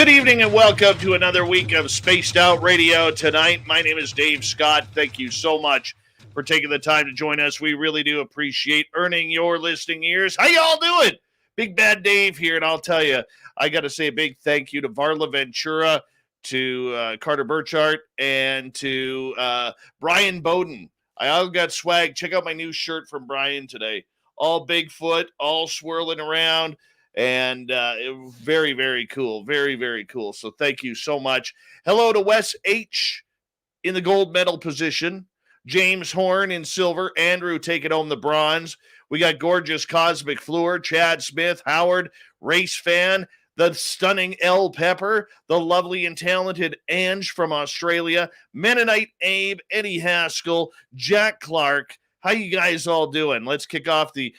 Good evening and welcome to another week of Spaced Out Radio tonight. My name is Dave Scott. Thank you so much for taking the time to join us. We really do appreciate earning your listening ears. How y'all doing? Big Bad Dave here, and I'll tell you, I got to say a big thank you to Varla Ventura, to Carter Burchart, and to Brian Bowden. I all got swag. Check out my new shirt from Brian today. All Bigfoot, all swirling around. And very, very cool. Very, very cool. So thank you so much. Hello to Wes H. in the gold medal position. James Horn in silver. Andrew taking home the bronze. We got gorgeous Cosmic Fleur, Chad Smith, Howard, Race Fan, the stunning L. Pepper, the lovely and talented Ange from Australia, Mennonite Abe, Eddie Haskell, Jack Clark. How you guys all doing? Let's kick off the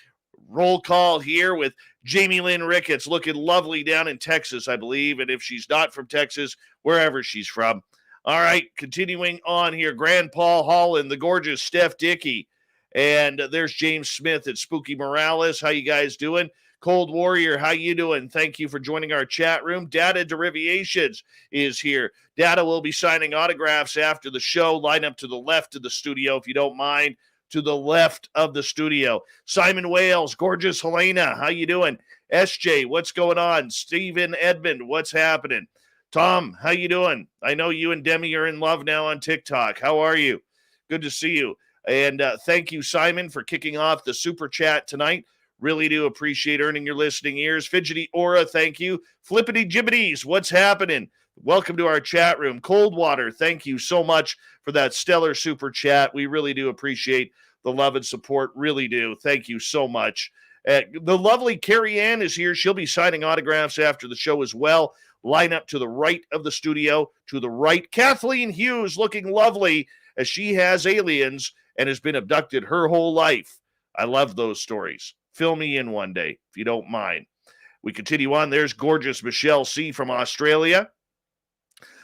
roll call here with Jamie Lynn Ricketts, looking lovely down in Texas, I believe. And if she's not from Texas, wherever she's from. All right, continuing on here. Grand Paul Holland, the gorgeous Steph Dickey. And there's James Smith at Spooky Morales. How you guys doing? Cold Warrior, how you doing? Thank you for joining our chat room. Data Derivations is here. Data will be signing autographs after the show. Line up to the left of the studio if you don't mind. To the left of the studio. Simon Wales, gorgeous Helena, how you doing? SJ, what's going on? Stephen Edmond, what's happening? Tom, how you doing? I know you and Demi are in love now on TikTok. How are you? Good to see you. And thank you, Simon, for kicking off the super chat tonight. Really do appreciate earning your listening ears. Fidgety Aura, thank you. Flippity Jibbities, what's happening? Welcome to our chat room. Coldwater, thank you so much for that stellar super chat. We really do appreciate the love and support. Really do. Thank you so much. The lovely Carrie Ann is here. She'll be signing autographs after the show as well. Line up to the right of the studio. To the right, Kathleen Hughes, looking lovely as she has aliens and has been abducted her whole life. I love those stories. Fill me in one day, if you don't mind. We continue on. There's gorgeous Michelle C. from Australia.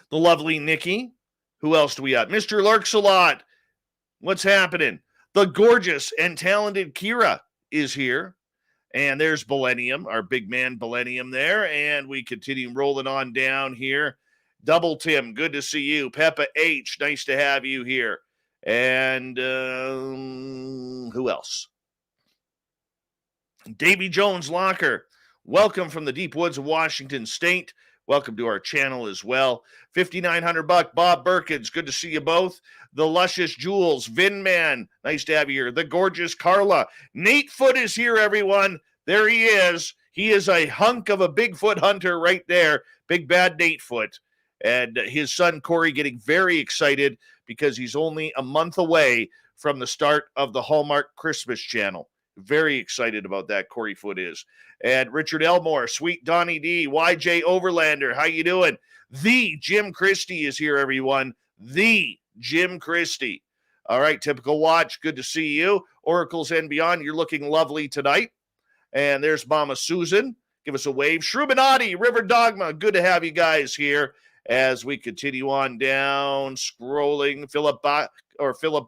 The lovely Nikki. Who else do we got? Mr. Lurks-a-Lot. What's happening? The gorgeous and talented Kira is here. And there's Millennium, our big man Millennium there. And we continue rolling on down here. Double Tim, good to see you. Peppa H, nice to have you here. And who else? Davy Jones Locker, welcome from the deep woods of Washington State. Welcome to our channel as well. $5,900 Bob Perkins, good to see you both. The luscious Jules, Vin Man, nice to have you here. The gorgeous Carla. Nate Foot is here, everyone. There he is. He is a hunk of a Bigfoot hunter right there. Big Bad Nate Foot. And his son Corey getting very excited because he's only a month away from the start of the Hallmark Christmas channel. Very excited about that, Corey Foot is. And Richard Elmore, Sweet Donnie D, YJ Overlander, how you doing? The Jim Christie is here, everyone. The Jim Christie. All right, Typical Watch, good to see you. Oracles and Beyond, you're looking lovely tonight. And there's Mama Susan. Give us a wave. Shrubanati, River Dogma, good to have you guys here as we continue on down, scrolling. Philip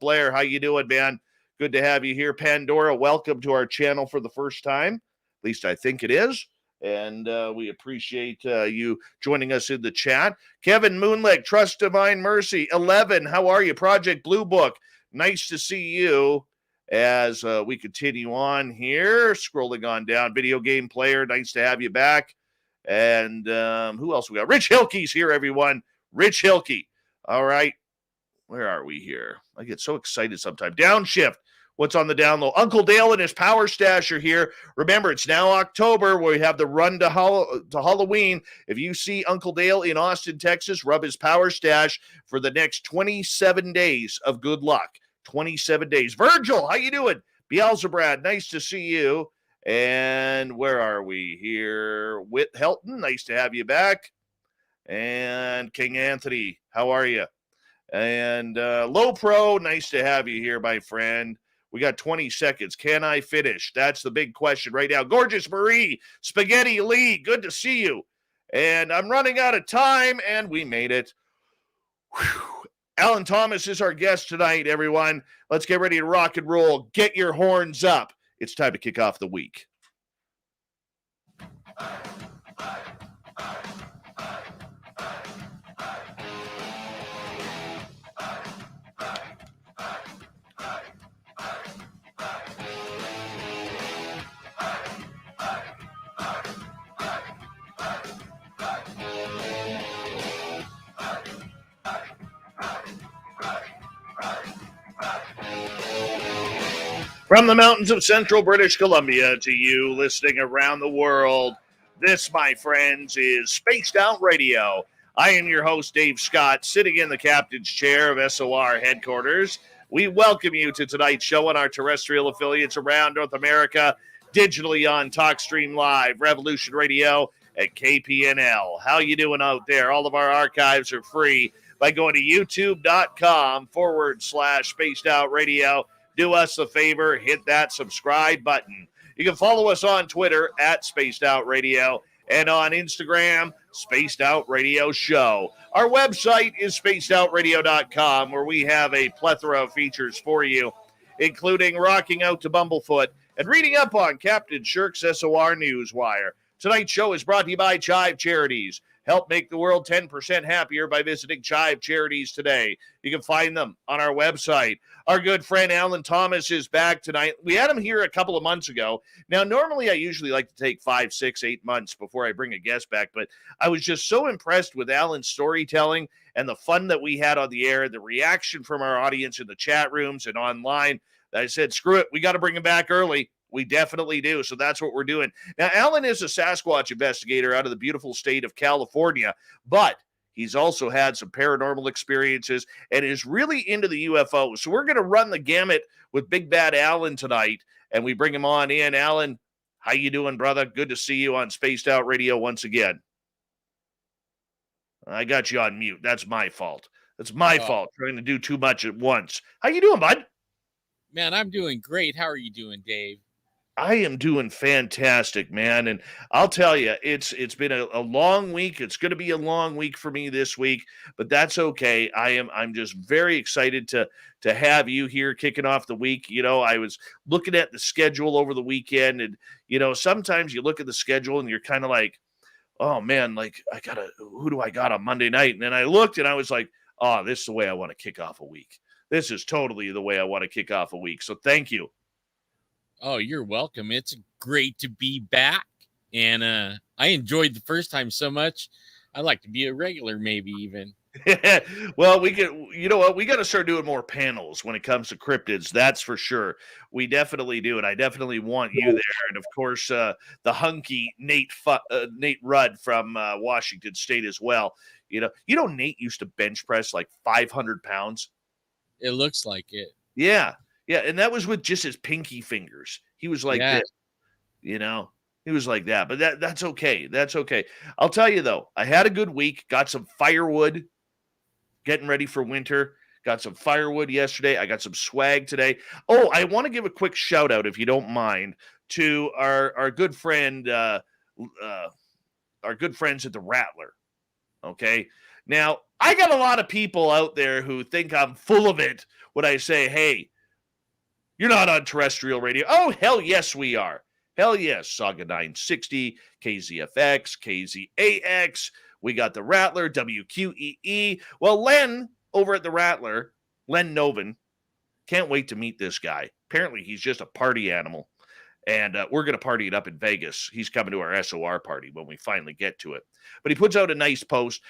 Blair, how you doing, man? Good to have you here. Pandora, welcome to our channel for the first time. At least I think it is. And we appreciate you joining us in the chat. Kevin Moonlick, Trust Divine Mercy. 11, how are you? Project Blue Book, nice to see you as we continue on here. Scrolling on down. Video Game Player, nice to have you back. And who else we got? Rich Hilke's here, everyone. Rich Hilke. All right. Where are we here? I get so excited sometimes. Downshift. What's on the down low? Uncle Dale and his Power Stash are here. Remember, it's now October where we have the run to Halloween. If you see Uncle Dale in Austin, Texas, rub his Power Stash for the next 27 days of good luck. 27 days. Virgil, how you doing? Beelzebrad, nice to see you. And where are we here? Whit Helton, nice to have you back. And King Anthony, how are you? And Low Pro, nice to have you here, my friend. We got 20 seconds. Can I finish? That's the big question right now. Gorgeous Marie, Spaghetti Lee, good to see you. And I'm running out of time, and we made it. Whew. Alan Thomas is our guest tonight, everyone. Let's get ready to rock and roll. Get your horns up. It's time to kick off the week. From the mountains of central British Columbia to you listening around the world, this, my friends, is Spaced Out Radio. I am your host, Dave Scott, sitting in the captain's chair of SOR headquarters. We welcome you to tonight's show on our terrestrial affiliates around North America, digitally on TalkStream Live, Revolution Radio, at KPNL. How you doing out there? All of our archives are free by going to youtube.com/Spaced Out Radio. Do us a favor, hit that subscribe button. You can follow us on Twitter at Spaced Out Radio and on Instagram, Spaced Out Radio Show. Our website is spacedoutradio.com, where we have a plethora of features for you, including rocking out to Bumblefoot and reading up on Captain Shirk's SOR Newswire. Tonight's show is brought to you by Chive Charities. Help make the world 10% happier by visiting Chive Charities today. You can find them on our website. Our good friend Alan Thomas is back tonight. We had him here a couple of months ago. Now, normally I usually like to take 5, 6, 8 months before I bring a guest back, but I was just so impressed with Alan's storytelling and the fun that we had on the air, the reaction from our audience in the chat rooms and online, that I said, screw it, we got to bring him back early. We definitely do. So that's what we're doing. Now, Alan is a Sasquatch investigator out of the beautiful state of California, but he's also had some paranormal experiences and is really into the UFOs. So we're going to run the gamut with Big Bad Alan tonight, and we bring him on in. Alan, how you doing, brother? Good to see you on Spaced Out Radio once again. I got you on mute. That's my fault. That's my fault, trying to do too much at once. How you doing, bud? Man, I'm doing great. How are you doing, Dave? I am doing fantastic, man. And I'll tell you, it's been a long week. It's going to be a long week for me this week, but that's okay. I'm just very excited to have you here kicking off the week. You know, I was looking at the schedule over the weekend, and you know, sometimes you look at the schedule and you're kind of like, oh man, like who do I got on Monday night? And then I looked and I was like, oh, this is the way I want to kick off a week. This is totally the way I want to kick off a week. So thank you. Oh, you're welcome. It's great to be back. And I enjoyed the first time so much. I'd like to be a regular, maybe even. Well, you know what? We got to start doing more panels when it comes to cryptids. That's for sure. We definitely do. And I definitely want you there. And of course, the hunky Nate Rudd from Washington State as well. You know, Nate used to bench press like 500 pounds. It looks like it. Yeah. Yeah, and that was with just his pinky fingers. He was like this, you know. He was like that, but that's okay. That's okay. I'll tell you, though, I had a good week. Got some firewood, getting ready for winter. Got some firewood yesterday. I got some swag today. Oh, I want to give a quick shout-out, if you don't mind, to our good friend, our good friends at the Rattler, okay? Now, I got a lot of people out there who think I'm full of it when I say, hey, you're not on terrestrial radio. Oh, hell yes, we are. Hell yes. Saga 960, KZFX, KZAX. We got the Rattler, WQEE. Well, Len over at the Rattler, Len Novin, can't wait to meet this guy. Apparently, he's just a party animal. And we're going to party it up in Vegas. He's coming to our SOR party when we finally get to it. But he puts out a nice post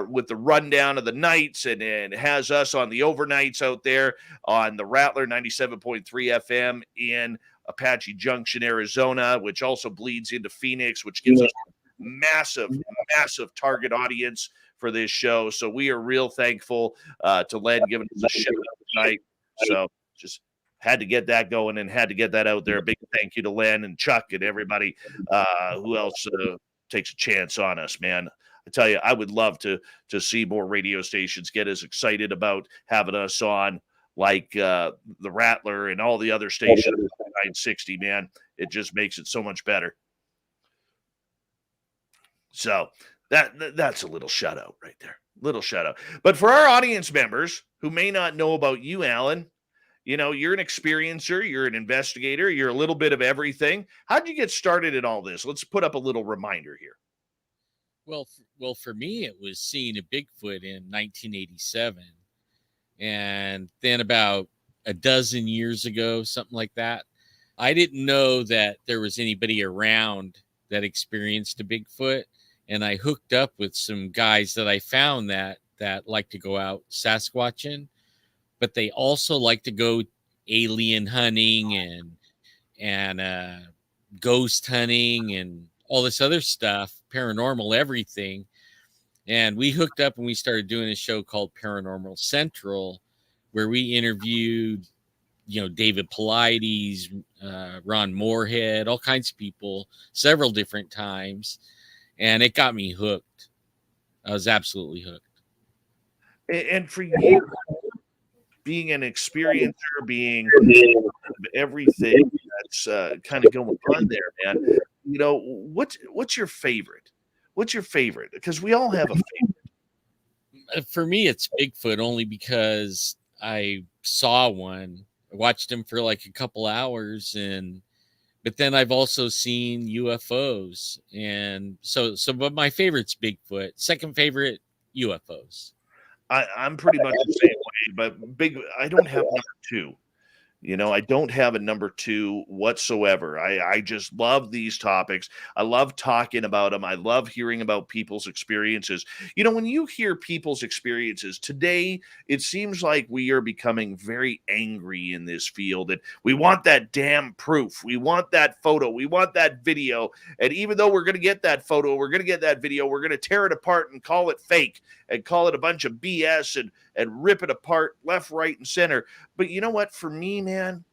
with the rundown of the nights and has us on the overnights out there on the Rattler 97.3 FM in Apache Junction, Arizona, which also bleeds into Phoenix, which gives us massive target audience for this show. So we are real thankful to Len giving us a shout out tonight. So just had to get that going and had to get that out there. A big thank you to Len and Chuck and everybody who else takes a chance on us, man. I tell you, I would love to see more radio stations get as excited about having us on like the Rattler and all the other stations. 960, man. It just makes it so much better. So that's a little shout out right there. Little shout out. But for our audience members who may not know about you, Alan, you know, you're an experiencer, you're an investigator, you're a little bit of everything. How'd you get started in all this? Let's put up a little reminder here. Well, for me, it was seeing a Bigfoot in 1987. And then about a dozen years ago, something like that, I didn't know that there was anybody around that experienced a Bigfoot. And I hooked up with some guys that I found that like to go out Sasquatching, but they also like to go alien hunting and ghost hunting and all this other stuff, paranormal everything. And we hooked up and we started doing a show called Paranormal Central, where we interviewed, David Paulides, Ron Moorhead, all kinds of people, several different times. And it got me hooked. I was absolutely hooked. And for you, being an experiencer, being everything that's kind of going on there, man, what's your favorite? What's your favorite? Because we all have a favorite. For me, it's Bigfoot, only because I saw one. I watched him for like a couple hours, but then I've also seen UFOs, and but my favorite's Bigfoot. Second favorite, UFOs. I'm pretty much the same way, but I don't have number two. I don't have a number two whatsoever. I just love these topics. I love talking about them. I love hearing about people's experiences. When you hear people's experiences today, it seems like we are becoming very angry in this field. And we want that damn proof. We want that photo. We want that video. And even though we're going to get that photo, we're going to get that video, we're going to tear it apart and call it fake and call it a bunch of BS and rip it apart left, right, and center. But you know what? For me, man,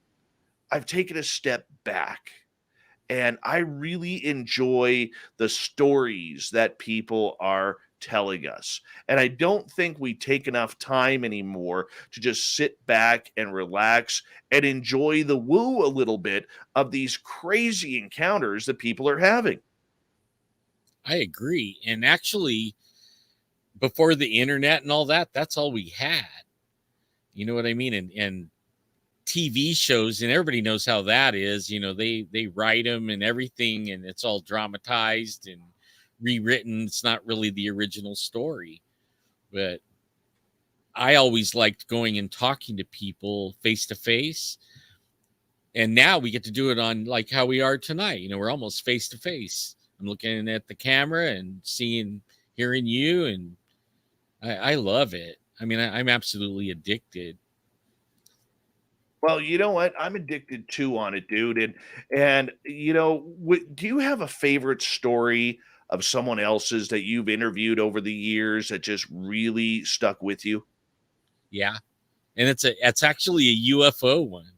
I've taken a step back and I really enjoy the stories that people are telling us. And I don't think we take enough time anymore to just sit back and relax and enjoy the woo a little bit of these crazy encounters that people are having. I agree. And actually, before the internet and all that, that's all we had. You know what I mean? And TV shows, and everybody knows how that is. They write them and everything, and it's all dramatized and rewritten. It's not really the original story. But I always liked going and talking to people face to face. And now we get to do it on like how we are tonight. We're almost face to face. I'm looking at the camera and hearing you, and I love it. I mean, I'm absolutely addicted. Well, you know what? I'm addicted too on it, dude. And do you have a favorite story of someone else's that you've interviewed over the years that just really stuck with you? Yeah. And it's actually a UFO one.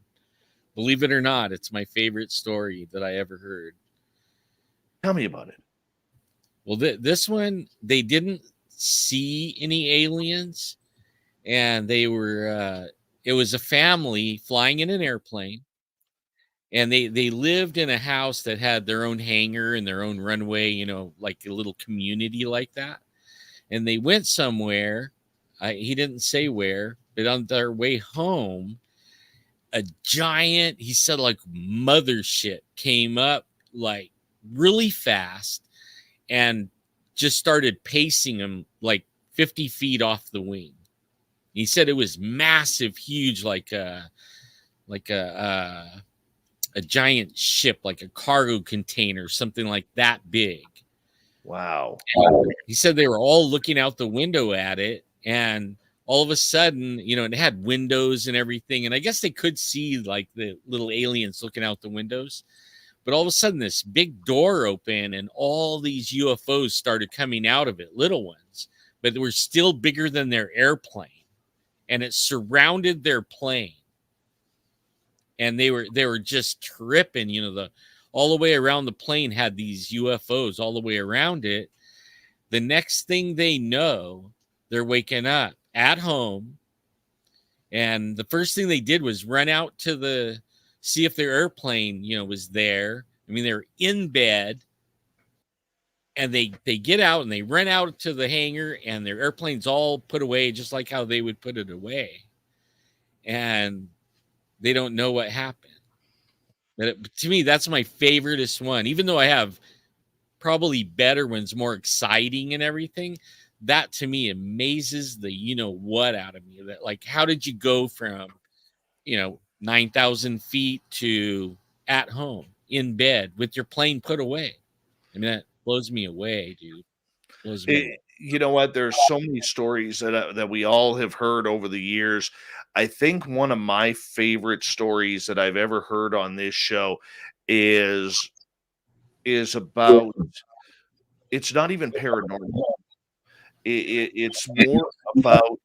Believe it or not, it's my favorite story that I ever heard. Tell me about it. Well, this one, they didn't see any aliens, and they were it was a family flying in an airplane, and they lived in a house that had their own hangar and their own runway, like a little community like that. And they went somewhere, he didn't say where, but on their way home, a giant, he said, like mothership came up like really fast and just started pacing him like 50 feet off the wing. He said it was massive, huge, like a giant ship, like a cargo container, something like that big. Wow. And he said they were all looking out the window at it, and all of a sudden, it had windows and everything, and I guess they could see like the little aliens looking out the windows. But all of a sudden, this big door opened, and all these UFOs started coming out of it, little ones, but they were still bigger than their airplane. And it surrounded their plane. And they were just tripping, all the way around the plane had these UFOs all the way around it. The next thing they know, they're waking up at home. And the first thing they did was run out to see if their airplane, was there. I mean, they were in bed, and they get out and they run out to the hangar, and their airplane's all put away just like how they would put it away. And they don't know what happened. But to me, that's my favoriteest one. Even though I have probably better ones, more exciting and everything, that to me amazes the what out of me. That, like, how did you go from 9,000 feet to at home in bed with your plane put away? I mean, that blows me away, dude. Blows me away. You know what? There's so many stories that we all have heard over the years. I think one of my favorite stories that I've ever heard on this show is about, it's not even paranormal. It's more about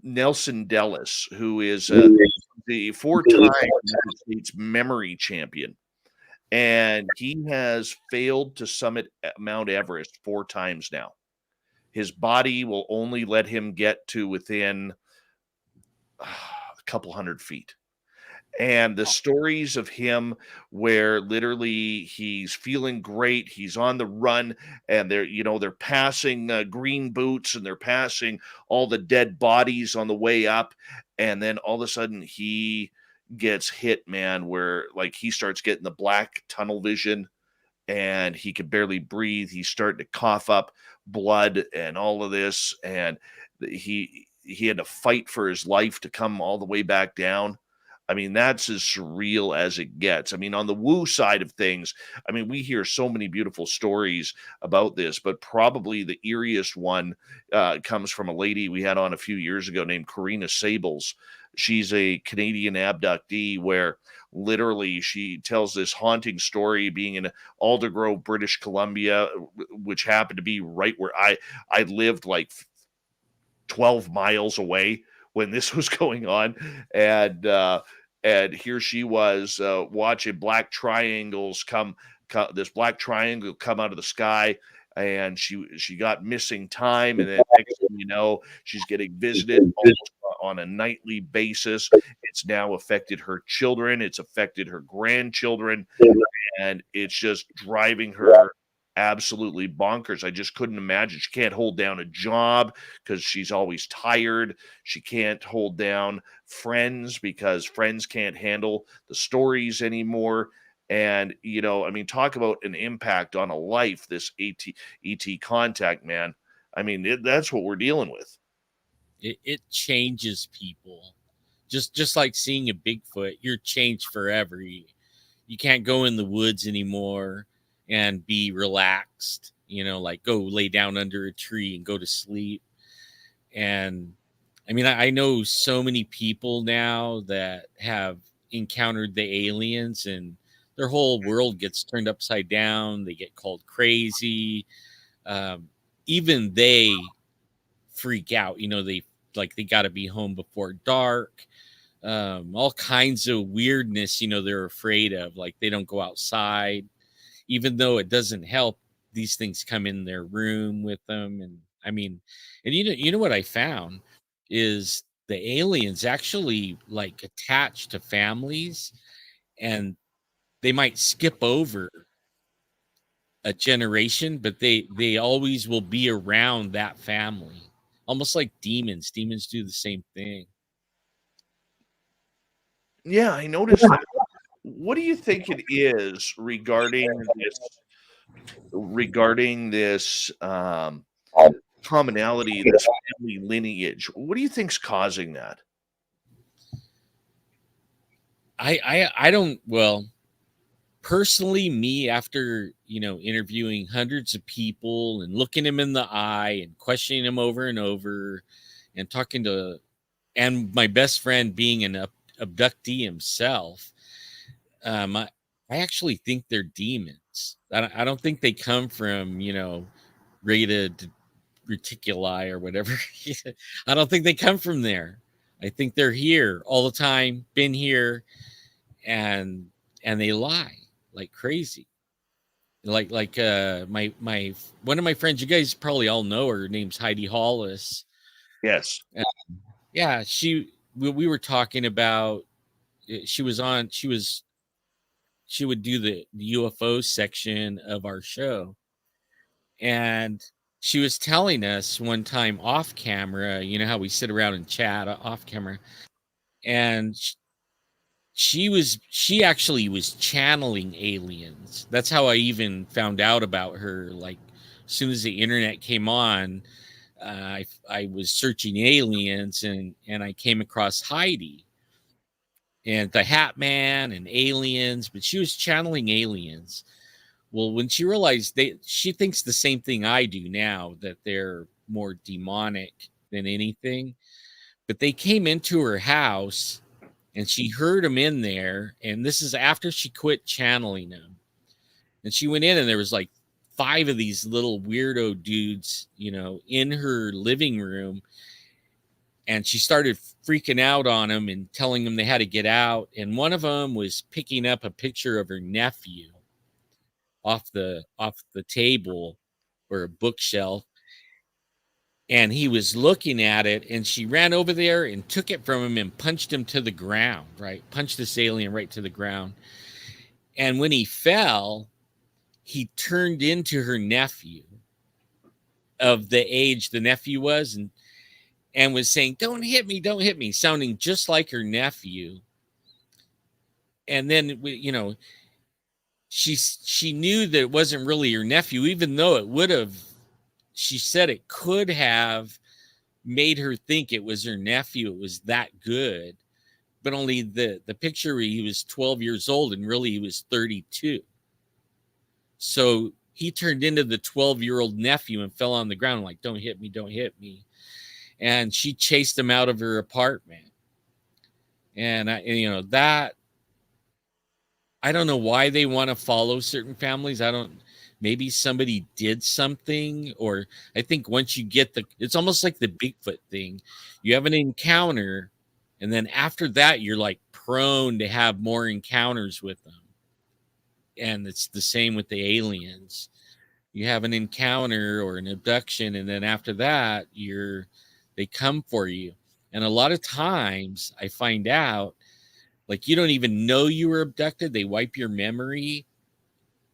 Nelson Dellis, who is the four-time United States memory champion, and he has failed to summit Mount Everest 4 times now. His body will only let him get to within a couple hundred feet. And the stories of him where literally he's feeling great, he's on the run, and they're passing green boots, and they're passing all the dead bodies on the way up, and then all of a sudden he gets hit, man, where like he starts getting the black tunnel vision, and he could barely breathe. He's starting to cough up blood and all of this, and he had to fight for his life to come all the way back down. I mean, that's as surreal as it gets. I mean, on the woo side of things, I mean, we hear so many beautiful stories about this, but probably the eeriest one comes from a lady we had on a few years ago named Karina Sables. She's a Canadian abductee where literally she tells this haunting story being in Aldergrove, British Columbia, which happened to be right where I lived, like 12 miles away when this was going on. And here she was watching black triangles this black triangle come out of the sky, and she got missing time, and then next thing you know, she's getting visited almost on a nightly basis. It's now affected her children, it's affected her grandchildren, and it's just driving her absolutely bonkers. I just couldn't imagine. She can't hold down a job because she's always tired. She can't hold down friends because friends can't handle the stories anymore. And, I mean, talk about an impact on a life, this ET contact, man. I mean, that's what we're dealing with. It changes people. Just like seeing a Bigfoot, you're changed forever. You can't go in the woods anymore and be relaxed, like go lay down under a tree and go to sleep. And I mean, I know so many people now that have encountered the aliens, and their whole world gets turned upside down. They get called crazy. Even they freak out. They got to be home before dark. All kinds of weirdness, they're afraid of. Like they don't go outside, even though it doesn't help. These things come in their room with them. And I mean, and you know what I found is the aliens actually like attach to families, and they might skip over a generation, but they always will be around that family, almost like demons do the same thing. Yeah, I noticed that. What do you think it is regarding this commonality, this family lineage? What do you think's causing that? I don't, well, personally, me, after interviewing hundreds of people and looking them in the eye and questioning them over and over, and talking to, and my best friend being an abductee himself, I actually think they're demons. I don't think they come from rated reticuli or whatever. I don't think they come from there. I think they're here all the time, been here, and they lie like crazy. Like my one of my friends, you guys probably all know her, name's Heidi Hollis. Yes. Yeah, we were talking about, she would do the UFO section of our show, and she was telling us one time off camera, how we sit around and chat off camera, and she actually was channeling aliens. That's how I even found out about her. Like, as soon as the internet came on, I was searching aliens, and I came across Heidi and the Hat Man and aliens, but she was channeling aliens. Well, when she realized she thinks the same thing I do now, that they're more demonic than anything. But they came into her house and she heard them in there. And this is after she quit channeling them. And she went in and there was like 5 of these little weirdo dudes, in her living room. And she started freaking out on them and telling them they had to get out. And one of them was picking up a picture of her nephew off the table or a bookshelf. And he was looking at it, and she ran over there and took it from him and punched him to the ground, right? Punched this alien right to the ground. And when he fell, he turned into her nephew of the age the nephew was, and was saying, don't hit me, sounding just like her nephew. And then, she knew that it wasn't really her nephew, even though it would have, she said it could have made her think it was her nephew. It was that good. But only the picture, he was 12 years old and really he was 32. So he turned into the 12-year-old nephew and fell on the ground like, don't hit me. And she chased him out of her apartment. And that, I don't know why they want to follow certain families. Maybe somebody did something, or I think once you get it's almost like the Bigfoot thing. You have an encounter, and then after that, you're like prone to have more encounters with them. And it's the same with the aliens. You have an encounter or an abduction, and then after that, they come for you. And a lot of times I find out, like, you don't even know you were abducted. They wipe your memory.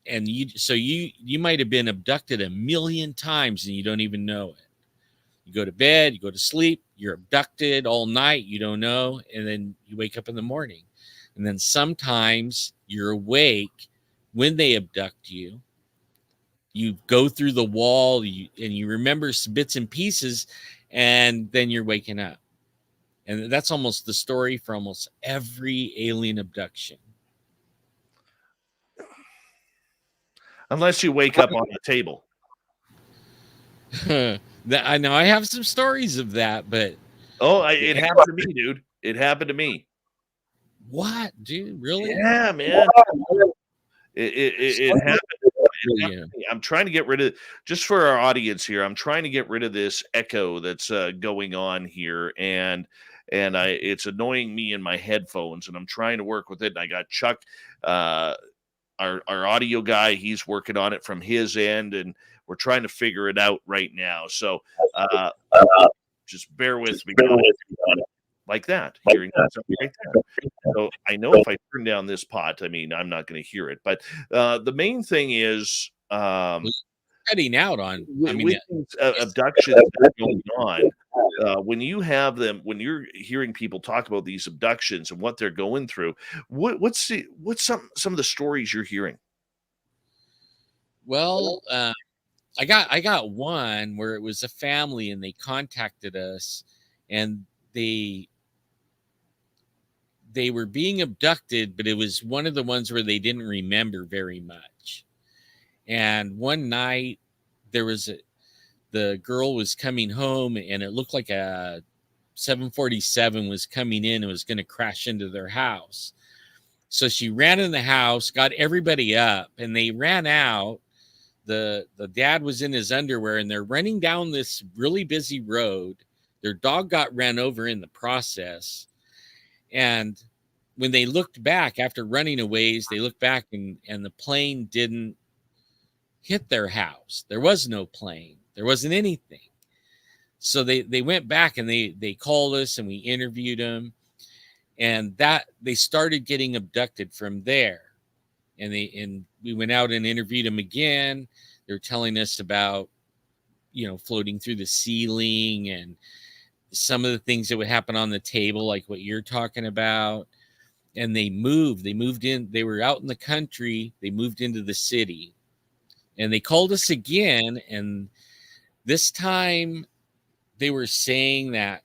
And you might have been abducted 1,000,000 times and you don't even know it. You go to bed, you go to sleep, you're abducted all night, you don't know, and then you wake up in the morning. And then sometimes you're awake when they abduct you. You go through the wall and you remember some bits and pieces, and then you're waking up. And that's almost the story for almost every alien abduction. Unless you wake up on the table. I know I have some stories of that, but it happened to me, dude. It happened to me. What, dude? Really? Yeah, man. It happened. I'm trying to get rid of, just for our audience here, I'm trying to get rid of this echo that's going on here, and it's annoying me in my headphones, and I'm trying to work with it. And I got Chuck, our audio guy, he's working on it from his end, and we're trying to figure it out right now. So just bear with me like that. Hearing that right there. So I know if I turn down this pot, I'm not going to hear it. But the main thing is heading out on with these abductions that are going on. When you have them, when you're hearing people talk about these abductions and what they're going through, what's some of the stories you're hearing? Well, I got one where it was a family and they contacted us, and they were being abducted, but it was one of the ones where they didn't remember very much. And one night the girl was coming home, and it looked like a 747 was coming in and was going to crash into their house. So she ran in the house, got everybody up, and they ran out. The dad was in his underwear, and they're running down this really busy road. Their dog got ran over in the process. And when they looked back after running a ways, they looked back and the plane didn't hit their house. There was no plane. There wasn't anything. So they went back and they called us and we interviewed them, and that they started getting abducted from there. And we went out and interviewed them again. They're telling us about, floating through the ceiling and some of the things that would happen on the table, like what you're talking about. And they moved in. They were out in the country. They moved into the city, and they called us again. And this time they were saying that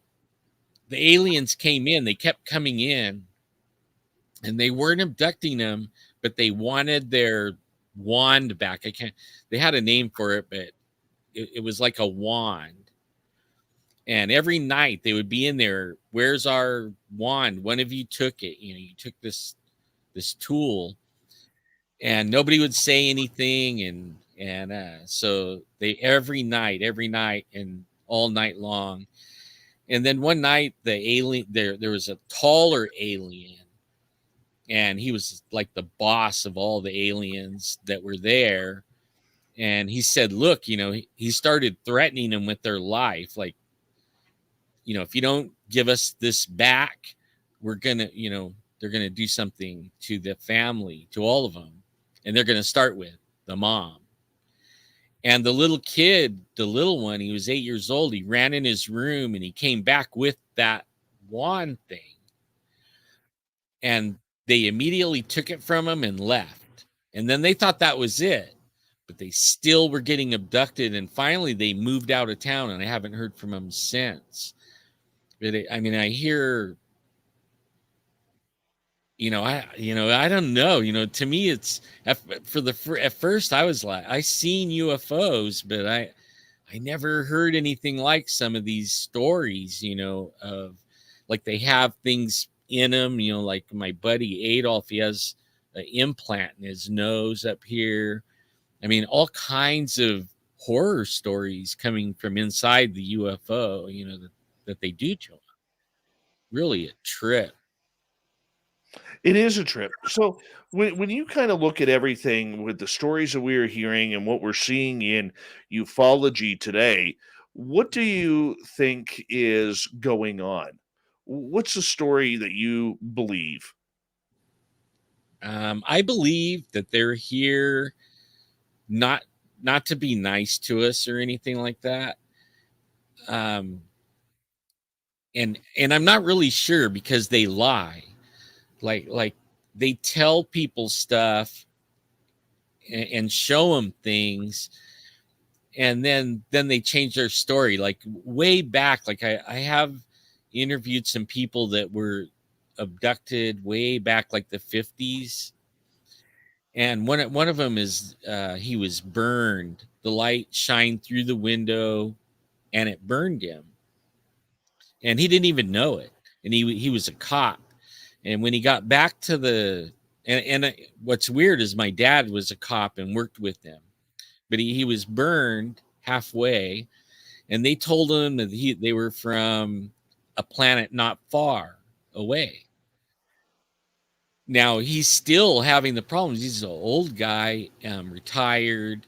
the aliens came in. They kept coming in, and they weren't abducting them, but they wanted their wand back. They had a name for it, but it was like a wand. And every night they would be in there. Where's our wand? One of you took it. You know, you took this tool, and nobody would say anything. And so they every night, and all night long. And then one night, the alien there was a taller alien, and he was like the boss of all the aliens that were there. And he said, "Look, you know," he started threatening them with their life, like, you know, if you don't give us this back, we're gonna, you know, they're gonna do something to the family, to all of them, and they're gonna start with the mom. And the little kid, the little one, he was 8 years old. He ran in his room and he came back with that wand thing. And they immediately took it from him and left. And then they thought that was it, but they still were getting abducted. And finally, they moved out of town, and I haven't heard from them since. But I mean, I hear, I don't know. You know, to me, it's at first I was like, I seen UFOs, but I never heard anything like some of these stories. You know, of like they have things in them. You know, like my buddy Adolf, he has an implant in his nose up here. I mean, all kinds of horror stories coming from inside the UFO. You know, that they do to them. Really a trip. It is a trip. So when you kind of look at everything with the stories that we are hearing and what we're seeing in ufology today, what do you think is going on? What's the story that you believe? I believe that they're here not not to be nice to us or anything like that. Um, and I'm not really sure because they lie. Like they tell people stuff and show them things, and then they change their story. Like way back, like I have interviewed some people that were abducted way back, like the 50s. And one of them is he was burned. The light shined through the window, and it burned him, and he didn't even know it. And he was a cop. And when he got back to the what's weird is my dad was a cop and worked with them, but he was burned halfway, and they told him that they were from a planet not far away. Now he's still having the problems. He's an old guy, retired.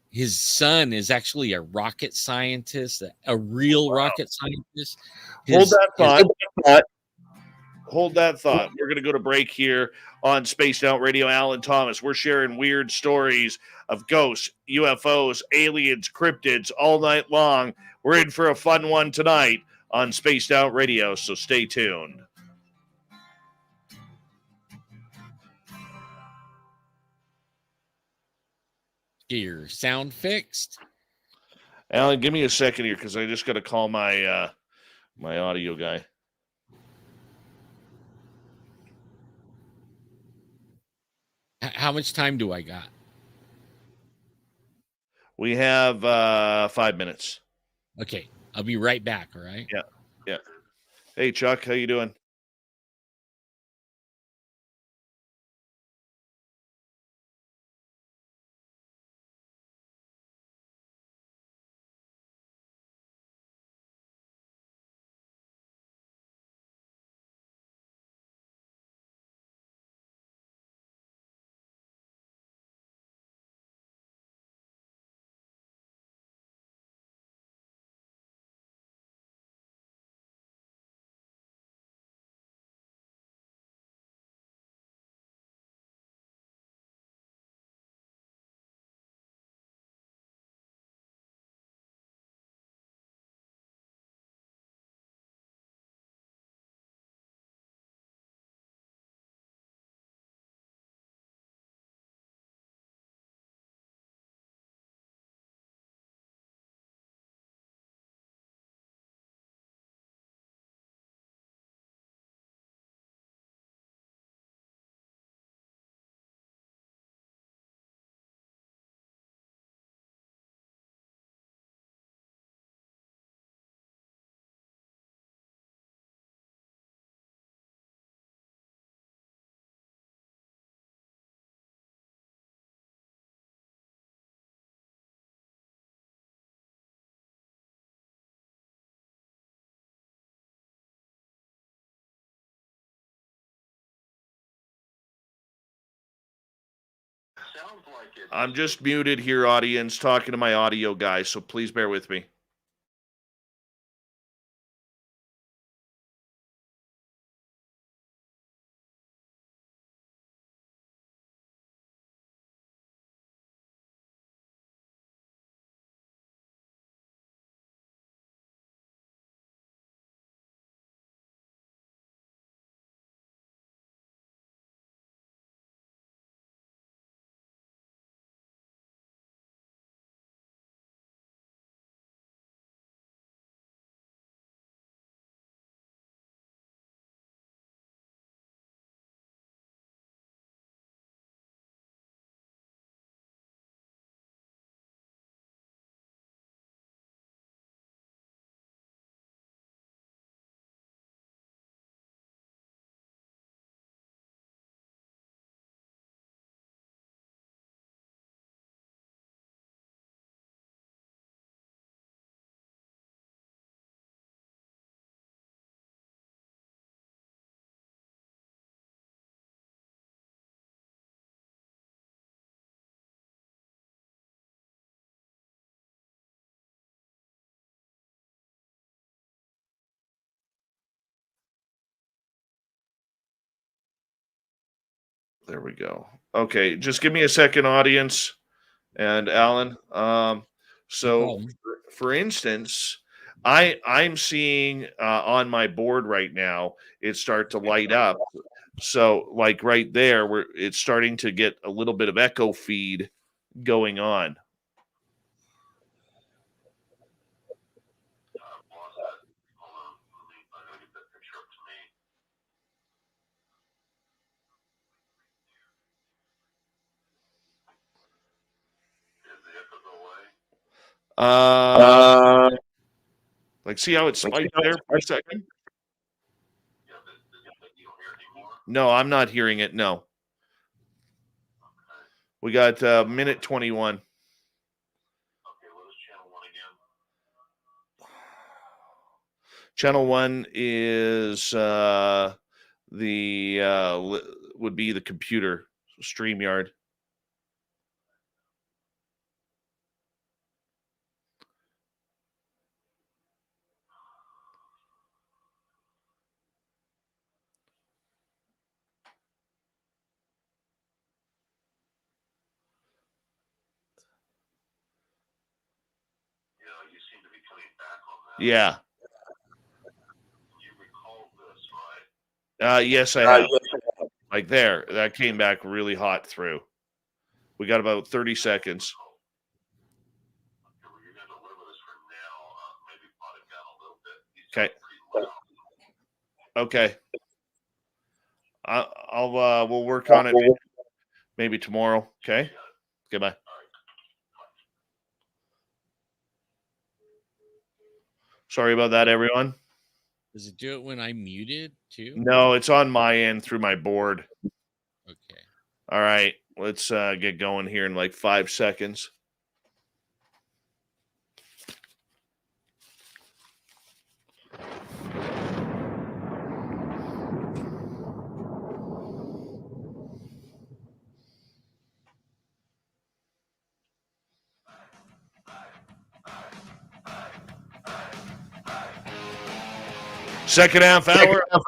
His son is actually a rocket scientist, a real rocket scientist. Hold His that his thought. Hold that thought. We're going to go to break here on Spaced Out Radio. Alan Thomas. We're sharing weird stories of ghosts, UFOs, aliens, cryptids all night long. We're in for a fun one tonight on Spaced Out Radio, so stay tuned. your sound fixed. Alan, give me a second here because I just got to call my my audio guy. How much time do I got? We have 5 minutes. Okay, I'll be right back. All right. Yeah, yeah. Hey, Chuck, how you doing? I'm just muted here, audience, talking to my audio guy, so please bear with me. There we go. Okay, just give me a second, audience and Alan. So, for instance, I'm seeing on my board right now it start to light up. So, like right there, where it's starting to get a little bit of echo feed going on. Like, see how it spiked there for a second? No, I'm not hearing it. No. We got minute 21. Channel 1 is would be the computer StreamYard. Yeah. Yes, I have. Like there, that came back really hot through. We got about 30 seconds. Okay. Okay. We'll work on it maybe tomorrow. Okay. Goodbye. Sorry about that, everyone. Does it do it when I'm muted too? No, it's on my end through my board. Okay. All right. Let's get going here in like 5 seconds. Second half hour of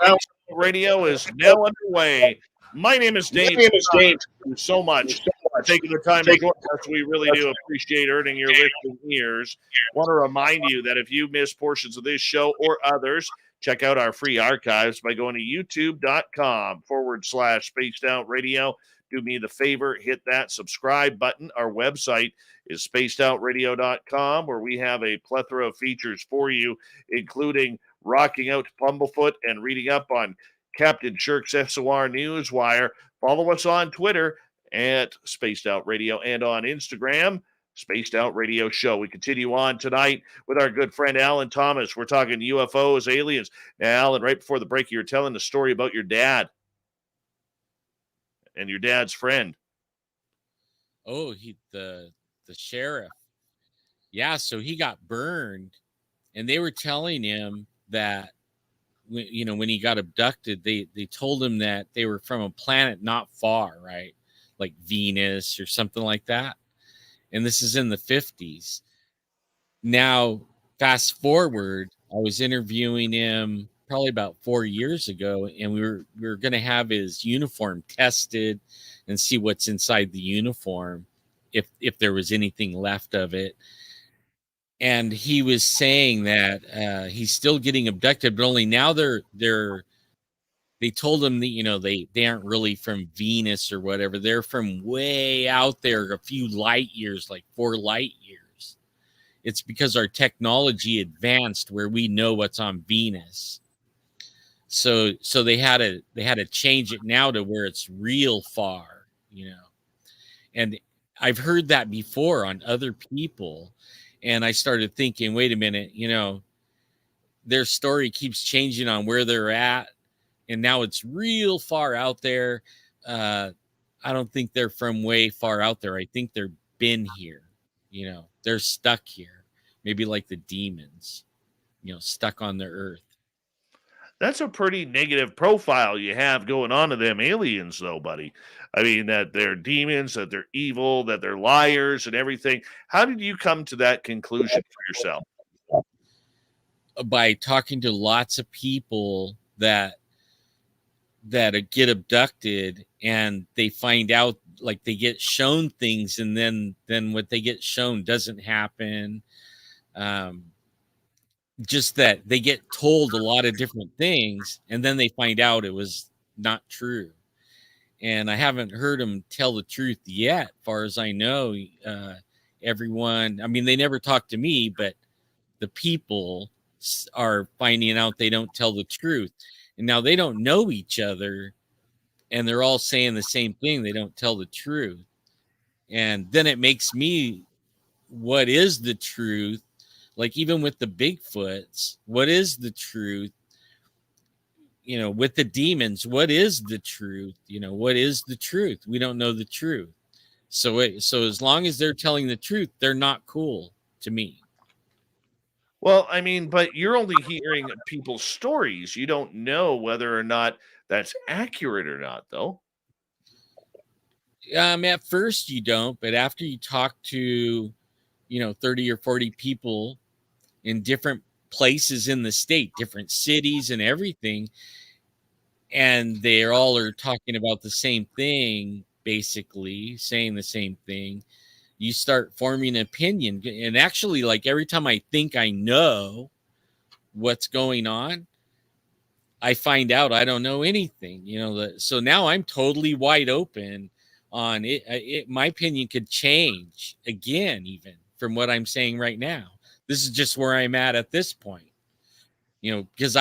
radio is now underway. My name is Dave. Thank you so much for taking the time to join us. We really do appreciate earning your listening ears. Want to remind you that if you miss portions of this show or others, check out our free archives by going to youtube.com/spaced out radio. Do me the favor, hit that subscribe button. Our website is spacedoutradio.com, where we have a plethora of features for you, including rocking out to Pumblefoot and reading up on Captain Shirk's SOR Newswire. Follow us on Twitter at Spaced Out Radio and on Instagram, Spaced Out Radio Show. We continue on tonight with our good friend Alan Thomas. We're talking UFOs, aliens. Now, Alan, right before the break, you were telling the story about your dad and your dad's friend. Oh, the sheriff. Yeah, so he got burned, and they were telling him that when he got abducted, they told him that they were from a planet not far, right? like Venus or something like that. And this is in the 50s. Now, fast forward, I was interviewing him probably about 4 years ago, and we were going to have his uniform tested and see what's inside the uniform, if there was anything left of it. And he was saying that he's still getting abducted, but only now they told him that, they aren't really from Venus or whatever. They're from way out there, a few light years, like 4 light years. It's because our technology advanced where we know what's on Venus. So they had to change it now to where it's real far, And I've heard that before on other people, and I started thinking, wait a minute, their story keeps changing on where they're at, and now it's real far out there. I don't think they're from way far out there. I think they've been here. They're stuck here, maybe like the demons, stuck on the earth. That's a pretty negative profile you have going on to them aliens, though, buddy. I mean, that they're demons, that they're evil, that they're liars and everything. How did you come to that conclusion for yourself? By talking to lots of people that get abducted, and they find out, like, they get shown things, and then what they get shown doesn't happen. Just that they get told a lot of different things, and then they find out it was not true. And I haven't heard them tell the truth yet, far as I know. Everyone, I mean, they never talk to me, but the people are finding out they don't tell the truth. And now they don't know each other, and they're all saying the same thing. They don't tell the truth. And then it makes me, what is the truth? Like, even with the Bigfoots, what is the truth? With the demons, what is the truth? What is the truth? We don't know the truth. So as long as they're telling the truth, they're not cool to me. Well, I mean, but you're only hearing people's stories. You don't know whether or not that's accurate or not, though. At first you don't, but after you talk to, 30 or 40 people in different places in the state, different cities and everything, and they all are talking about the same thing, basically saying the same thing, you start forming an opinion. And actually, like, every time I think I know what's going on, I find out I don't know anything. So now I'm totally wide open on it. My opinion could change again, even from what I'm saying right now. This is just where I'm at this point, because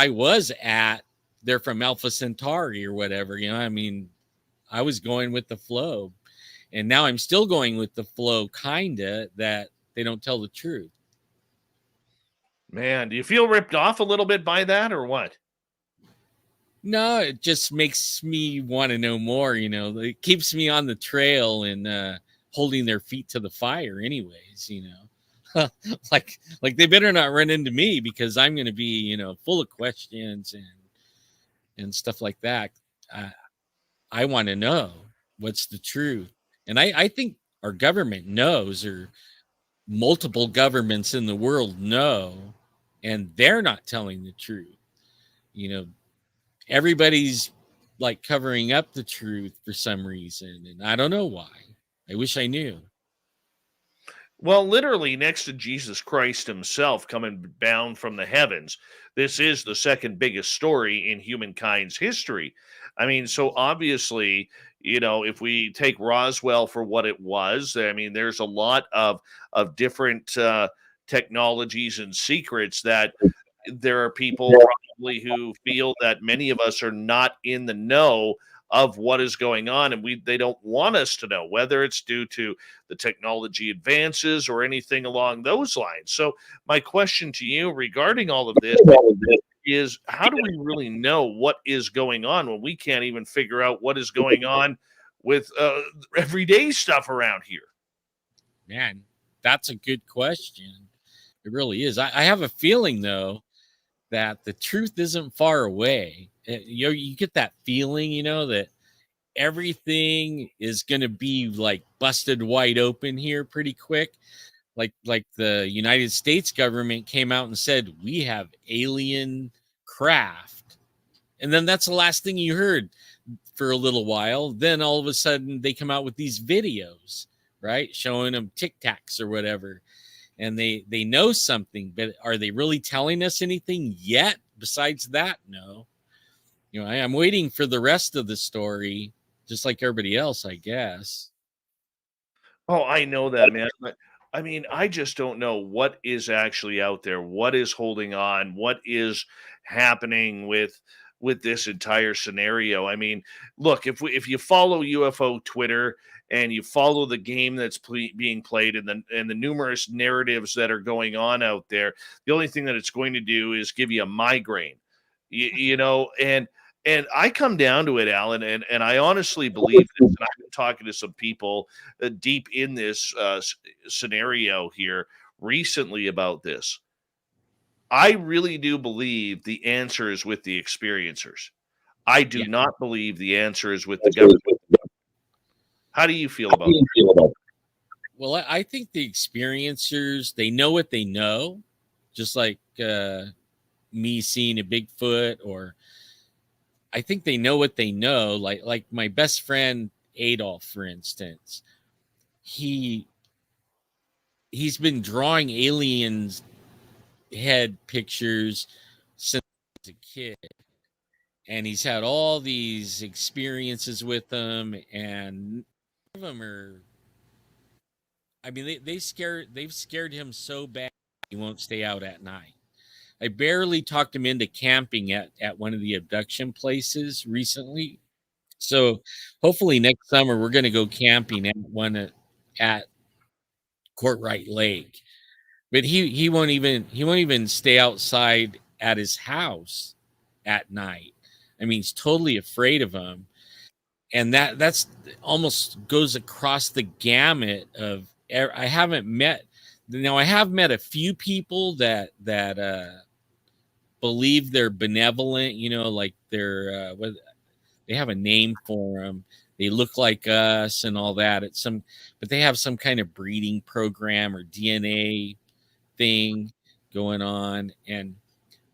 they're from Alpha Centauri or whatever, I mean, I was going with the flow, and now I'm still going with the flow, kinda, that they don't tell the truth. Man, do you feel ripped off a little bit by that, or what? No, it just makes me want to know more. It keeps me on the trail and holding their feet to the fire anyways. Like they better not run into me, because I'm going to be, full of questions and stuff like that. I want to know what's the truth. And I think our government knows, or multiple governments in the world know, and they're not telling the truth. Everybody's like covering up the truth for some reason, and I don't know why. I wish I knew. Well, literally next to Jesus Christ himself coming down from the heavens, this is the second biggest story in humankind's history. I mean, so obviously, if we take Roswell for what it was, I mean, there's a lot of different technologies and secrets that there are people probably who feel that many of us are not in the know of what is going on, and they don't want us to know, whether it's due to the technology advances or anything along those lines. So my question to you regarding all of this is, how do we really know what is going on when we can't even figure out what is going on with everyday stuff around here? Man, that's a good question. It really is. I have a feeling, though, that the truth isn't far away. You get that feeling, that everything is going to be like busted wide open here pretty quick. Like the United States government came out and said, we have alien craft. And then that's the last thing you heard for a little while. Then all of a sudden they come out with these videos, right? Showing them Tic Tacs or whatever. And they know something, but are they really telling us anything yet besides that? No. You know, I'm waiting for the rest of the story, just like everybody else, I guess. Oh, I know that, man. But I mean, I just don't know what is actually out there, what is holding on, what is happening with this entire scenario. I mean, look, if you follow UFO Twitter and you follow the game that's being played and the numerous narratives that are going on out there, the only thing that it's going to do is give you a migraine. You know, and I come down to it, Alan, and I honestly believe this. And I've been talking to some people deep in this scenario here recently about this. I really do believe the answer is with the experiencers. I do Yeah. not believe the answer is with the government. How do you feel about that? Well, I think the experiencers, they know what they know, just like me seeing a Bigfoot, or I think they know what they know. Like my best friend Adolf, for instance, he's been drawing aliens head pictures since he was a kid, and he's had all these experiences with them, and none of them are. I mean, they've scared him so bad he won't stay out at night. I barely talked him into camping at one of the abduction places recently. So hopefully next summer we're going to go camping at one at Courtright Lake. But he won't even stay outside at his house at night. I mean, he's totally afraid of them. And that's almost goes across the gamut of I haven't met now I have met a few people that believe they're benevolent, you know, like they're they have a name for them. They look like us and all that. But they have some kind of breeding program or DNA thing going on.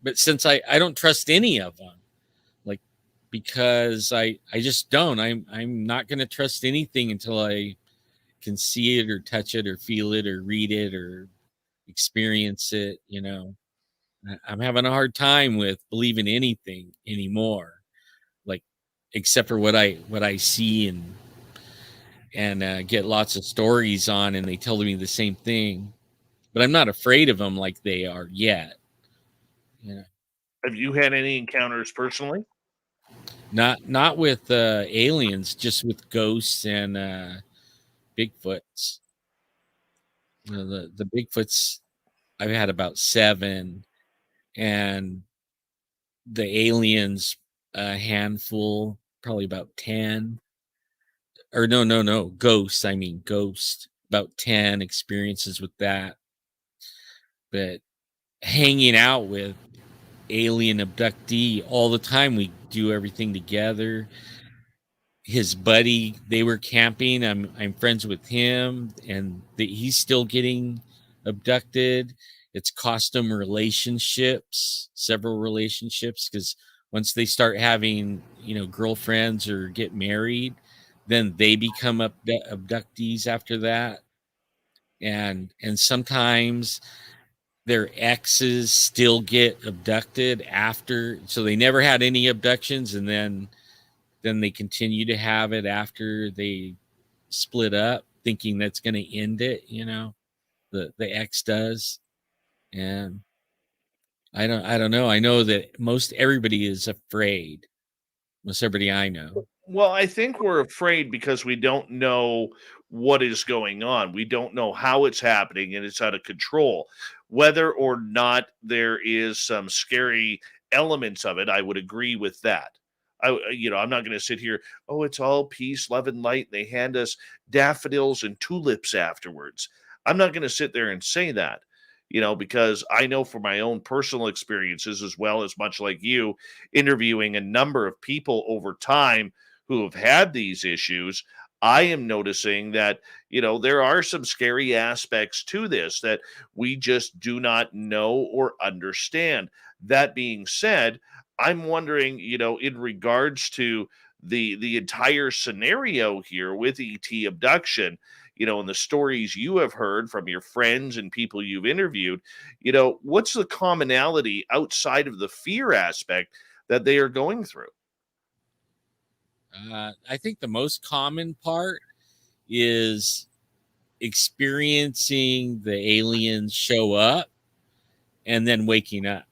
But since I don't trust any of them, like, because I just don't. I'm not going to trust anything until I can see it or touch it or feel it or read it or experience it. You know, I'm having a hard time with believing anything anymore, like except for what I see and get lots of stories on, and they tell me the same thing. But I'm not afraid of them like they are yet. You know, Have you had any encounters personally? not with aliens, just with ghosts and Bigfoots. You know, the Bigfoots, I've had about 7, and the aliens a handful, probably about 10. Or no, ghosts. I mean ghost. About 10 experiences with that. But hanging out with alien abductee all the time, we do everything together. His buddy, they were camping. I'm friends with him, and he's still getting abducted. It's cost him relationships, several relationships, because once they start having, you know, girlfriends or get married, then they become abductees after that. And sometimes their exes still get abducted after, so they never had any abductions, and then they continue to have it after they split up, thinking that's going to end it, you know, the ex does. And I don't know. I know that most everybody is afraid. Most everybody I know. Well, I think we're afraid because we don't know what is going on. We don't know how it's happening and it's out of control. Whether or not there is some scary elements of it, I would agree with that. I'm not going to sit here, oh, it's all peace, love, and light. And they hand us daffodils and tulips afterwards. I'm not going to sit there and say that, because I know from my own personal experiences, as well as much like you, interviewing a number of people over time who have had these issues, I am noticing that, there are some scary aspects to this that we just do not know or understand. That being said, I'm wondering, in regards to the entire scenario here with ET abduction, and the stories you have heard from your friends and people you've interviewed, what's the commonality outside of the fear aspect that they are going through? I think the most common part is experiencing the aliens show up and then waking up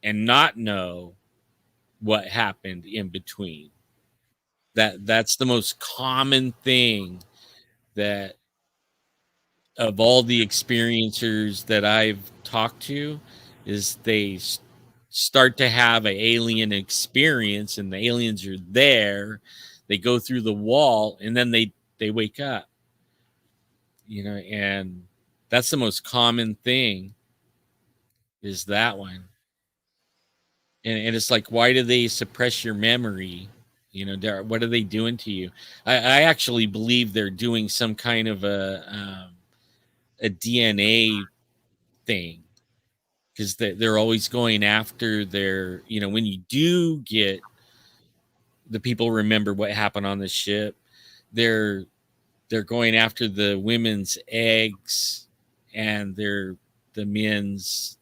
and not know what happened in between. That's the most common thing, that of all the experiencers that I've talked to, is they start to have an alien experience and the aliens are there, they go through the wall, and then they wake up, and that's the most common thing, is that one. And it's like, why do they suppress your memory? What are they doing to you? I actually believe they're doing some kind of a DNA thing, because they're always going after their, when you do get the people remember what happened on the ship, they're going after the women's eggs and the men's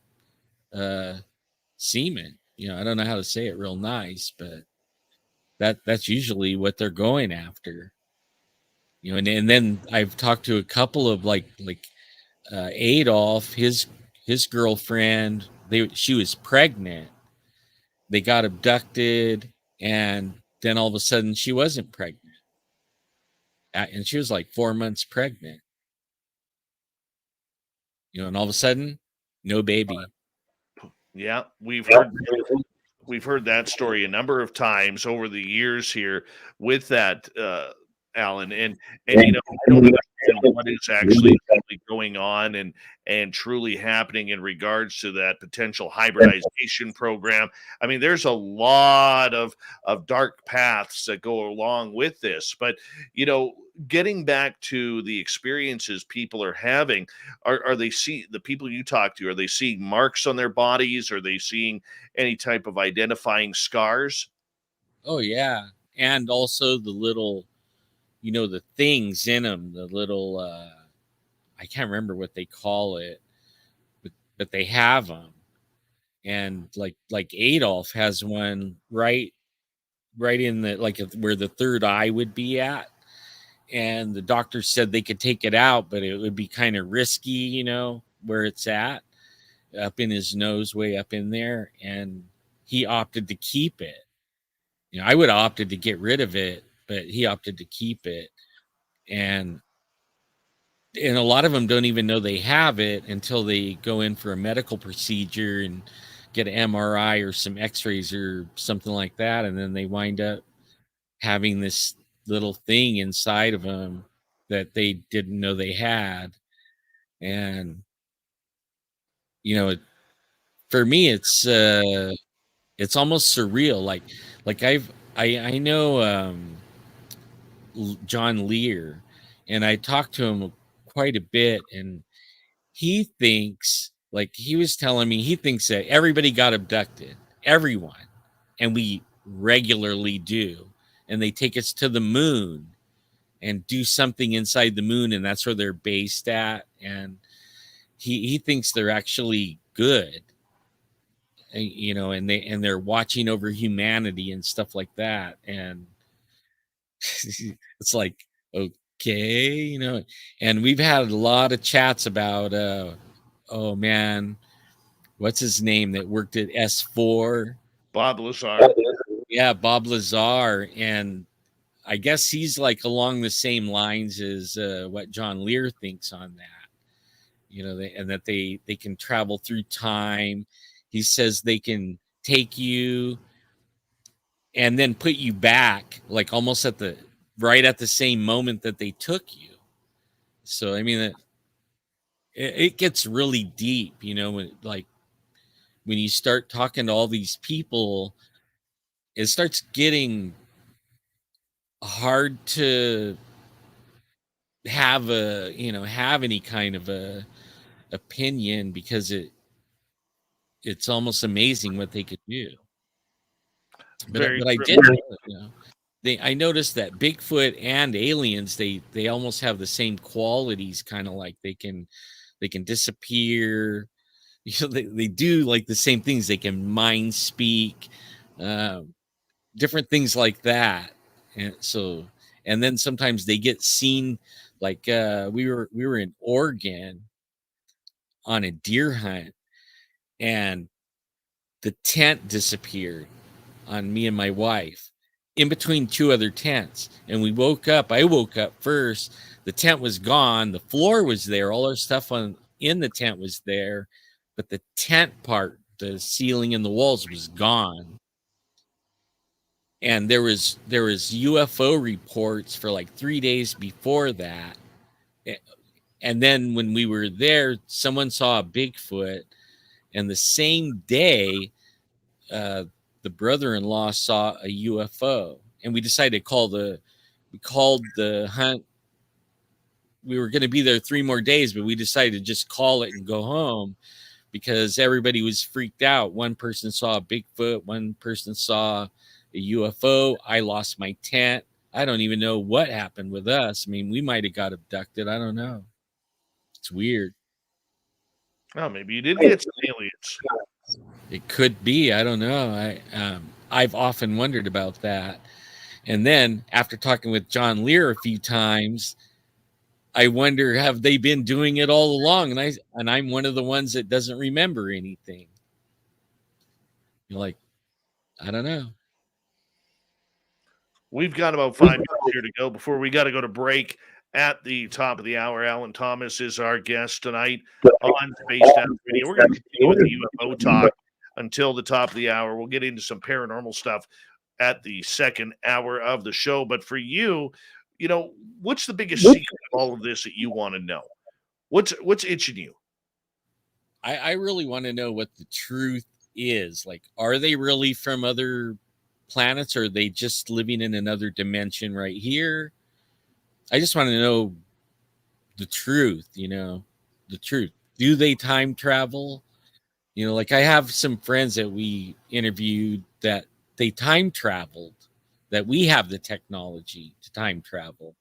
semen. I don't know how to say it real nice, but that's usually what they're going after. And then I've talked to a couple of like Adolf, his girlfriend, she was pregnant. They got abducted, and then all of a sudden she wasn't pregnant. And she was like 4 months pregnant. And all of a sudden, no baby. Yeah, we've heard that story a number of times over the years here with that, Alan, and I don't understand what is actually really going on and truly happening in regards to that potential hybridization program. I mean, there's a lot of dark paths that go along with this, but getting back to the experiences people are having, are they see the people you talk to, are they seeing marks on their bodies? Are they seeing any type of identifying scars? Oh yeah, and also the little, the things in them, the little I can't remember what they call it, but they have them. And like Adolf has one right in the, like, where the third eye would be at, and the doctor said they could take it out, but it would be kind of risky, where it's at, up in his nose, way up in there, and he opted to keep it. I would have opted to get rid of it, but he opted to keep it. And a lot of them don't even know they have it until they go in for a medical procedure and get an MRI or some x-rays or something like that, and then they wind up having this little thing inside of them that they didn't know they had. And for me, it's almost surreal. Like I know John Lear, and I talked to him quite a bit, and he thinks, like he was telling me, he thinks that everybody got abducted, everyone, and we regularly do, and they take us to the moon and do something inside the moon, and that's where they're based at. And he thinks they're actually good, and they're watching over humanity and stuff like that. And it's like, okay, and we've had a lot of chats about oh man, what's his name that worked at S4? Bob Lazar. Yeah, Bob Lazar. And I guess he's like along the same lines as what John Lear thinks on that. And that they can travel through time. He says they can take you and then put you back, like almost right at the same moment that they took you. So I mean, it gets really deep, when you start talking to all these people, it starts getting hard to have any kind of a opinion, because it's almost amazing what they could do. Very But I true. did know, I noticed that Bigfoot and aliens, they almost have the same qualities, kind of like they can disappear. They do like the same things. They can mind speak, different things like that. And then sometimes they get seen. Like we were in Oregon on a deer hunt, and the tent disappeared on me and my wife in between two other tents. And I woke up first. The tent was gone. The floor was there. All our stuff in the tent was there. But the tent part, the ceiling and the walls, was gone. And there was UFO reports for like 3 days before that. And then when we were there, someone saw a Bigfoot. And the same day, the brother-in-law saw a UFO, and we decided to we called the hunt. We were going to be there 3 more days, but we decided to just call it and go home, because everybody was freaked out. One person saw a Bigfoot, one person saw a UFO. I lost my tent. I don't even know what happened with us. I mean, we might have got abducted. I don't know. It's weird. Oh, maybe you did get some aliens. It could be. I don't know. I've often wondered about that. And then after talking with John Lear a few times, I wonder, have they been doing it all along? And I'm one of the ones that doesn't remember anything. You're like, I don't know. We've got about 5 minutes here to go before we got to go to break. At the top of the hour, Alan Thomas is our guest tonight on Spaced Out Radio. We're going to continue with the UFO talk until the top of the hour. We'll get into some paranormal stuff at the second hour of the show. But for you, what's the biggest secret of all of this that you want to know? What's itching you? I really want to know what the truth is. Like, are they really from other planets, or are they just living in another dimension right here? I just want to know the truth, the truth. Do they time travel? Like, I have some friends that we interviewed that they time traveled, that we have the technology to time travel.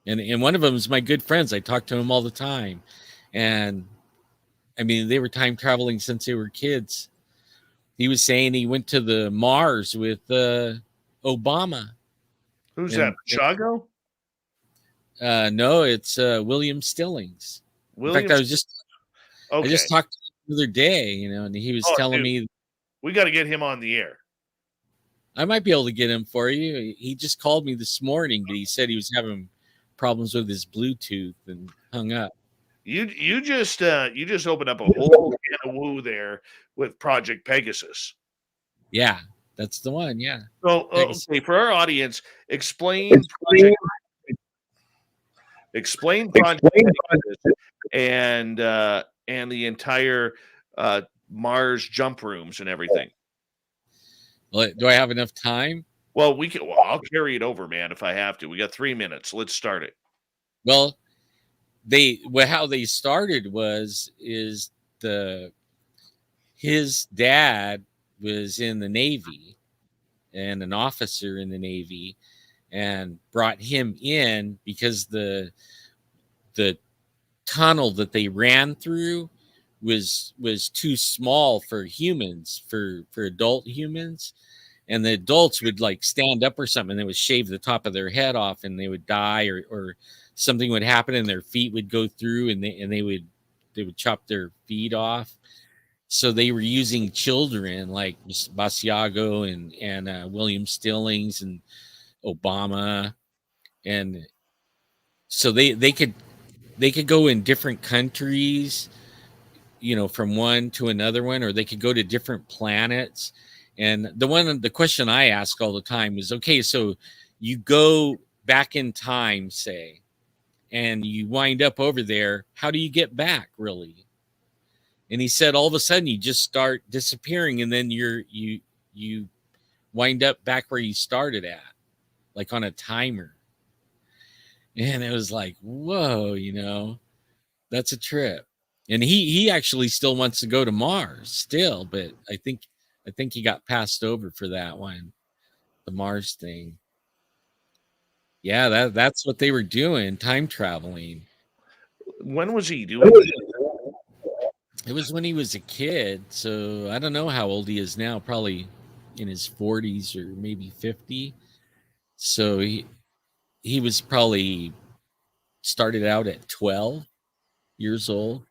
And one of them is my good friends. I talk to him all the time. And I mean, they were time traveling since they were kids. He was saying he went to the Mars with Obama. Who's that? Chago? No, it's William Stillings. In fact, I just talked to him the other day, and he was telling me, we got to get him on the air. I might be able to get him for you. He just called me this morning, but he said he was having problems with his Bluetooth and hung up. You just opened up a whole can of woo there with Project Pegasus. Yeah, that's the one. Yeah. So, okay, for our audience, explain Project Pegasus and the entire Mars jump rooms and everything. Well, do I have enough time? Well, I'll carry it over, man, if I have to. We got 3 minutes. Let's start it. Well, how they started is his dad was in the Navy and an officer in the Navy, and brought him in because the tunnel that they ran through was too small for humans, for adult humans. And the adults would like stand up or something, and they would shave the top of their head off, and they would die, or something would happen and their feet would go through, and they would chop their feet off. So they were using children like Basiago and William Stillings and Obama. And so they could go in different countries, from one to another one, or they could go to different planets. And the question I ask all the time is, okay, so you go back in time, say, and you wind up over there, how do you get back, really? And he said, all of a sudden you just start disappearing, and then you wind up back where you started at. like on a timer. And it was like, whoa, you know, that's a trip. And he actually still wants to go to Mars still, but I think he got passed over for that one, the Mars thing. Yeah, that's what they were doing, time traveling. When was he doing that? It was when he was a kid, so I don't know how old he is now, probably in his 40s or maybe 50. So he was probably started out at 12 years old.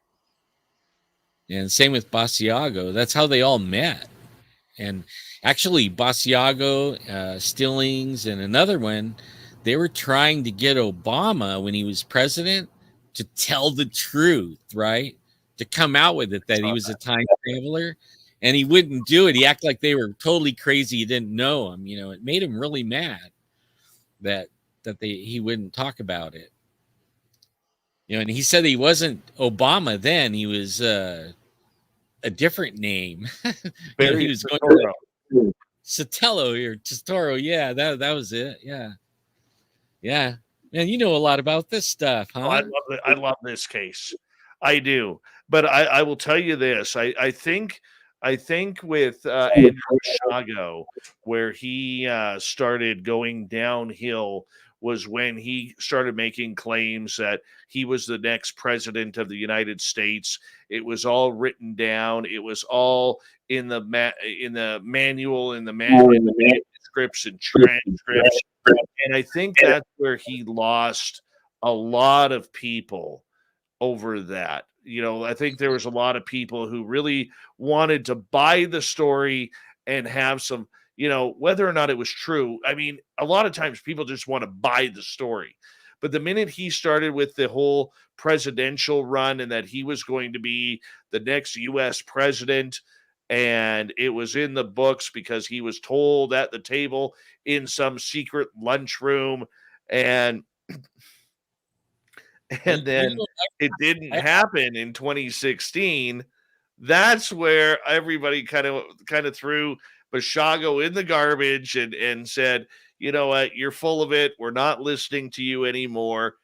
And same with Basiago. That's how they all met. And actually, Basiago, Stillings, and another one, they were trying to get Obama when he was president to tell the truth, right? To come out with it that he was a time traveler. And he wouldn't do it. He acted like they were totally crazy. He didn't know him. You know, it made him really mad that he wouldn't talk about it. You know, and he said he wasn't Obama then. He was a different name. You know, he was going to Sotelo or Testoro. Yeah, that was it. Yeah. Yeah. Man, you know a lot about this stuff, huh? Oh, I love this case. I do. But I will tell you this. I think with Andrew Shago, where he started going downhill was when he started making claims that he was the next president of the United States. It was all written down. It was all in the manual, in the manuscripts and transcripts. And I think that's where he lost a lot of people over that. You know, I think there was a lot of people who really wanted to buy the story and have some, you know, whether or not it was true. I mean, a lot of times people just want to buy the story. But the minute he started with the whole presidential run and that he was going to be the next U.S. president, and it was in the books because he was told at the table in some secret lunchroom, and then it didn't happen in 2016. That's where everybody kind of threw Bashago in the garbage and said, you know what, you're full of it. We're not listening to you anymore.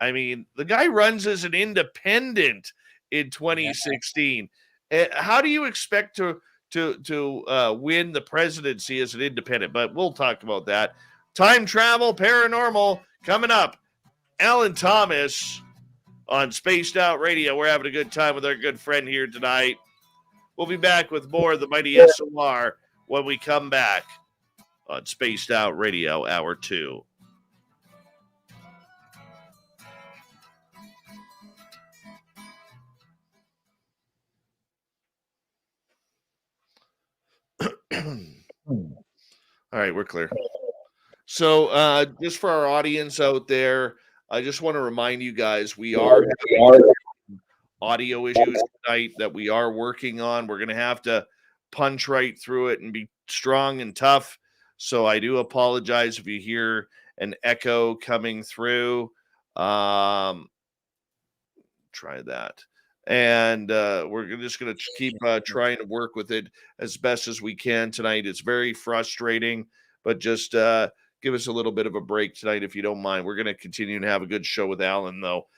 I mean, the guy runs as an independent in 2016. How do you expect to win the presidency as an independent? But we'll talk about that. Time travel, paranormal, coming up. Alan Thomas on Spaced Out Radio. We're having a good time with our good friend here tonight. We'll be back with more of the mighty SOR when we come back on Spaced Out Radio, Hour 2. All right, we're clear. So just for our audience out there, I just want to remind you guys, we are having audio issues tonight that we are working on. We're going to have to punch right through it and be strong and tough. So I do apologize if you hear an echo coming through. Try that. And we're just going to keep trying to work with it as best as we can tonight. It's very frustrating, but just give us a little bit of a break tonight if you don't mind. We're going to continue to have a good show with Alan, though.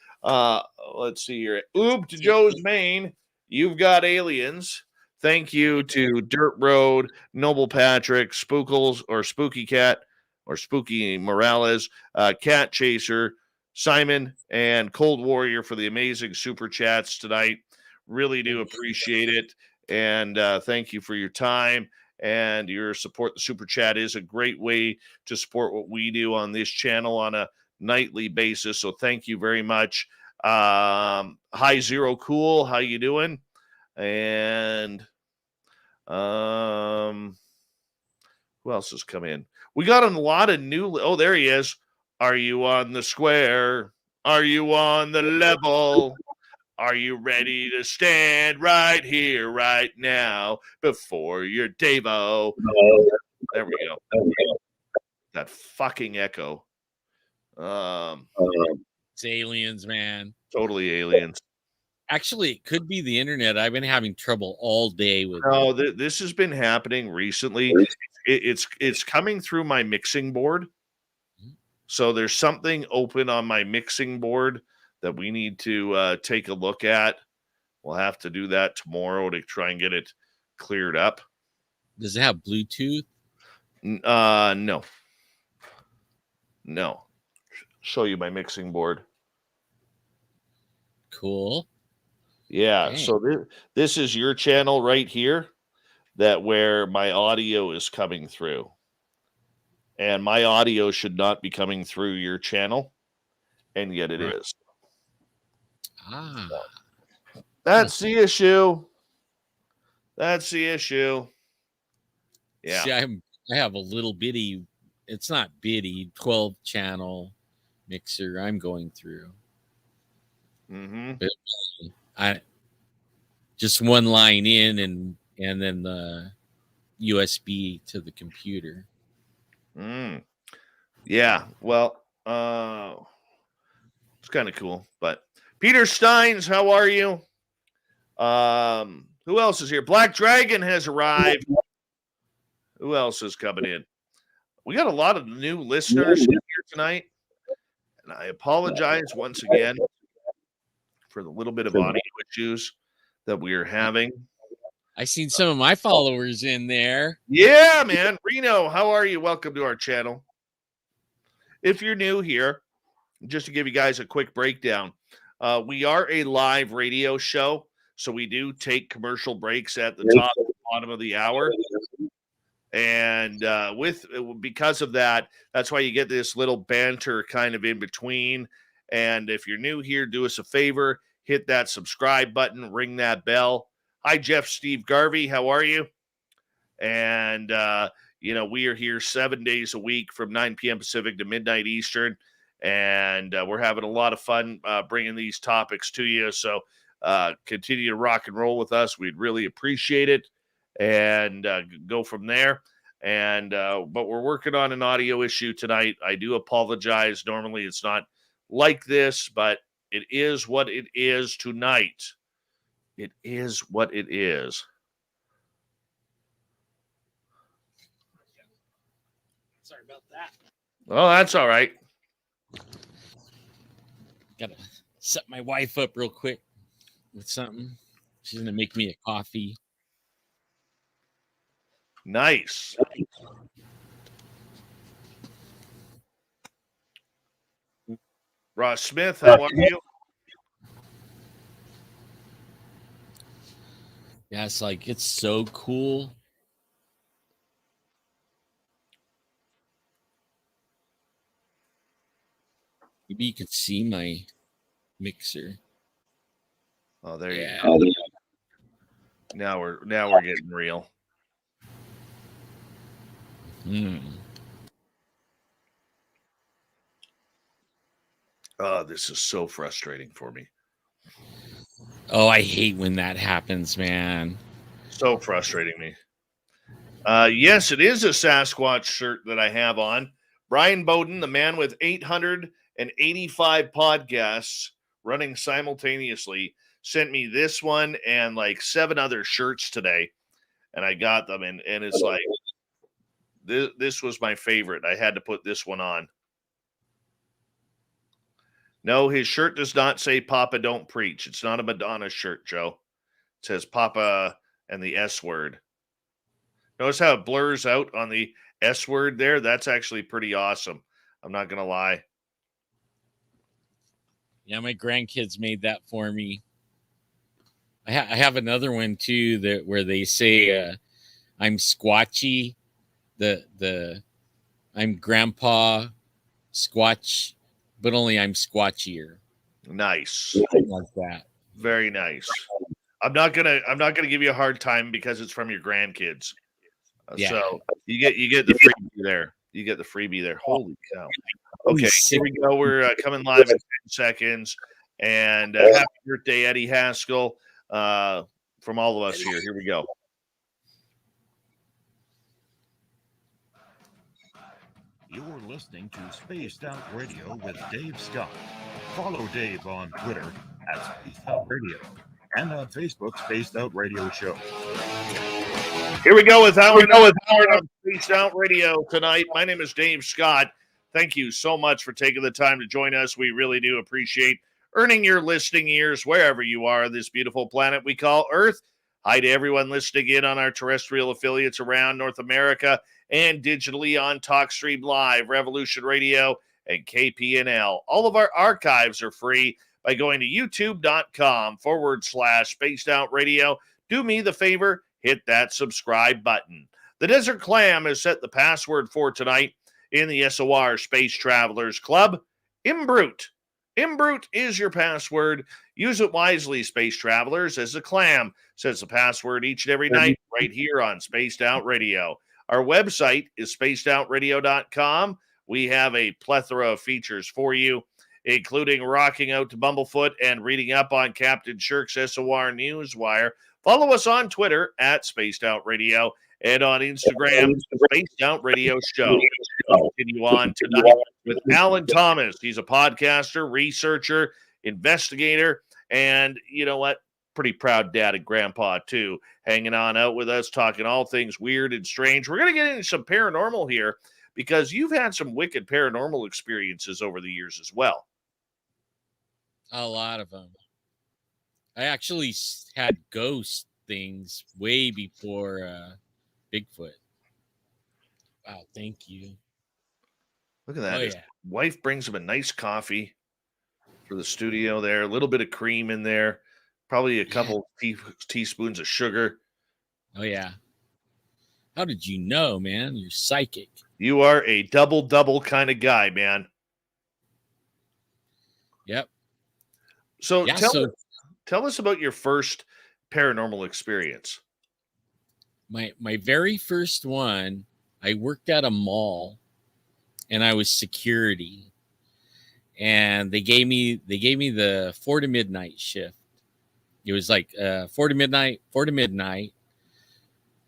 Let's see here. Oop to Joe's Maine. You've got aliens. Thank you to Dirt Road, Noble Patrick, Spookles or Spooky Cat or Spooky Morales, Cat Chaser, Simon, and Cold Warrior for the amazing super chats tonight. Really do appreciate it. And thank you for your time and your support. The super chat is a great way to support what we do on this channel on a nightly basis. So thank you very much. Hi Zero Cool, how you doing? And who else has come in? We got a lot of new. Oh, there he is. Are you on the square? Are you on the level? Are you ready to stand right here, right now, before your Davo? There we go. That fucking echo. It's aliens, man. Totally aliens. Actually, it could be the internet. I've been having trouble all day with it. No, this has been happening recently. It's coming through my mixing board. So there's something open on my mixing board that we need to take a look at. We'll have to do that tomorrow to try and get it cleared up. Does it have Bluetooth? No. Show you my mixing board. Cool. Yeah. Dang. So this is your channel right here, that where my audio is coming through. And my audio should not be coming through your channel, and yet it is. That's the issue. Yeah. See, I have a little bitty, it's not bitty, 12 channel mixer I'm going through. Mm-hmm. But I just one line in and then the USB to the computer. Yeah. Well, it's kind of cool. But Peter Steins, how are you? Who else is here? Black Dragon has arrived. Who else is coming in? We got a lot of new listeners here tonight. And I apologize once again for the little bit of audio issues that we are having. I seen some of my followers in there. Yeah, man. Reno, how are you? Welcome to our channel. If you're new here, just to give you guys a quick breakdown, we are a live radio show, so we do take commercial breaks at the top and bottom of the hour. And because of that, that's why you get this little banter kind of in between. And if you're new here, do us a favor, hit that subscribe button, ring that bell. Hi, Jeff Steve Garvey. How are you? And, we are here 7 days a week from 9 p.m. Pacific to midnight Eastern. And we're having a lot of fun bringing these topics to you. So continue to rock and roll with us. We'd really appreciate it. And go from there. And but we're working on an audio issue tonight. I do apologize. Normally it's not like this, but it is what it is tonight. It is what it is. Sorry about that. Oh, that's all right. Gotta set my wife up real quick with something. She's gonna make me a coffee. Nice. Ross Smith, how are you? Yeah, it's so cool. Maybe you could see my mixer. Oh, there you go. Now we're getting real. Oh, this is so frustrating for me. Oh, I hate when that happens, man. So frustrating me. Yes, it is a Sasquatch shirt that I have on. Brian Bowden, the man with 885 podcasts running simultaneously, sent me this one and like 7 other shirts today. And I got them. And it's like, this was my favorite. I had to put this one on. No, his shirt does not say Papa Don't Preach. It's not a Madonna shirt, Joe. It says Papa and the S word. Notice how it blurs out on the S word there? That's actually pretty awesome. I'm not going to lie. Yeah, my grandkids made that for me. I have another one too where they say I'm Squatchy. I'm Grandpa Squatch, but only I'm Squatchier. Nice. Like that. Very nice. I'm not gonna give you a hard time because it's from your grandkids. Yeah. So you get the freebie there. You get the freebie there. Holy cow. Okay, here we go. We're coming live in 10 seconds. And happy birthday, Eddie Haskell, from all of us here. Here we go. You're listening to Spaced Out Radio with Dave Scott. Follow Dave on Twitter at Spaced Out Radio and on Facebook, Spaced Out Radio Show. Here we go with Howard on Spaced Out Radio tonight. My name is Dave Scott. thank you so much for taking the time to join us. We really do appreciate earning your listening ears wherever you are on this beautiful planet we call Earth. Hi to everyone listening in on our terrestrial affiliates around North America and digitally on TalkStream Live, Revolution Radio, and KPNL. All of our archives are free by going to youtube.com/Spaced Out Radio. Do me the favor, hit that subscribe button. The Desert Clam has set the password for tonight in the SOR Space Travelers Club. Imbrute. Imbrute is your password. Use it wisely, Space Travelers, as the Clam sets the password each and every night right here on Spaced Out Radio. Our website is spacedoutradio.com. We have a plethora of features for you, including rocking out to Bumblefoot and reading up on Captain Shirk's SOR Newswire. Follow us on Twitter at Spaced Out Radio and on Instagram, Spaced Out Radio Show. We'll continue on tonight with Alan Thomas. He's a podcaster, researcher, investigator, and you know what? Pretty proud dad and grandpa, too, hanging on out with us, talking all things weird and strange. We're going to get into some paranormal here because you've had some wicked paranormal experiences over the years as well. A lot of them. I actually had ghost things way before Bigfoot. Wow, thank you. Look at that. Oh, His yeah. wife brings him a nice coffee for the studio there, a little bit of cream in there, probably a couple teaspoons of sugar. Oh, yeah. How did you know, man? You're psychic. You are a double kind of guy, man. Yep. So, Yeah, tell us about your first paranormal experience. My very first one, I worked at a mall and I was security. And they gave me the 4 to midnight shift. It was like 4 to midnight,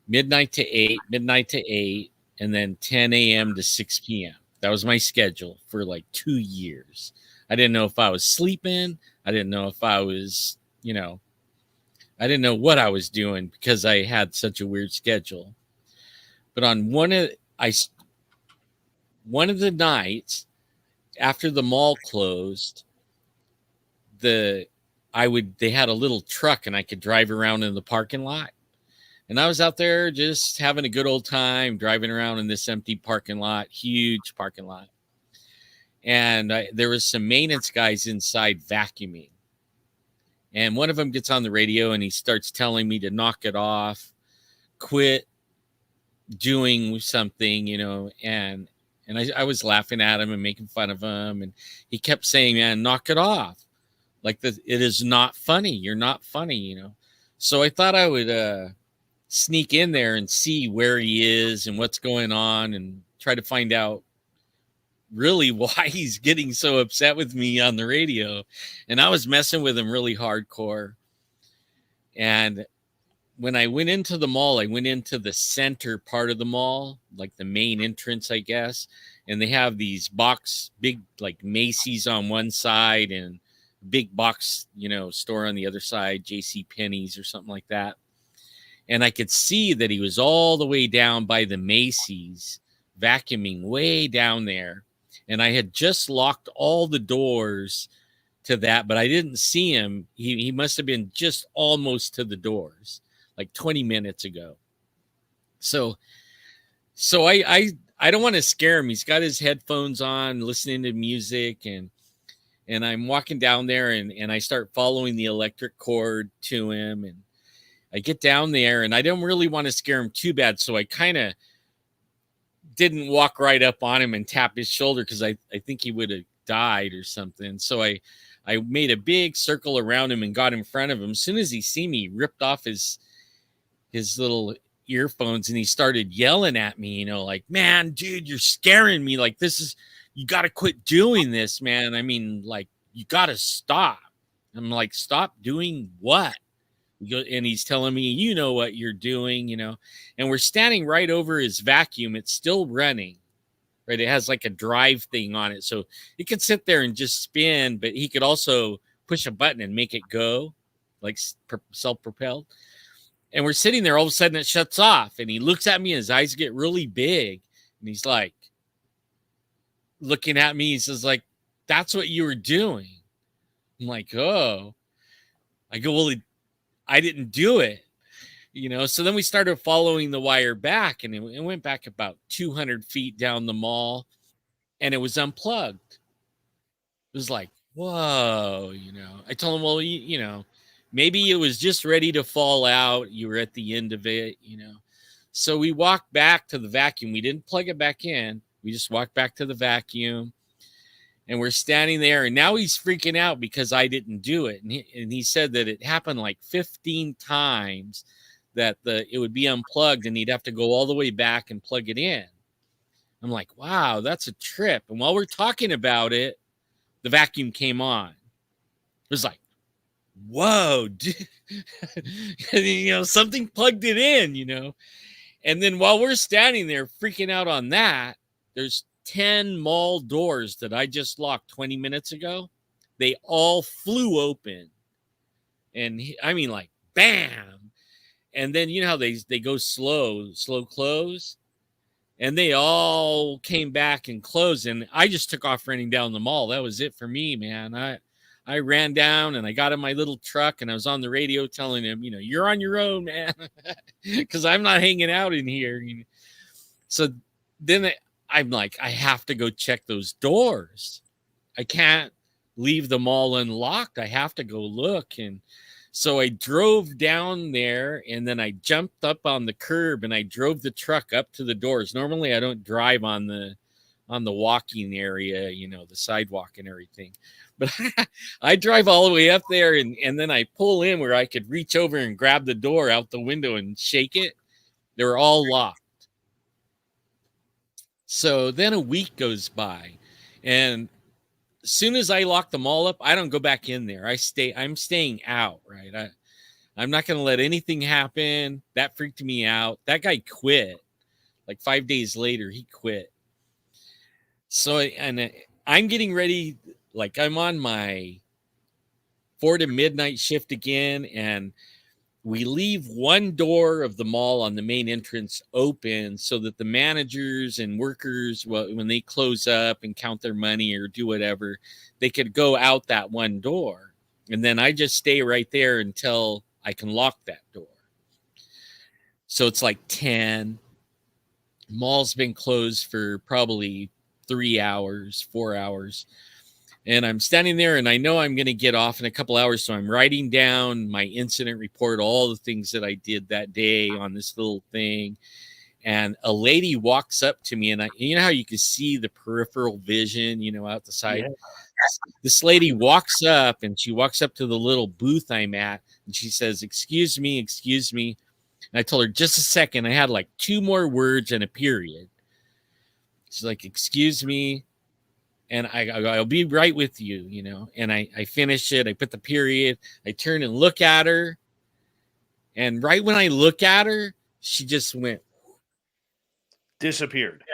midnight to 8, midnight to 8, and then 10 a.m. to 6 p.m. That was my schedule for like 2 years. I didn't know if I was sleeping. I didn't know if I was, I didn't know what I was doing because I had such a weird schedule. But on one of the nights after the mall closed, they had a little truck and I could drive around in the parking lot. And I was out there just having a good old time driving around in this empty parking lot, huge parking lot. And there was some maintenance guys inside vacuuming. And one of them gets on the radio and he starts telling me to knock it off, quit doing something, and I was laughing at him and making fun of him. And he kept saying, man, knock it off. Like it is not funny. You're not funny, So I thought I would sneak in there and see where he is and what's going on and try to find out really why he's getting so upset with me on the radio. And I was messing with him really hardcore. And when I went into the mall, I went into the center part of the mall, like the main entrance, I guess. And they have these big, like Macy's on one side and big box, store on the other side, J.C. Penney's or something like that. And I could see that he was all the way down by the Macy's, vacuuming way down there. And I had just locked all the doors to that, but I didn't see him. He must have been just almost to the doors, like 20 minutes ago. So I don't want to scare him. He's got his headphones on, listening to music, and I'm walking down there and I start following the electric cord to him. And I get down there and I don't really want to scare him too bad. So I kind of didn't walk right up on him and tap his shoulder because I think he would have died or something. So I made a big circle around him and got in front of him. As soon as he see me, he ripped off his little earphones and he started yelling at me, like, man, dude, you're scaring me. Like, you got to quit doing this, man. I mean, like, you got to stop. I'm like, stop doing what? And he's telling me, you know what you're doing, and we're standing right over his vacuum. It's still running, right? It has like a drive thing on it. So he could sit there and just spin, but he could also push a button and make it go like self-propelled. And we're sitting there, all of a sudden it shuts off and he looks at me, his eyes get really big and he's like, looking at me. He says, like, that's what you were doing. I'm like, oh. I go, well, I didn't do it. So then we started following the wire back, and it went back about 200 feet down the mall, and it was unplugged. It was like, whoa, I told him, well, maybe it was just ready to fall out. You were at the end of it, So we walked back to the vacuum. We didn't plug it back in. We just walked back to the vacuum, and we're standing there, and now he's freaking out because I didn't do it. And he said that it happened like 15 times that it would be unplugged, and he'd have to go all the way back and plug it in. I'm like, wow, that's a trip. And while we're talking about it, the vacuum came on. It was like, whoa, dude. Something plugged it in, And then while we're standing there freaking out on that, there's 10 mall doors that I just locked 20 minutes ago. They all flew open. And like, bam. And then how they go slow close. And they all came back and closed. And I just took off running down the mall. That was it for me, man. I ran down and I got in my little truck, and I was on the radio telling him, you're on your own, man, because I'm not hanging out in here. So then I'm like, I have to go check those doors. I can't leave them all unlocked. I have to go look. And so I drove down there, and then I jumped up on the curb, and I drove the truck up to the doors. Normally I don't drive on the walking area, the sidewalk and everything. But I drive all the way up there, and then I pull in where I could reach over and grab the door out the window and shake it. They were all locked. So then a week goes by, and as soon as I lock them all up, I don't go back in there. I'm staying out, right? I'm not going to let anything happen. That freaked me out. That guy quit. Like 5 days later, he quit. So, and I'm getting ready, like I'm on my 4 to midnight shift again, and we leave one door of the mall on the main entrance open so that the managers and workers, when they close up and count their money or do whatever, they could go out that one door. And then I just stay right there until I can lock that door. So it's like 10. Mall's been closed for probably 3 hours, 4 hours. And I'm standing there, and I know I'm going to get off in a couple hours. So I'm writing down my incident report, all the things that I did that day on this little thing. And a lady walks up to me, and you know how you can see the peripheral vision, out the side? Yeah. This lady walks up, and she walks up to the little booth I'm at, and she says, excuse me. And I told her, just a second. I had like 2 more words and a period. She's like, excuse me. And I'll be right with you, And I finish it. I put the period. I turn and look at her. And right when I look at her, she just went. Disappeared.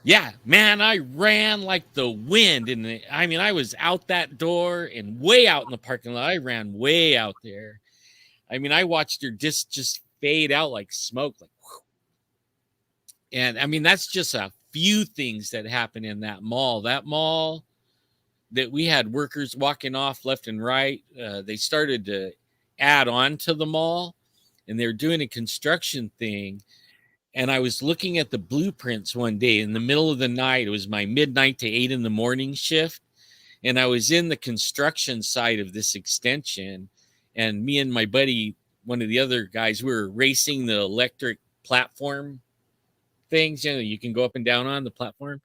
Yeah, man, I ran like the wind. And I was out that door and way out in the parking lot. I ran way out there. I watched her just fade out like smoke. Like, and that's just a few things that happen in that mall. That mall that we had workers walking off left and right. They started to add on to the mall, and they're doing a construction thing. And I was looking at the blueprints one day in the middle of the night. It was my midnight to 8 in the morning shift. And I was in the construction side of this extension, and me and my buddy, one of the other guys, we were racing the electric platform things, you can go up and down on the platform,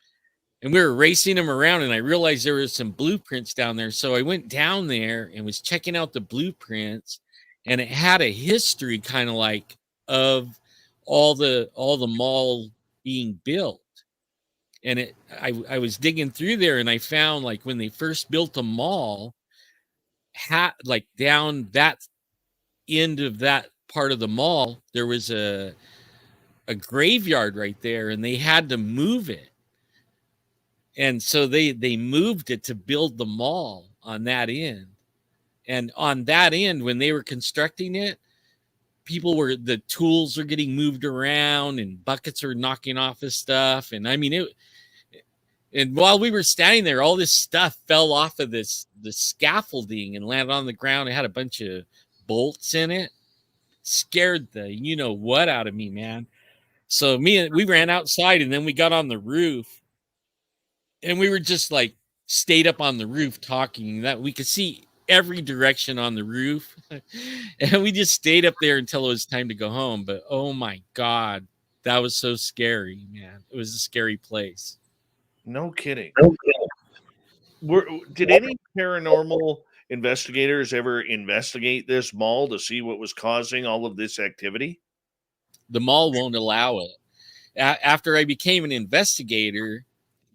and we were racing them around, and I realized there was some blueprints down there. So I went down there and was checking out the blueprints, and it had a history kind of like of all the mall being built. And I was digging through there, and I found like when they first built a mall, like down that end of that part of the mall, there was a graveyard right there, and they had to move it. And so they moved it to build the mall on that end. And on that end, when they were constructing it, the tools were getting moved around, and buckets are knocking off of stuff. And And while we were standing there, all this stuff fell off of the scaffolding and landed on the ground. It had a bunch of bolts in it. Scared the you know what out of me, man. So we ran outside, and then we got on the roof, and we were just like stayed up on the roof talking. That we could see every direction on the roof, and we just stayed up there until it was time to go home. But oh my God, that was so scary, man. It was a scary place. No kidding. Did any paranormal investigators ever investigate this mall to see what was causing all of this activity? The mall won't allow it. After I became an investigator,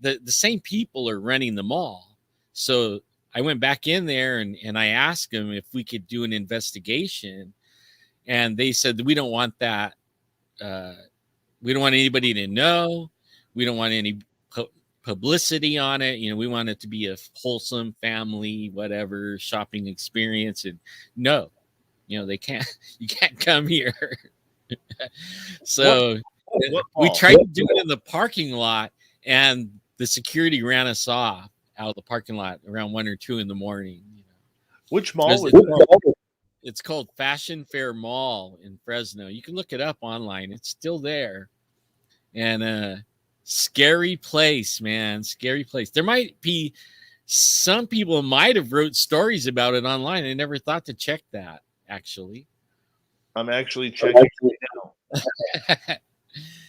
the same people are running the mall. So I went back in there and I asked them if we could do an investigation. And they said, we don't want that. We don't want anybody to know. We don't want any publicity on it. You know, we want it to be a wholesome family, whatever shopping experience. And no, you know, you can't come here. So we tried to do it in the parking lot, and the security ran us off out of the parking lot around 1 or 2 in the morning. You know. Which mall was it? It's called Fashion Fair Mall in Fresno. You can look it up online. It's still there. And scary place, man. Scary place. There might be some people might have wrote stories about it online. I never thought to check that, actually. I'm actually checking it now.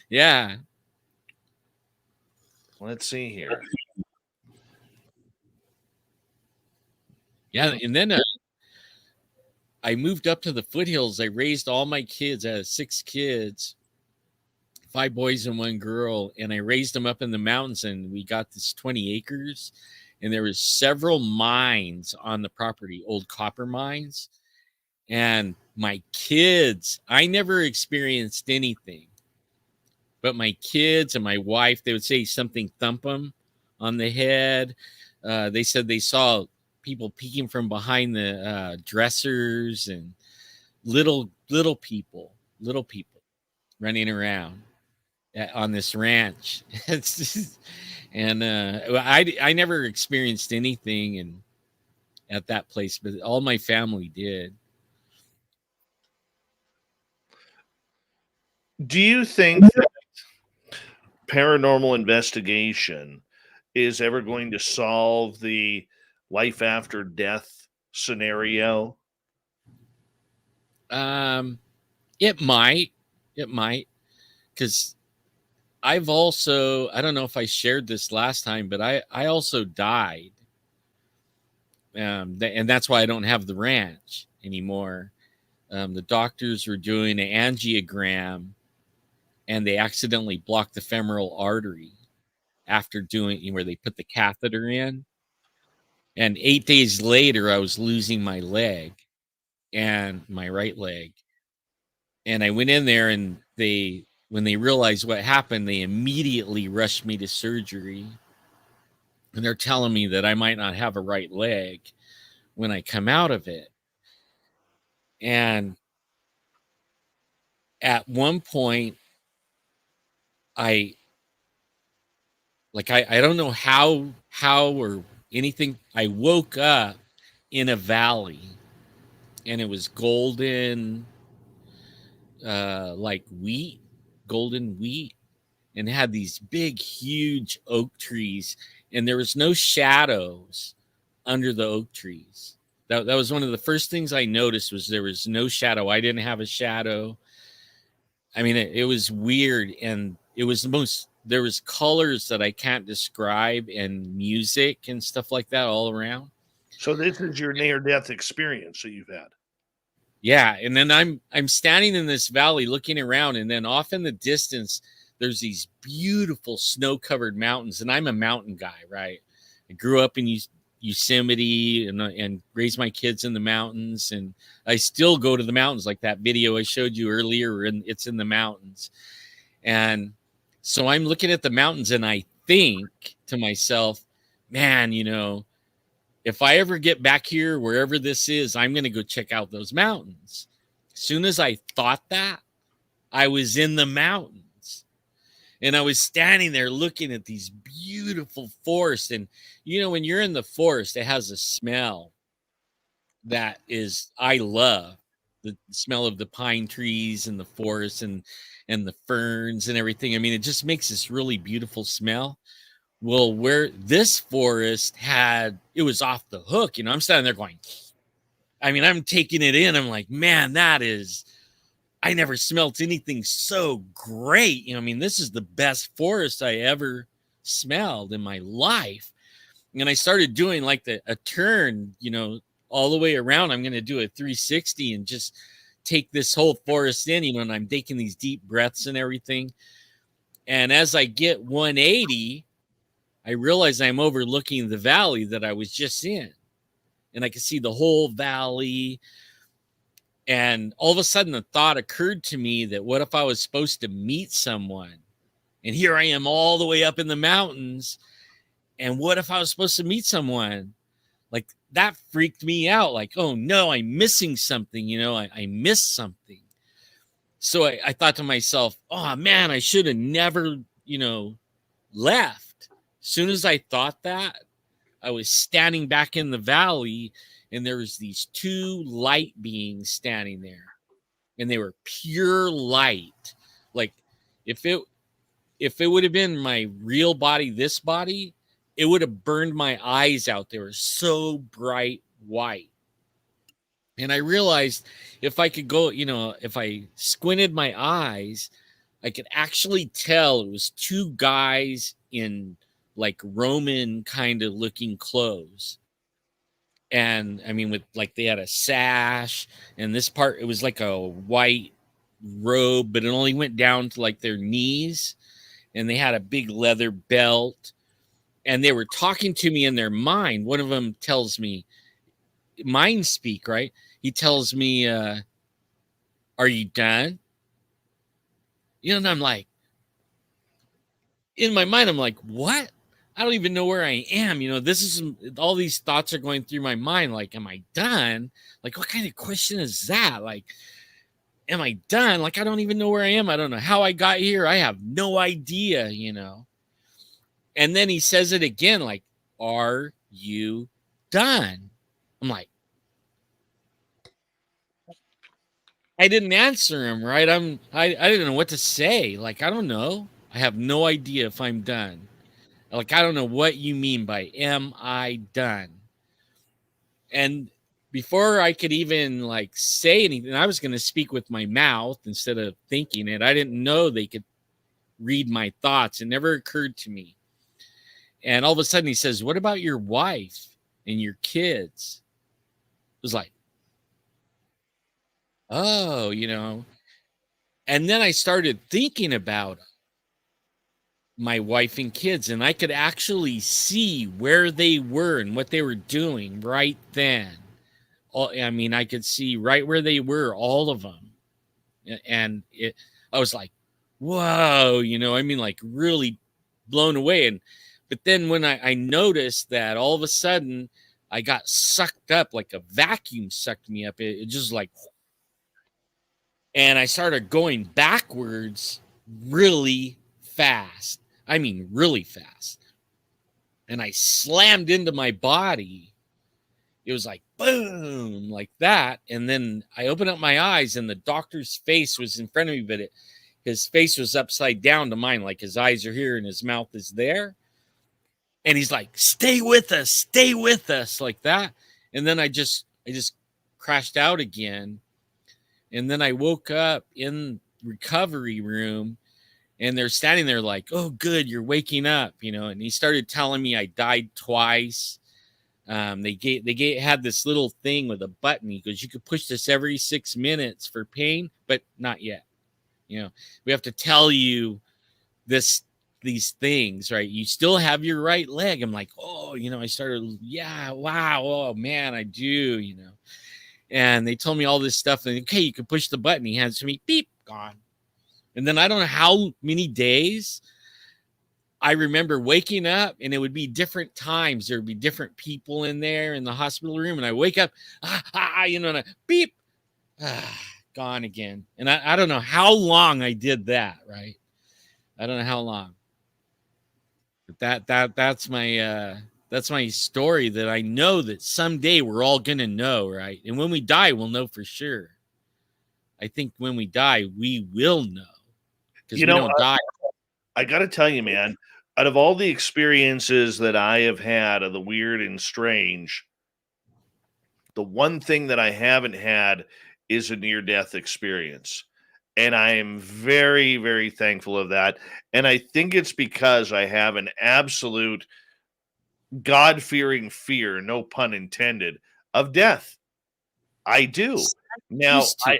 Yeah. Let's see here. Yeah, and then I moved up to the foothills. I raised all my kids. I had 6 kids, 5 boys and 1 girl, and I raised them up in the mountains, and we got this 20 acres, and there was several mines on the property, old copper mines. And my kids, I never experienced anything, but my kids and my wife, they would say something thump them on the head. They said they saw people peeking from behind the dressers, and little people running around on this ranch. And I never experienced anything at that place, but all my family did. Do you think that paranormal investigation is ever going to solve the life after death scenario? It might, because I don't know if I shared this last time, but I also died. And that's why I don't have the ranch anymore. The doctors were doing an angiogram, and they accidentally blocked the femoral artery after doing where they put the catheter in. And 8 days later, I was losing my leg, and my right leg. And I went in there, and when they realized what happened, they immediately rushed me to surgery. And they're telling me that I might not have a right leg when I come out of it. And at one point, I don't know how or anything. I woke up in a valley, and it was golden, like wheat, golden wheat, and had these big, huge oak trees, and there was no shadows under the oak trees. That was one of the first things I noticed, was there was no shadow. I didn't have a shadow. I mean, it was weird, and it was there was colors that I can't describe, and music and stuff like that all around. So this is your near-death experience that you've had. Yeah, and then I'm standing in this valley looking around, and then off in the distance, there's these beautiful snow-covered mountains, and I'm a mountain guy, right? I grew up in Yosemite and raised my kids in the mountains, and I still go to the mountains, like that video I showed you earlier, and it's in the mountains. And so I'm looking at the mountains, and I think to myself, man, if I ever get back here, wherever this is, I'm going to go check out those mountains. As soon as I thought that, I was in the mountains. And I was standing there looking at these beautiful forests. And, you know, when you're in the forest, it has a smell that is, I love the smell of the pine trees and the forest and the ferns and everything. I mean, it just makes this really beautiful smell. Well, where this forest had, it was off the hook, you know, I'm standing there going, I mean, I'm taking it in. I'm like, man, that is, I never smelt anything so great. You know, I mean, this is the best forest I ever smelled in my life. And I started doing like a turn, you know, all the way around. I'm going to do a 360 and just take this whole forest in, you know, and I'm taking these deep breaths and everything. And as I get 180, I realize I'm overlooking the valley that I was just in. And I can see the whole valley. And all of a sudden, a thought occurred to me that what if I was supposed to meet someone? And here I am all the way up in the mountains. And what if I was supposed to meet someone? Like, that freaked me out. Like, oh no, I'm missing something. You know, I missed something. So I thought to myself, oh man, I should have never, you know, left. As soon as I thought that, I was standing back in the valley, and there was these two light beings standing there, and they were pure light. Like, if it would have been my real body, this body, it would have burned my eyes out. They were so bright white. And I realized if I could go, you know, if I squinted my eyes, I could actually tell it was two guys in like Roman kind of looking clothes. And I mean, with like, they had a sash, and this part, it was like a white robe, but it only went down to like their knees. And they had a big leather belt, and they were talking to me in their mind. One of them tells me, mind speak, right? He tells me, are you done? You know, and I'm like, in my mind, I'm like, what? I don't even know where I am. You know, this is, all these thoughts are going through my mind. Like, am I done? Like, what kind of question is that? Like, am I done? Like, I don't even know where I am. I don't know how I got here. I have no idea, you know. And then he says it again, like, are you done? I'm like, I didn't answer him, right? I didn't know what to say. Like, I don't know. I have no idea if I'm done. Like, I don't know what you mean by am I done? And before I could even like say anything, I was going to speak with my mouth instead of thinking it. I didn't know they could read my thoughts. It never occurred to me. And all of a sudden he says, what about your wife and your kids? It was like, oh, you know. And then I started thinking about my wife and kids, and I could actually see where they were and what they were doing right then. I mean, I could see right where they were, all of them. And I was like, whoa, you know, I mean, like really blown away. But then when I noticed that all of a sudden I got sucked up, like a vacuum sucked me up. It just like, and I started going backwards really fast. I mean, really fast. And I slammed into my body. It was like, boom, like that. And then I opened up my eyes, and the doctor's face was in front of me, but his face was upside down to mine. Like, his eyes are here and his mouth is there. And he's like, stay with us, like that. And then I just crashed out again. And then I woke up in recovery room, and they're standing there like, oh, good, you're waking up, you know. And he started telling me I died twice. They had this little thing with a button. He goes, you could push this every 6 minutes for pain, but not yet. You know, we have to tell you these things, right? You still have your right leg. I'm like, oh, you know, I started, yeah, wow, oh man, I do, you know. And they told me all this stuff, and okay, you can push the button. He hands to me, beep, gone. And then I don't know how many days I remember waking up, and it would be different times. There would be different people in there in the hospital room, and I wake up, you know, and I, beep, gone again. And I don't know how long I did that, right? I don't know how long. But that's my story that I know that someday we're all gonna know, right? And when we die, we'll know for sure. I think when we die, we will know because You we know, don't die. I got to tell you, man, out of all the experiences that I have had of the weird and strange, the one thing that I haven't had is a near death experience. And I am very, very thankful of that. And I think it's because I have an absolute God fearing fear, no pun intended, of death. I do. Now, Used to.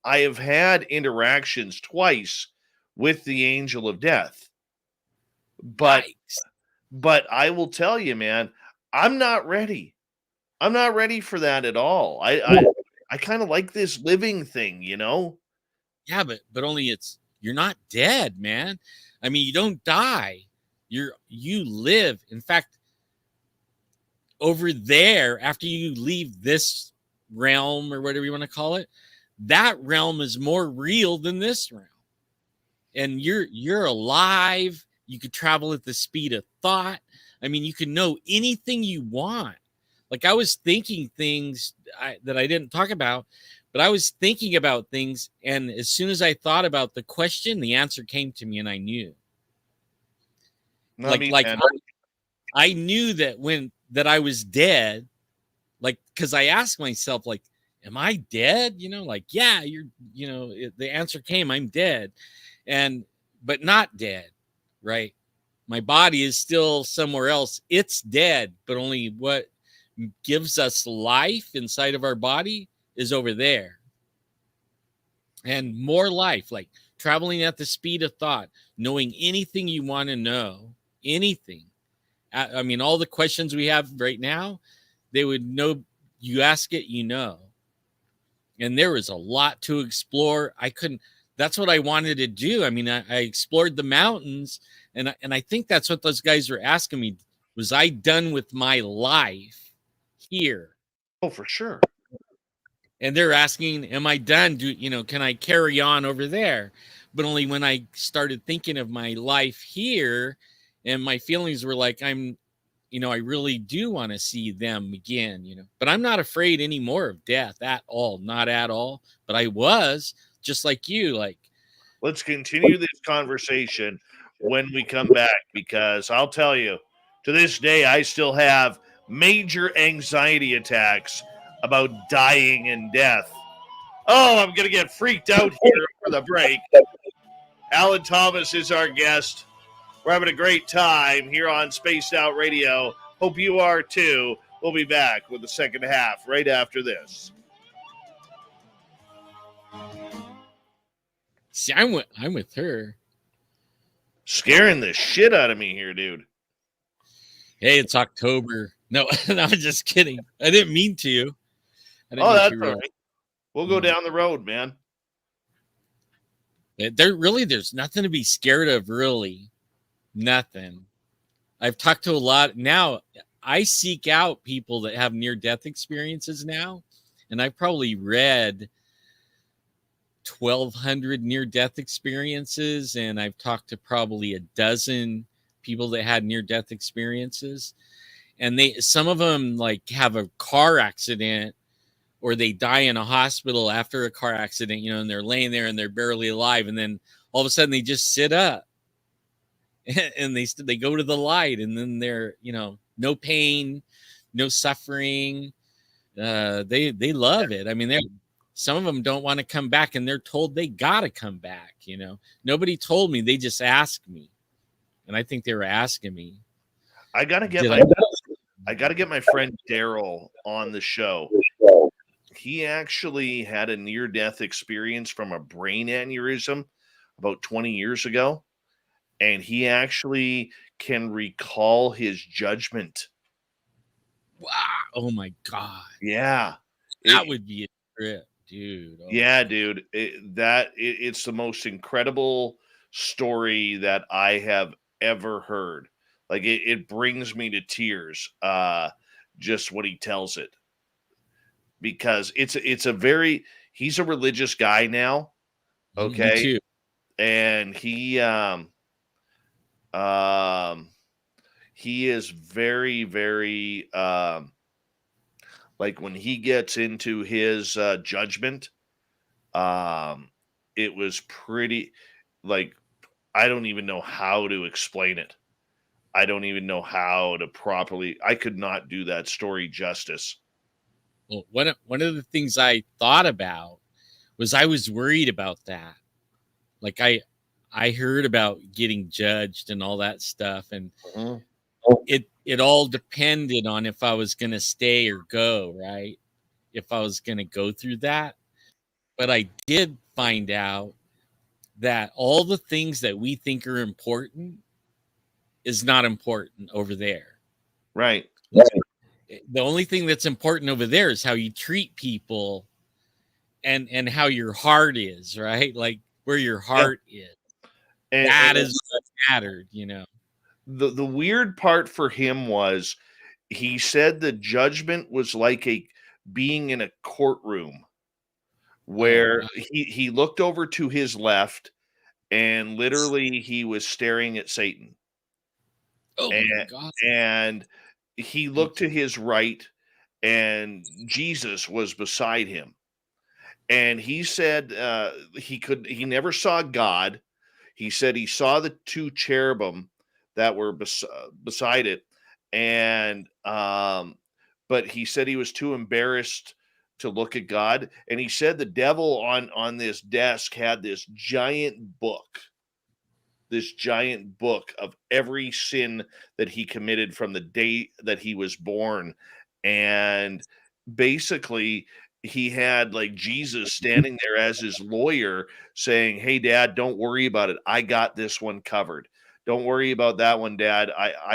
I have had interactions twice with the angel of death, but Yikes. I will tell you, man, I'm not ready. I'm not ready for that at all. I kind of like this living thing, you know? Yeah, but only you're not dead, man. I mean, you don't die. You live. In fact, over there, after you leave this realm or whatever you want to call it, that realm is more real than this realm. And you're alive. You could travel at the speed of thought. I mean, you can know anything you want. Like I was thinking things that I didn't talk about, but I was thinking about things, and as soon as I thought about the question, the answer came to me, and I knew. I mean, Like man, I knew that I was dead, like because I asked myself, like, am I dead? Like, yeah, the answer came, I'm dead, but not dead, right? My body is still somewhere else. It's dead, but only what gives us life inside of our body is over there. And more life, like traveling at the speed of thought, knowing anything you want to know, anything. I mean, all the questions we have right now, they would know. You ask it, and there was a lot to explore. That's what I wanted to do. I mean, I explored the mountains, and I think that's what those guys were asking me. Was I done with my life here? oh, for sure. And they're asking, am I done? Can I carry on over there? But only when I started thinking of my life here, and my feelings were like, I really do want to see them again, but I'm not afraid anymore of death at all, not at all. But I was just like you, like, Let's continue this conversation when we come back because I'll tell you, to this day, I still have major anxiety attacks about dying and death. Oh, I'm going to get freaked out here for the break. Alan Thomas is our guest. We're having a great time here on Spaced Out Radio. Hope you are too. We'll be back with the second half right after this. see, I'm with her. Scaring the shit out of me here, dude. Hey, it's October. No, no, I'm just kidding. I didn't mean to. Oh, that's all right. We'll go No. down the road, man. There's nothing to be scared of, really. Nothing. I've talked to a lot. Now, I seek out people that have near-death experiences now, and I've probably read 1,200 near-death experiences, and I've talked to probably a dozen people that had near-death experiences. And some of them like have a car accident or they die in a hospital after a car accident, and they're laying there and they're barely alive. And then all of a sudden they just sit up and they go to the light, and then they're, no pain, no suffering. They love it. I mean, some of them don't want to come back, and they're told they got to come back. Nobody told me. They just asked me. And I think they were asking me. I got to get my friend Daryl on the show. He actually had a near-death experience from a brain aneurysm about 20 years ago, and he actually can recall his judgment. Wow! Oh my God! Yeah, that would be a trip, dude. Oh, yeah, dude. It's the most incredible story that I have ever heard. Like it brings me to tears. Just when he tells it. Because he's a religious guy now. Okay. Me too. And he He is very, very, like when he gets into his judgment, it was pretty, like, I don't even know how to explain it. I don't even know how to properly, I could not do that story justice. Well, one of the things I thought about was I was worried about that. Like I heard about getting judged and all that stuff, and Mhm. it all depended on if I was going to stay or go, right? If I was going to go through that. But I did find out that all the things that we think are important is not important over there. Right. The only thing that's important over there is how you treat people and how your heart is, right? Like where your heart is. That And is what mattered, you know. the weird part for him was he said the judgment was like a being in a courtroom Oh, where wow. he looked over to his left and literally he was staring at Satan. Oh my And God. and he looked to his right and Jesus was beside him. And he said he never saw God. He said he saw the two cherubim that were beside it, and but he said he was too embarrassed to look at God. And he said the devil on this desk had this giant book of every sin that he committed from the day that he was born. And basically, he had like Jesus standing there as his lawyer saying, "Hey, Dad, don't worry about it. I got this one covered. Don't worry about that one, Dad. I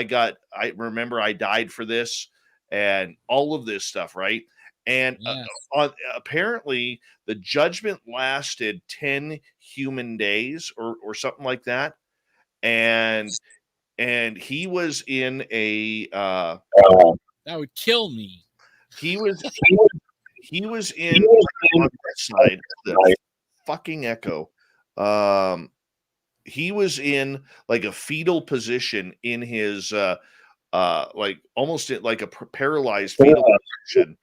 remember I died for this," and all of this stuff, right? And Yes. apparently, the judgment lasted 10 human days or something like that. And he was in a That would kill me. he was he was in like, on that side the fucking echo. He was in like a fetal position in his like almost like a paralyzed fetal position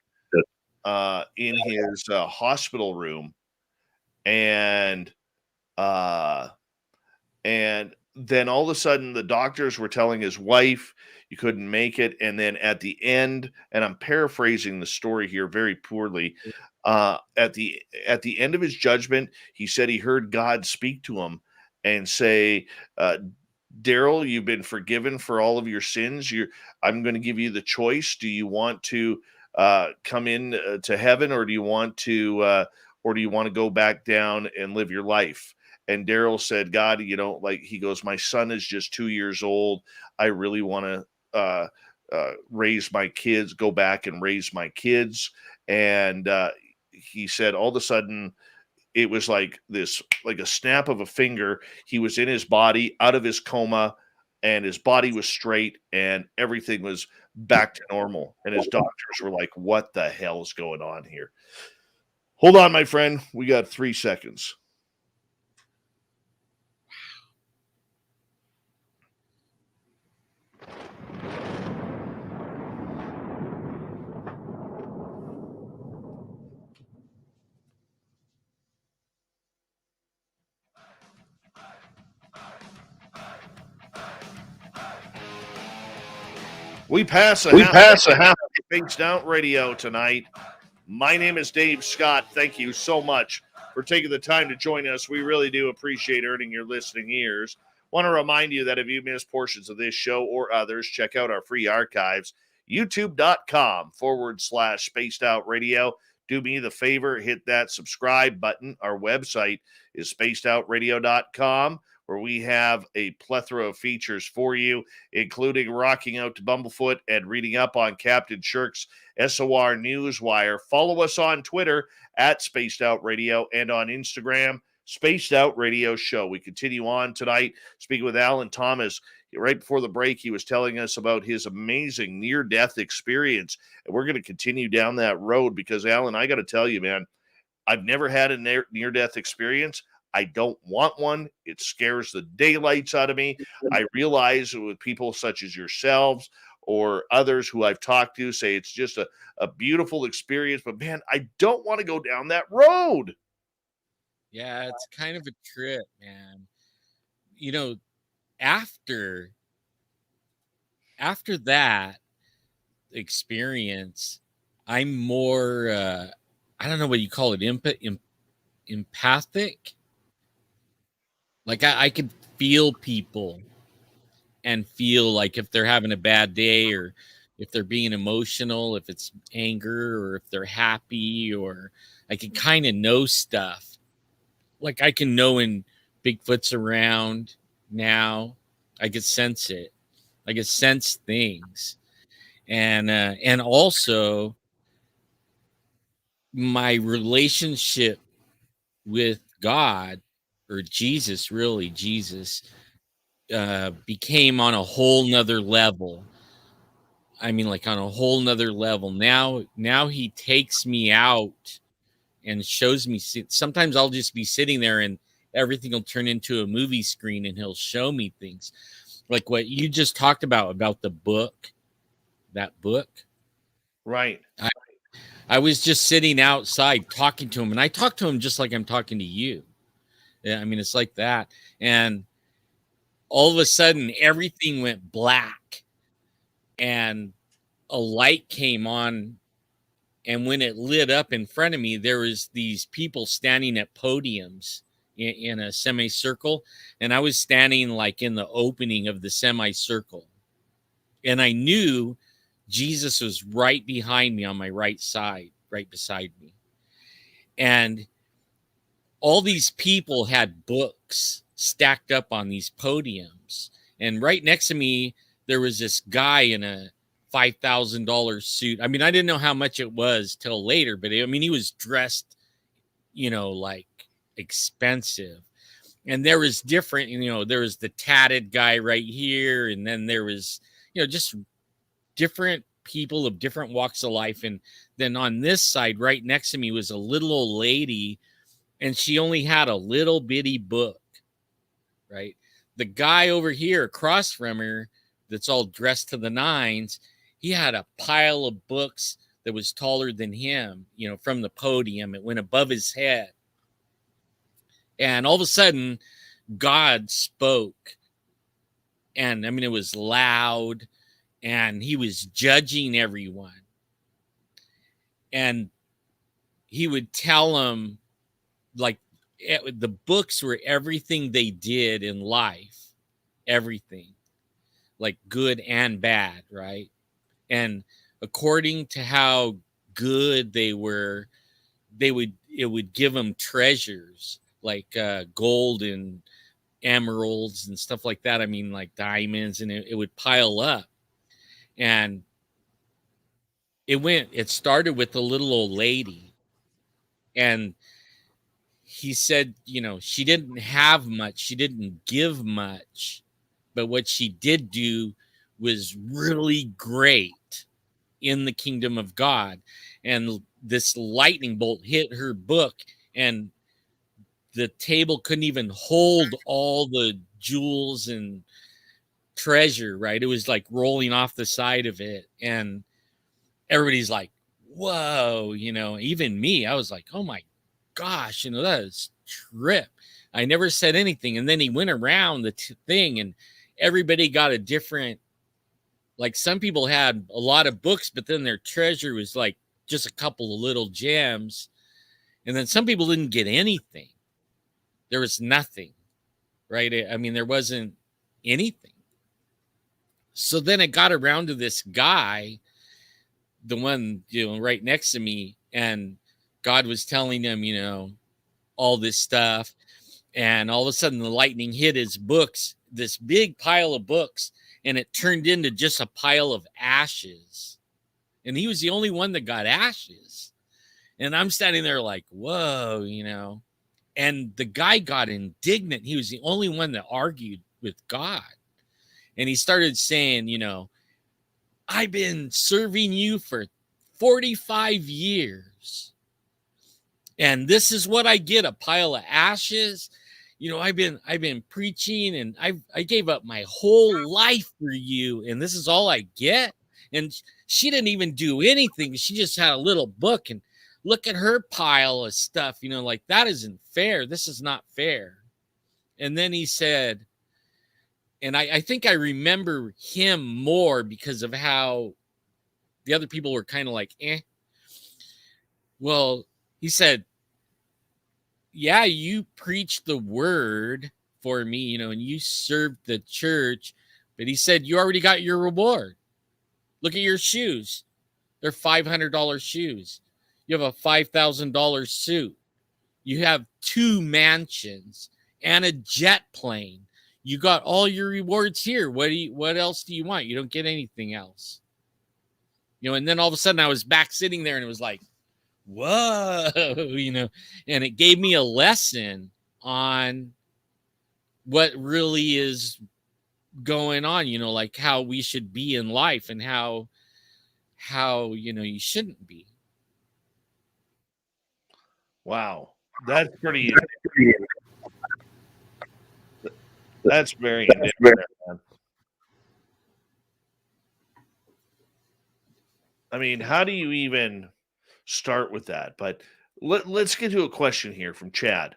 in his hospital room. And uh and then all of a sudden the doctors were telling his wife you couldn't make it. And then at the end, and I'm paraphrasing the story here very poorly, at the end of his judgment, he said he heard God speak to him and say, Daryl, you've been forgiven for all of your sins. I'm going to give you the choice. Do you want to come in to heaven, or do you want to go back down and live your life? And Daryl said, God, like he goes, my son is just 2 years old. I really want to raise my kids, go back and raise my kids. And he said, all of a sudden, it was like this, like a snap of a finger. He was in his body, out of his coma, and his body was straight, and everything was back to normal. And his doctors were like, what the hell is going on here? Hold on, my friend. We got 3 seconds. We pass a half Spaced Out Radio tonight. My name is Dave Scott. Thank you so much for taking the time to join us. We really do appreciate earning your listening ears. Want to remind you that if you missed portions of this show or others, check out our free archives, youtube.com/Spaced Out Radio. Do me the favor, hit that subscribe button. Our website is spacedoutradio.com, where we have a plethora of features for you, including rocking out to Bumblefoot and reading up on Captain Shirk's SOR Newswire. Follow us on Twitter at Spaced Out Radio and on Instagram, Spaced Out Radio Show. We continue on tonight speaking with Alan Thomas. Right before the break, he was telling us about his amazing near-death experience. And we're going to continue down that road because, Alan, I got to tell you, man, I've never had a near-death experience. I don't want one. It scares the daylights out of me. I realize with people such as yourselves or others who I've talked to say it's just a beautiful experience, but man, I don't want to go down that road. Yeah, it's kind of a trip, man. You know, after that experience, I'm more I don't know what you call it, empathic. Like I could feel people and feel like if they're having a bad day or if they're being emotional, if it's anger or if they're happy, or I can kind of know stuff. Like I can know when Bigfoot's around now. I could sense it. I could sense things. And also my relationship with God, or Jesus, really Jesus, became on a whole nother level. I mean, like on a whole nother level. Now he takes me out and shows me. Sometimes I'll just be sitting there and everything will turn into a movie screen and he'll show me things like what you just talked about the book, that book. Right. I was just sitting outside talking to him, and I talked to him just like I'm talking to you. Yeah, I mean, it's like that. And all of a sudden, everything went black, and a light came on. And when it lit up in front of me, there was these people standing at podiums in a semicircle, and I was standing like in the opening of the semicircle, and I knew Jesus was right behind me on my right side, right beside me. And all these people had books stacked up on these podiums. And right next to me, there was this guy in a $5,000 suit. I mean, I didn't know how much it was till later, but I mean, he was dressed, like expensive. And there was different, there was the tatted guy right here. And then there was, just different people of different walks of life. And then on this side, right next to me, was a little old lady, and she only had a little bitty book, right? The guy over here across from her that's all dressed to the nines, he had a pile of books that was taller than him, from the podium. It went above his head. And all of a sudden, God spoke. And I mean, it was loud, and he was judging everyone. And he would tell them, like, the books were everything they did in life, everything, like good and bad, right? And according to how good they were, it would give them treasures like gold and emeralds and stuff like that. I mean, like diamonds, and it would pile up. And it started with a little old lady, and he said, she didn't have much. She didn't give much, but what she did do was really great in the kingdom of God. And this lightning bolt hit her book, and the table couldn't even hold all the jewels and treasure, right? It was like rolling off the side of it. And everybody's like, whoa, even me, I was like, oh my gosh, that is trip. I never said anything. And then he went around the thing, and everybody got a different, like some people had a lot of books, but then their treasure was like just a couple of little gems. And then some people didn't get anything. There was nothing, right? I mean, there wasn't anything. So then it got around to this guy, the one, right next to me, and God was telling him, all this stuff. And all of a sudden the lightning hit his books, this big pile of books, and it turned into just a pile of ashes. And he was the only one that got ashes. And I'm standing there like, whoa, And the guy got indignant. He was the only one that argued with God. And he started saying, I've been serving you for 45 years. And this is what I get, a pile of ashes. I've been preaching, and I gave up my whole life for you, and this is all I get. And she didn't even do anything. She just had a little book, and look at her pile of stuff, like that isn't fair. This is not fair. And then he said, and I think I remember him more because of how the other people were kind of like, eh. Well, he said, yeah, you preached the word for me, and you served the church. But he said, you already got your reward. Look at your shoes. They're $500 shoes. You have a $5,000 suit. You have 2 mansions and a jet plane. You got all your rewards here. What else do you want? You don't get anything else. And then all of a sudden I was back sitting there, and it was like, whoa, and it gave me a lesson on what really is going on, like how we should be in life, and how you shouldn't be. Wow. That's pretty. That's very different, man. I mean, how do you even start with that? But let's get to a question here from Chad.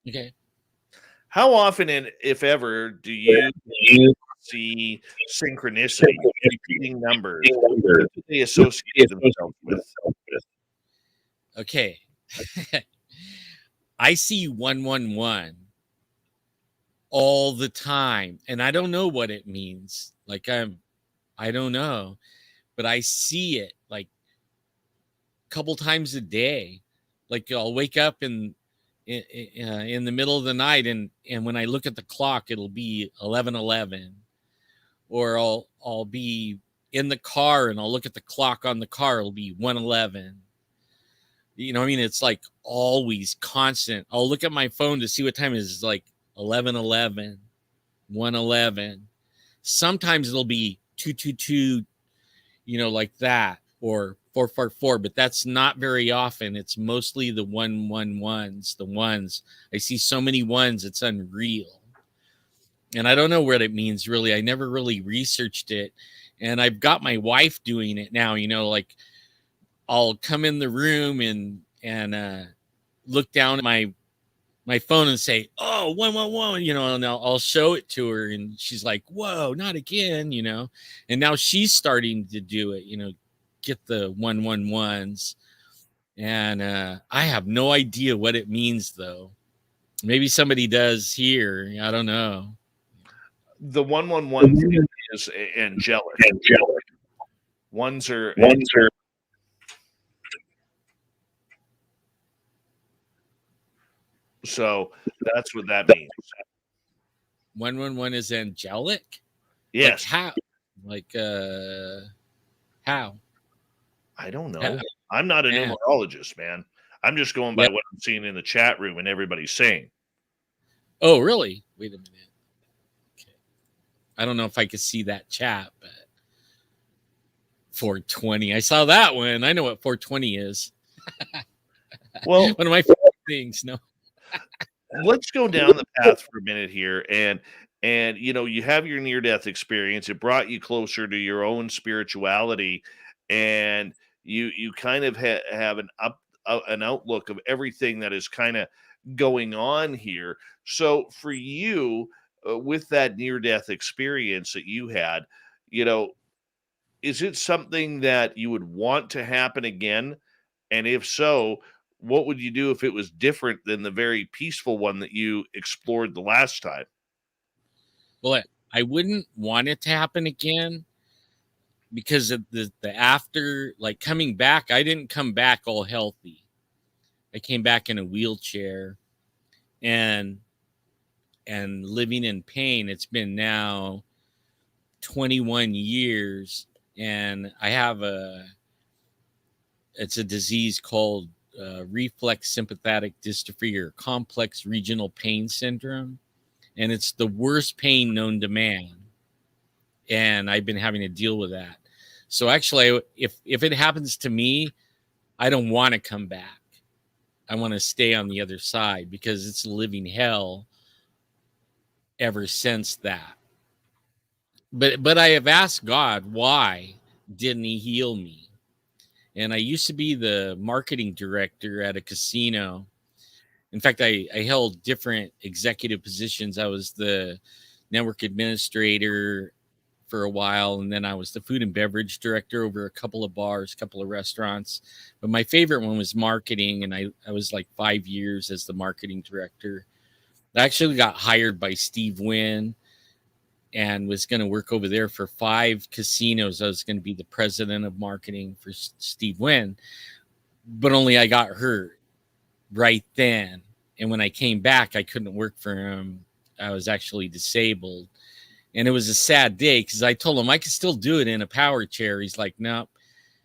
Okay. How often, and if ever, do you see synchronicity, repeating numbers? What do they associate themselves with? Okay. I see 111 all the time, and I don't know what it means. Like I don't know, but I see it like a couple times a day. Like I'll wake up in the middle of the night, and when I look at the clock, it'll be 11:11, or I'll be in the car and I'll look at the clock on the car, it'll be 1:11. It's like always constant. I'll look at my phone to see what time it is. It's like 11:11, 1:11. Sometimes it'll be 2:22, like that, or 4:44, but that's not very often. It's mostly the 111s, the ones. I see so many ones, it's unreal. And I don't know what it means, really. I never really researched it. And I've got my wife doing it now, like I'll come in the room and look down at my phone and say, oh, 111, and I'll show it to her, and she's like, whoa, not again, and now she's starting to do it, get the 111s. And I have no idea what it means, though. Maybe somebody does here. I don't know. The 111 is angelic. Ones are. So that's what that means. 111 is angelic? Yes. Like how? I don't know. I'm not a numerologist, man. I'm just going by what I'm seeing in the chat room and everybody's saying. Oh, really? Wait a minute. Okay. I don't know if I could see that chat, but 420. I saw that one. I know what 420 is. Well, one of my favorite things. No. Let's go down the path for a minute here, and you have your near-death experience. It brought you closer to your own spirituality, and you kind of have an outlook of everything that is kind of going on here. So for you, with that near-death experience that you had, is it something that you would want to happen again? And if so, what would you do if it was different than the very peaceful one that you explored the last time? Well, I wouldn't want it to happen again because of the after, like coming back. I didn't come back all healthy. I came back in a wheelchair and living in pain. It's been now 21 years, and I have it's a disease called reflex sympathetic dystrophy, or complex regional pain syndrome, and it's the worst pain known to man, and I've been having to deal with that. So actually, if it happens to me, I don't want to come back. I want to stay on the other side because it's living hell ever since that. But I have asked God, why didn't he heal me? And I used to be the marketing director at a casino. In fact, I held different executive positions. I was the network administrator for a while, and then I was the food and beverage director over a couple of bars, a couple of restaurants. But my favorite one was marketing, and I was like 5 years as the marketing director. I actually got hired by Steve Wynn and was going to work over there for 5 casinos. I was going to be the president of marketing for Steve Wynn, but only I got hurt right then. And when I came back, I couldn't work for him. I was actually disabled. And it was a sad day because I told him I could still do it in a power chair. He's like, no,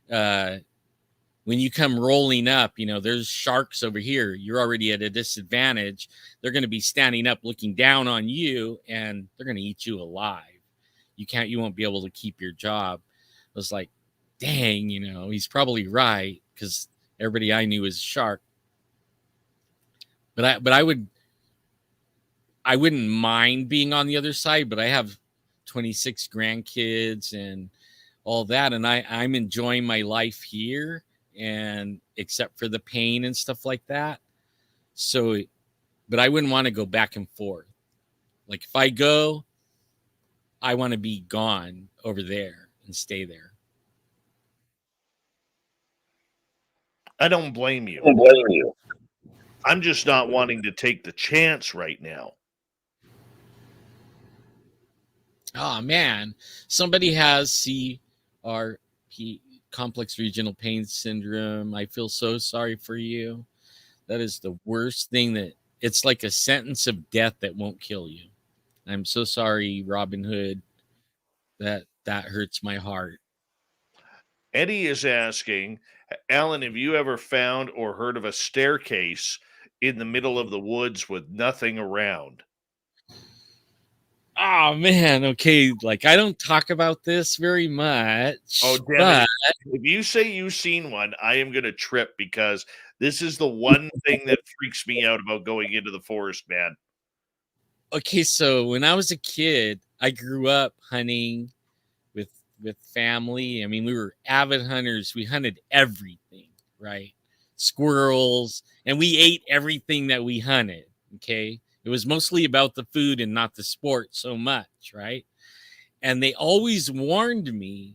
when you come rolling up, there's sharks over here. You're already at a disadvantage. They're going to be standing up looking down on you, and they're going to eat you alive. You won't be able to keep your job. I was like, dang, he's probably right, because everybody I knew was a shark. But I wouldn't mind being on the other side, but I have 26 grandkids and all that, and I'm enjoying my life here, and except for the pain and stuff like that. So, but I wouldn't want to go back and forth. Like if I go, I want to be gone over there and stay there. I don't blame you. I'm just not wanting to take the chance right now. Oh man, somebody has CRP, complex regional pain syndrome. I feel so sorry for you. That is the worst thing. That it's like a sentence of death that won't kill you. I'm so sorry, Robin Hood. That hurts my heart. Eddie is asking, Alan, have you ever found or heard of a staircase in the middle of the woods with nothing around? Oh man, okay. Like I don't talk about this very much. Oh, damn it. If you say you've seen one, I am going to trip, because this is the one thing that freaks me out about going into the forest, man. Okay, so when I was a kid, I grew up hunting with family. I mean, we were avid hunters. We hunted everything, right? Squirrels, and we ate everything that we hunted. Okay. It was mostly about the food and not the sport so much, right? And they always warned me.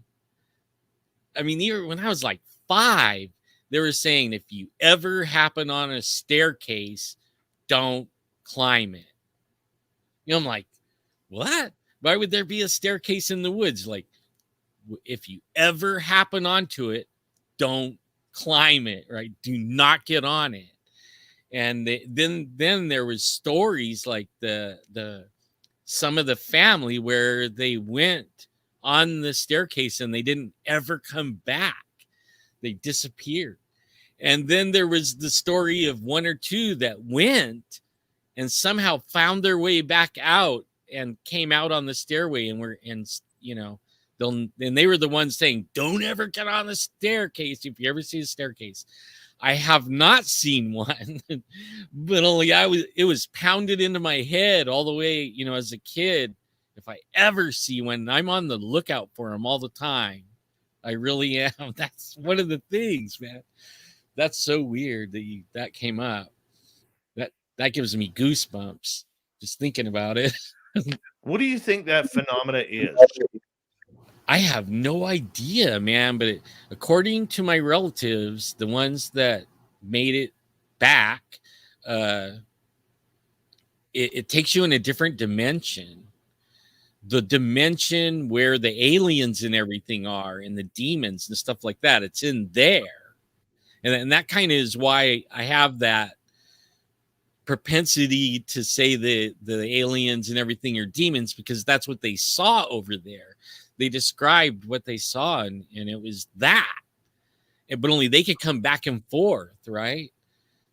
I mean, even when I was like 5, they were saying, if you ever happen on a staircase, don't climb it. I'm like, what? Why would there be a staircase in the woods? Like, if you ever happen onto it, don't climb it, right? Do not get on it. And then there was stories like the some of the family where they went on the staircase and they didn't ever come back. They disappeared. And then there was the story of 1 or 2 that went and somehow found their way back out and came out on the stairway and they were the ones saying, don't ever get on the staircase if you ever see a staircase. I have not seen one, but only it was pounded into my head all the way, as a kid. If I ever see one, I'm on the lookout for them all the time. I really am. That's one of the things, man. That's so weird that came up. That gives me goosebumps just thinking about it. What do you think that phenomena is? I have no idea, man. But according to my relatives, the ones that made it back, it takes you in a different dimension. The dimension where the aliens and everything are, and the demons and stuff like that. It's in there, and that kind of is why I have that propensity to say the aliens and everything are demons, because that's what they saw over there. They described what they saw, and it was that. But only they could come back and forth, right?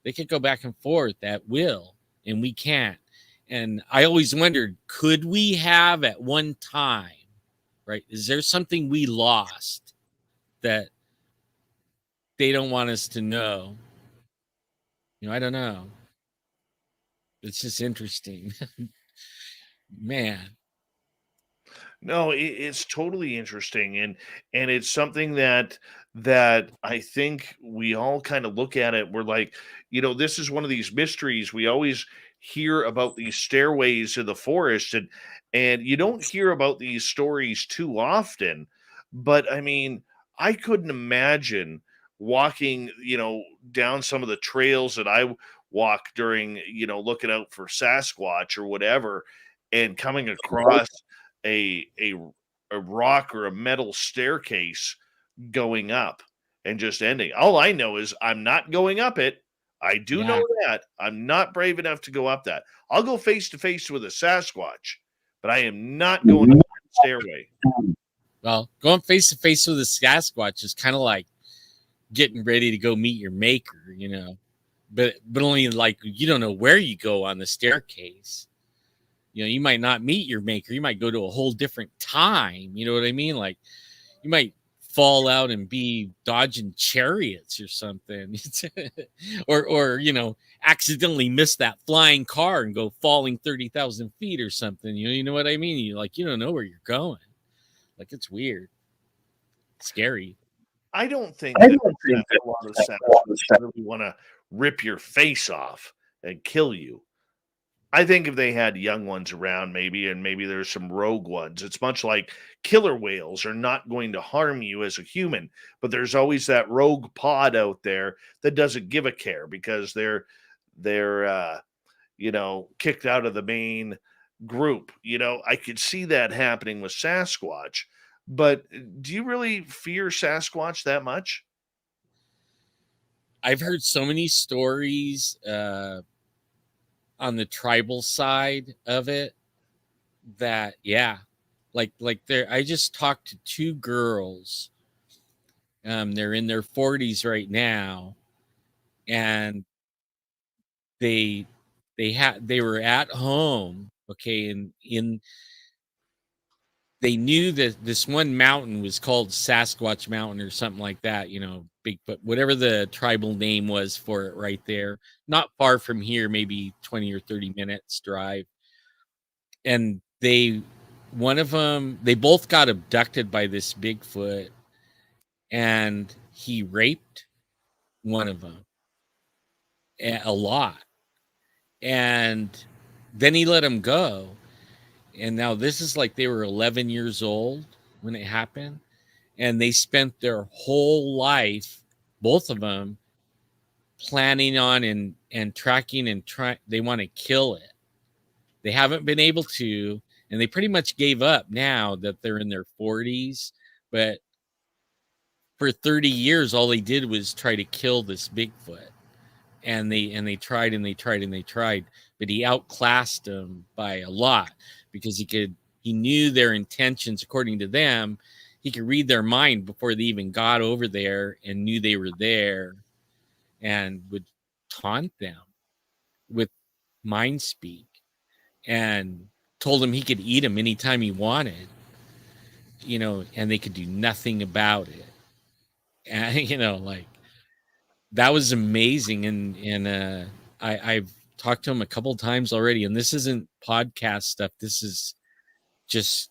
They could go back and forth at will, and we can't. And I always wondered, could we have at one time, right? Is there something we lost that they don't want us to know? I don't know. It's just interesting. Man. No, it's totally interesting, and it's something that I think we all kind of look at it. We're like, this is one of these mysteries. We always hear about these stairways in the forest, and you don't hear about these stories too often. But I mean, I couldn't imagine walking, down some of the trails that I walk during, looking out for Sasquatch or whatever, and coming across a a a rock or a metal staircase going up and just ending. All I know is I'm not going up it. I do know Yeah. that. I'm not brave enough to go up that. I'll go face to face with a Sasquatch, but I am not going up that stairway. Well, going face to face with a Sasquatch is kind of like getting ready to go meet your maker, but only like you don't know where you go on the staircase. You might not meet your maker. You might go to a whole different time. You know what I mean? Like you might fall out and be dodging chariots or something, or accidentally miss that flying car and go falling 30,000 feet or something. You know what I mean? You don't know where you're going. Like it's weird, scary. I don't think that a lot of Sasquatch really want to rip your face off and kill you. I think if they had young ones around, maybe, and maybe there's some rogue ones, it's much like killer whales are not going to harm you as a human, but there's always that rogue pod out there that doesn't give a care because they're kicked out of the main group. I could see that happening with Sasquatch, but do you really fear Sasquatch that much? I've heard so many stories on the tribal side of it that yeah, like there. I just talked to two girls. They're in their 40s right now, and they they were at home, okay, and they knew that this one mountain was called Sasquatch Mountain or something like that, Bigfoot, whatever the tribal name was for it right there, not far from here, maybe 20 or 30 minutes drive. And one of them, they both got abducted by this Bigfoot, and he raped one of them a lot. And then he let him go. And now this is like they were 11 years old when it happened. And they spent their whole life, both of them, planning on and tracking and they want to kill it. They haven't been able to, and they pretty much gave up now that they're in their 40s. But for 30 years, all they did was try to kill this Bigfoot. And they tried and they tried and they tried, but he outclassed them by a lot because he knew their intentions according to them. He could read their mind before they even got over there and knew they were there and would taunt them with mind speak and told him he could eat them anytime he wanted, and they could do nothing about it. And, like that was amazing. And I've talked to him a couple times already, and this isn't podcast stuff. This is just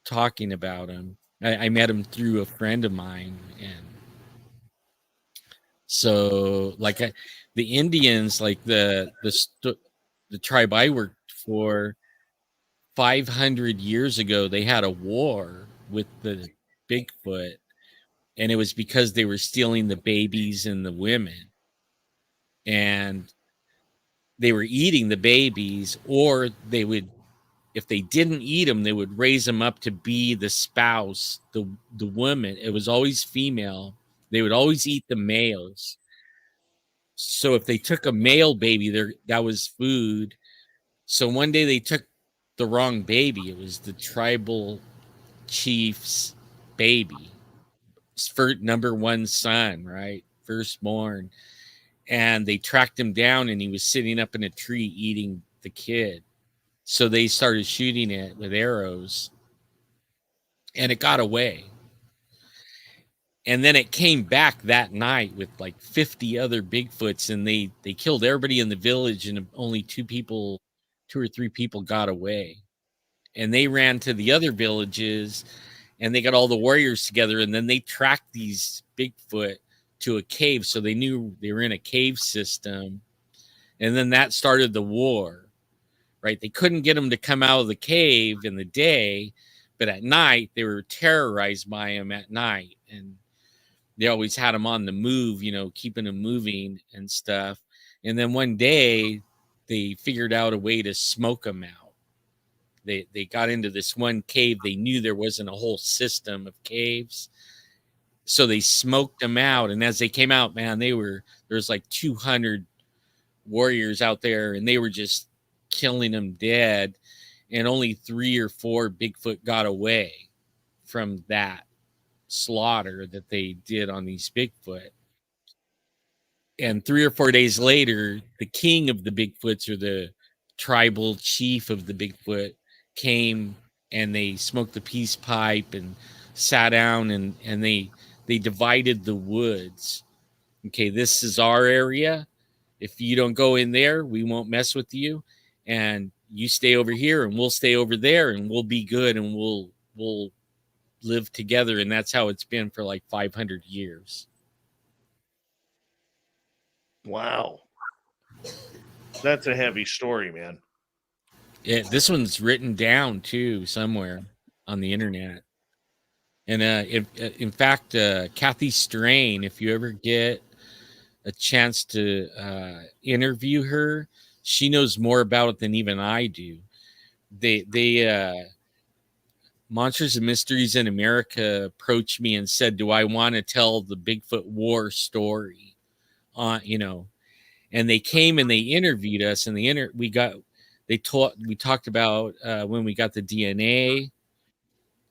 talking about him. I met him through a friend of mine, and so like the Indians, like the tribe I worked for 500 years ago, they had a war with the Bigfoot, and it was because they were stealing the babies and the women, and they were eating the babies, or they would, if they didn't eat them, they would raise them up to be the spouse, the woman. It was always female. They would always eat the males. So if they took a male baby, that was food. So one day they took the wrong baby. It was the tribal chief's baby, number one son, right? Firstborn. And they tracked him down, and he was sitting up in a tree eating the kid. So they started shooting it with arrows, and it got away. And then it came back that night with like 50 other Bigfoots, and they killed everybody in the village, and only two or three people got away. and they ran to the other villages, and they got all the warriors together, and then they tracked these Bigfoot to a cave, so they knew they were in a cave system, and then that started the war, right? They couldn't get them to come out of the cave in the day, but at night they were terrorized by them at night, and they always had them on the move, keeping them moving and stuff. And then one day they figured out a way to smoke them out. They got into this one cave. They knew there wasn't a whole system of caves, so they smoked them out. And as they came out, man, there's like 200 warriors out there, and they were just killing them dead. And only 3 or 4 Bigfoot got away from that slaughter that they did on these Bigfoot. And 3 or 4 days later, the king of the Bigfoots, or the tribal chief of the Bigfoot, came, and they smoked the peace pipe and sat down, and they divided the woods. Okay, this is our area. If you don't go in there, we won't mess with you, and you stay over here, and we'll stay over there, and we'll be good, and we'll live together. And that's how it's been for like 500 years. Wow. That's a heavy story, man. Yeah, this one's written down too somewhere on the internet. And in fact, Kathy Strain, if you ever get a chance to interview her, she knows more about it than even I do. They Monsters and Mysteries in America approached me and said, "Do I want to tell the Bigfoot War story?" And they came and they interviewed us, and we talked about when we got the DNA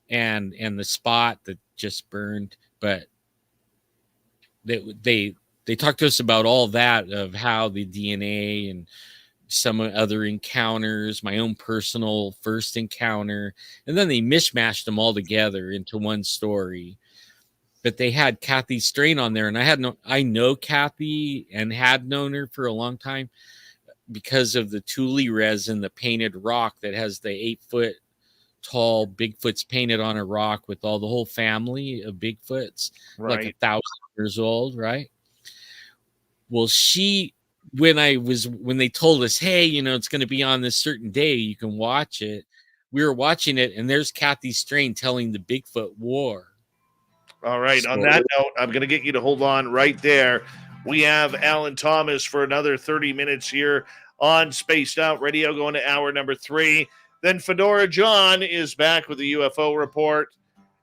and the spot that just burned, but they talked to us about all that, of how the DNA and some other encounters, my own personal first encounter, and then they mishmashed them all together into one story. But they had Kathy Strain on there, and I know Kathy and had known her for a long time because of the Thule resin, the painted rock that has the 8-foot tall Bigfoots painted on a rock with the whole family of Bigfoots, Right. like 1,000 years old, right? Well, when they told us, hey, it's going to be on this certain day, you can watch it. We were watching it, and there's Kathy Strain telling the Bigfoot War. All right. On that note, I'm going to get you to hold on right there. We have Alan Thomas for another 30 minutes here on Spaced Out Radio, going to hour number 3. Then Fedora John is back with the UFO report.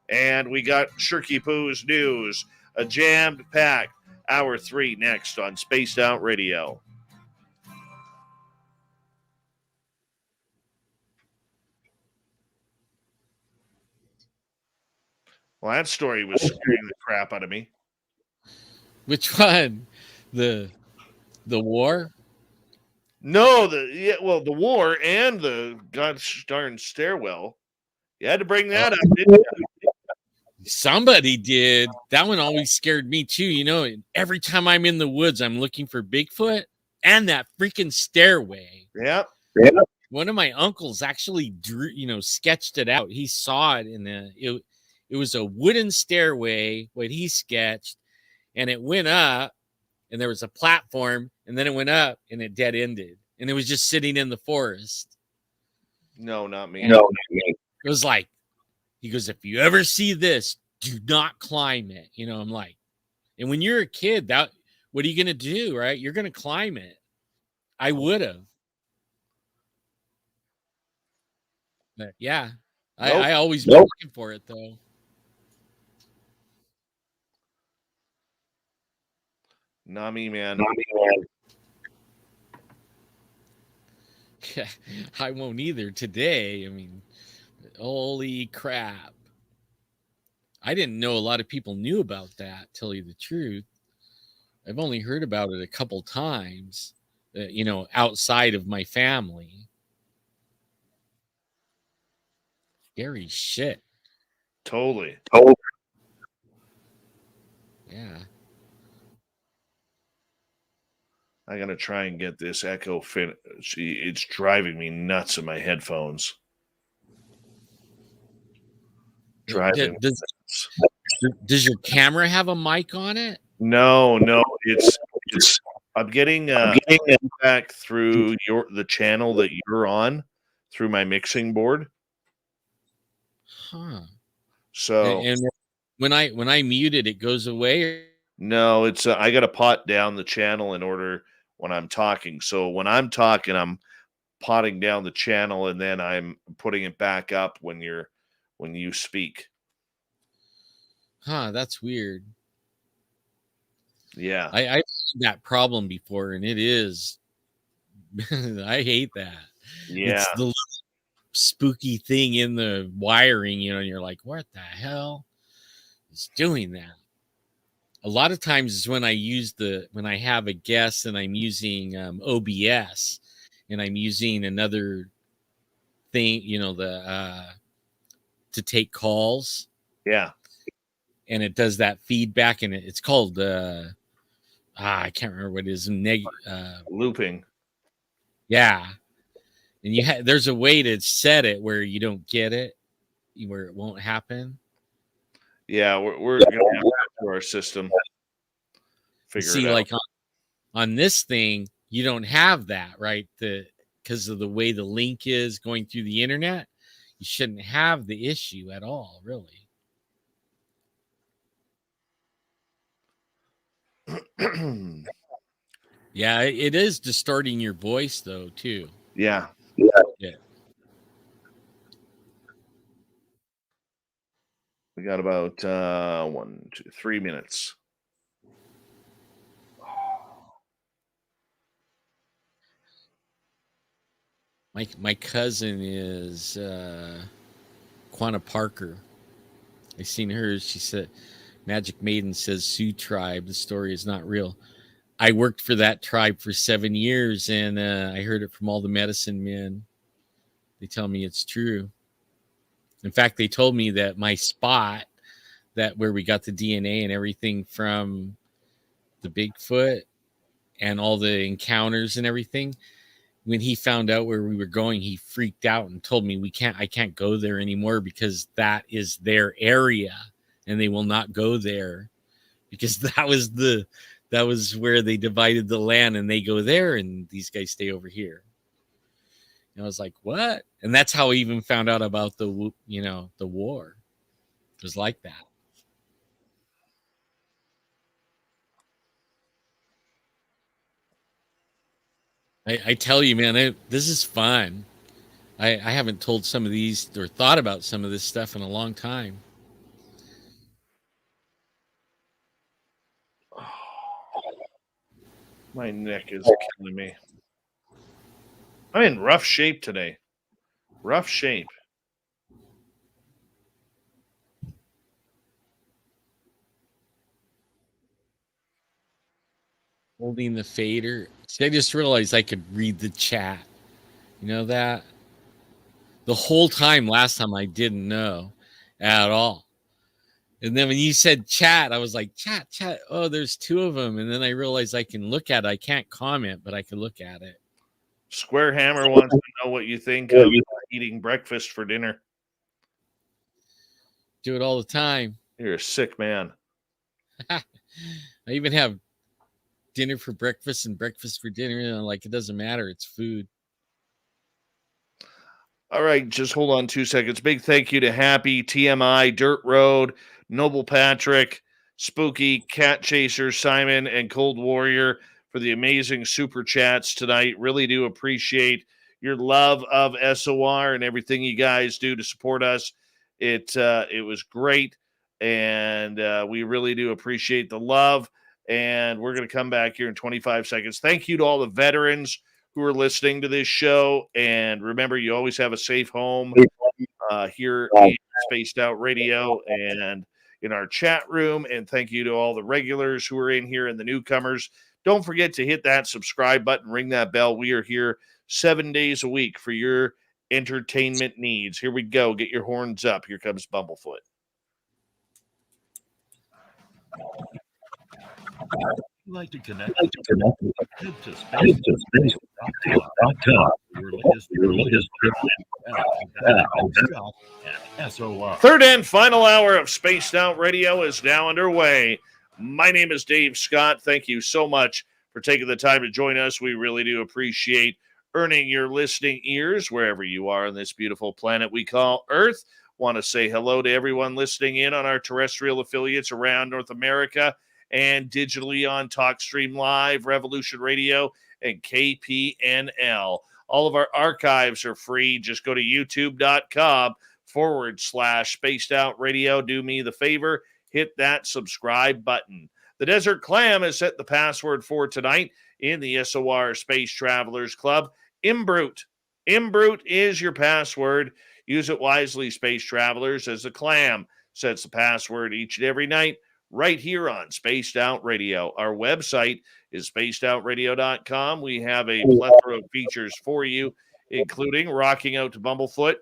And we got Shirky Poo's news, a jammed packed hour 3 next on Spaced Out Radio. Well, that story was scaring the crap out of me. Which one? The war? No, the war and the gosh darn stairwell. You had to bring that up, didn't you? Somebody did. That one always scared me too. Every time I'm in the woods, I'm looking for Bigfoot and that freaking stairway. Yep. One of my uncles actually sketched it out. He saw it it was a wooden stairway, what he sketched, and it went up, and there was a platform, and then it went up, and it dead ended, and it was just sitting in the forest. No, not me. It was like, he goes, if you ever see this, do not climb it. I'm like, and when you're a kid, what are you gonna do, right? You're gonna climb it. I would have. But yeah, nope. I always been looking for it though. Not me, man. Yeah, I won't either today. I mean, holy crap. I didn't know a lot of people knew about that, tell you the truth. I've only heard about it a couple times, outside of my family. Scary shit. Totally. Yeah. I gotta try and get this echo it's driving me nuts in my headphones. driving. Does your camera have a mic on it? No, it's I'm getting feedback through the channel that you're on through my mixing board. Huh. So And when I mute it, it goes away. no, it's I got to pot down the channel in order when I'm talking. So when I'm talking, I'm potting down the channel and then I'm putting it back up when you speak. Huh, that's weird. Yeah. I've had that problem before, and it is I hate that. Yeah. It's the spooky thing in the wiring, and you're like, what the hell is doing that? A lot of times is when I have a guest and I'm using OBS and I'm using another thing, to take calls. Yeah. And it does that feedback, and it's called I can't remember what it is. Looping. Yeah. And there's a way to set it where you don't get it, where it won't happen. Yeah, we're gonna have to go through our system. Figure it out. Like on this thing, you don't have that, right? Because of the way the link is going through the internet, you shouldn't have the issue at all, really. Yeah, it is distorting your voice though, too. Yeah. We got about 3 minutes. My cousin is Quanah Parker. I seen her. She said, Magic Maiden says Sioux tribe. The story is not real. I worked for that tribe for 7 years, and I heard it from all the medicine men. They tell me it's true. In fact, they told me that my spot, that where we got the DNA and everything from the Bigfoot and all the encounters and everything, when he found out where we were going, he freaked out and told me I can't go there anymore because that is their area and they will not go there because that was where they divided the land and they go there and these guys stay over here. And I was like, what? And that's how I even found out about the war. It was like that. I tell you, man, this is fun. I haven't told some of these or thought about some of this stuff in a long time. My neck is killing me. I'm in rough shape today. Rough shape. Holding the fader. See, I just realized I could read the chat. You know that? The whole time last time I didn't know at all. And then when you said chat, I was like, chat. Oh, there's two of them. And then I realized I can look at it. I can't comment, but I can look at it. Square Hammer wants to know what you think of eating breakfast for dinner. Do it all the time. You're a sick man. I even have dinner for breakfast and breakfast for dinner. Like, it doesn't matter. It's food. All right, just hold on 2 seconds. Big thank you to Happy, TMI, Dirt Road, Noble Patrick, Spooky, Cat Chaser, Simon, and Cold Warrior for the amazing super chats tonight. Really do appreciate your love of SOR and everything you guys do to support us. It was great, and we really do appreciate the love. And we're going to come back here in 25 seconds. Thank you to all the veterans who are listening to this show. And remember, you always have a safe home here in Spaced Out Radio and in our chat room. And thank you to all the regulars who are in here and the newcomers. Don't forget to hit that subscribe button, ring that bell. We are here 7 days a week for your entertainment needs. Here we go. Get your horns up. Here comes Bumblefoot. If you'd like to connect, head to space.com. your latest Scott and SOR. Third and final hour of Spaced Out Radio is now underway. My name is Dave Scott. Thank you so much for taking the time to join us. We really do appreciate earning your listening ears wherever you are on this beautiful planet we call Earth. Want to say hello to everyone listening in on our terrestrial affiliates around North America and digitally on TalkStream Live, Revolution Radio, and KPNL. All of our archives are free. Just go to youtube.com/Spaced Out Radio. Do me the favor, hit that subscribe button. The Desert Clam has set the password for tonight in the SOR Space Travelers Club. Imbrute. Imbrute is your password. Use it wisely, Space Travelers, as the Clam sets the password each and every night right here on Spaced Out Radio. Our website is spacedoutradio.com. We have a plethora of features for you, including rocking out to Bumblefoot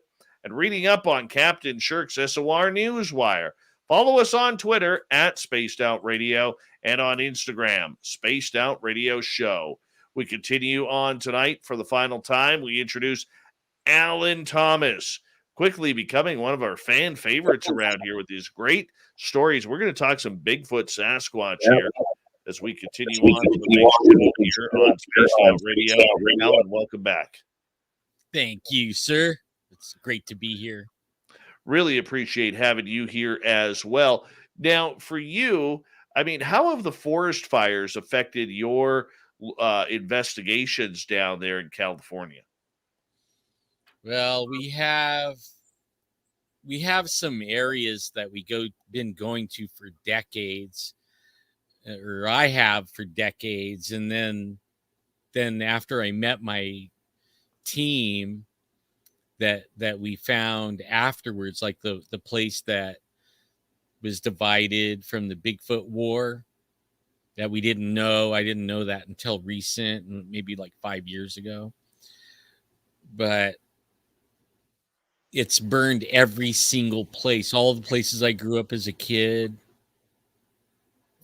and reading up on Captain Shirk's SOR Newswire. Follow us on Twitter at Spaced Out Radio and on Instagram, Spaced Out Radio Show. We continue on tonight for the final time. We introduce Alan Thomas, quickly becoming one of our fan favorites around here with these great stories. We're going to talk some Bigfoot Sasquatch here as we continue on to the main show here on Spaced Out Radio. Alan, welcome back. Thank you, sir. It's great to be here. Really appreciate having you here as well. Now, for you, I mean, how have the forest fires affected your investigations down there in California? Well, we have some areas that been going to for decades, or I have for decades, and then after I met my team that we found afterwards, like the place that was divided from the Bigfoot war that we didn't know. I didn't know that until recent, maybe like 5 years ago. But it's burned every single place, all the places I grew up as a kid.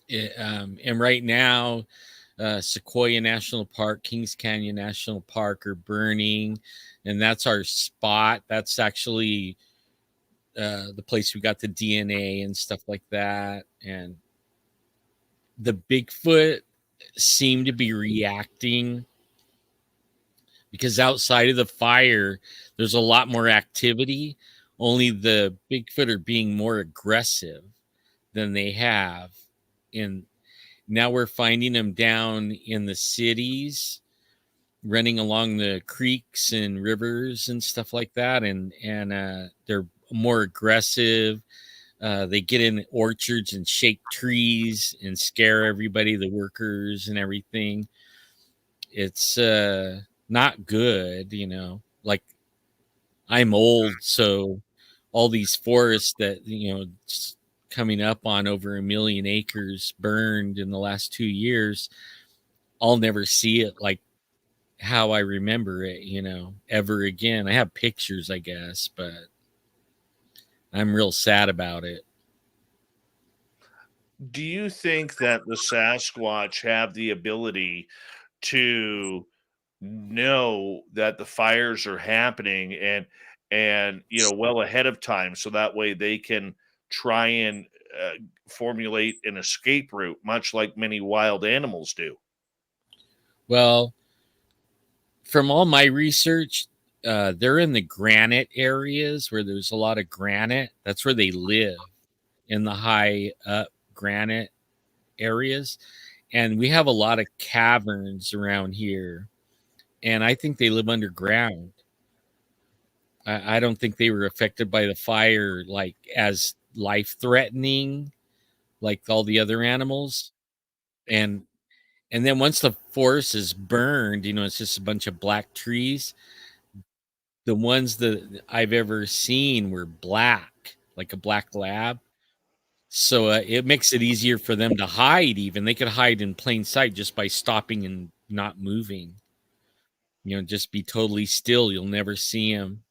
And right now, Sequoia National Park, Kings Canyon National Park are burning, and that's our spot. That's actually the place we got the DNA and stuff like that. And the Bigfoot seem to be reacting because outside of the fire, there's a lot more activity. Only the Bigfoot are being more aggressive than they have. And now we're finding them down in the cities, running along the creeks and rivers and stuff like that. And they're more aggressive. They get in orchards and shake trees and scare everybody, the workers and everything. It's not good, you know. Like, I'm old, so all these forests that, you know, coming up on over 1 million acres burned in the last 2 years, I'll never see it like how I remember it, you know, ever again. I have pictures, I guess, but I'm real sad about it. Do you think that the Sasquatch have the ability to know that the fires are happening and you know, well ahead of time, so that way they can try and formulate an escape route, much like many wild animals do? Well, from all my research, they're in the granite areas where there's a lot of granite. That's where they live, in the high up granite areas. And we have a lot of caverns around here. And I think they live underground. I don't think they were affected by the fire like as life-threatening like all the other animals. And then once the forest is burned, you know, it's just a bunch of black trees. The ones that I've ever seen were black, like a black lab. So it makes it easier for them to hide. Even they could hide in plain sight just by stopping and not moving. You know, just be totally still. You'll never see them.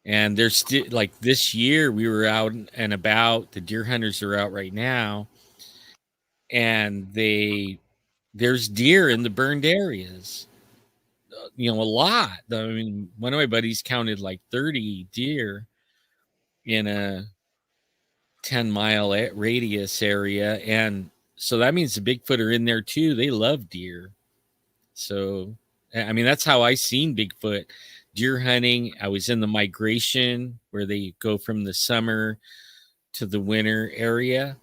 And there's still, like, this year we were out and about. The deer hunters are out right now, and there's deer in the burned areas. a lot. I mean, one of my buddies counted like 30 deer in a 10-mile radius area. And so that means the Bigfoot are in there too. They love deer. So, I mean, that's how I seen Bigfoot. Deer hunting. I was in the migration where they go from the summer to the winter area.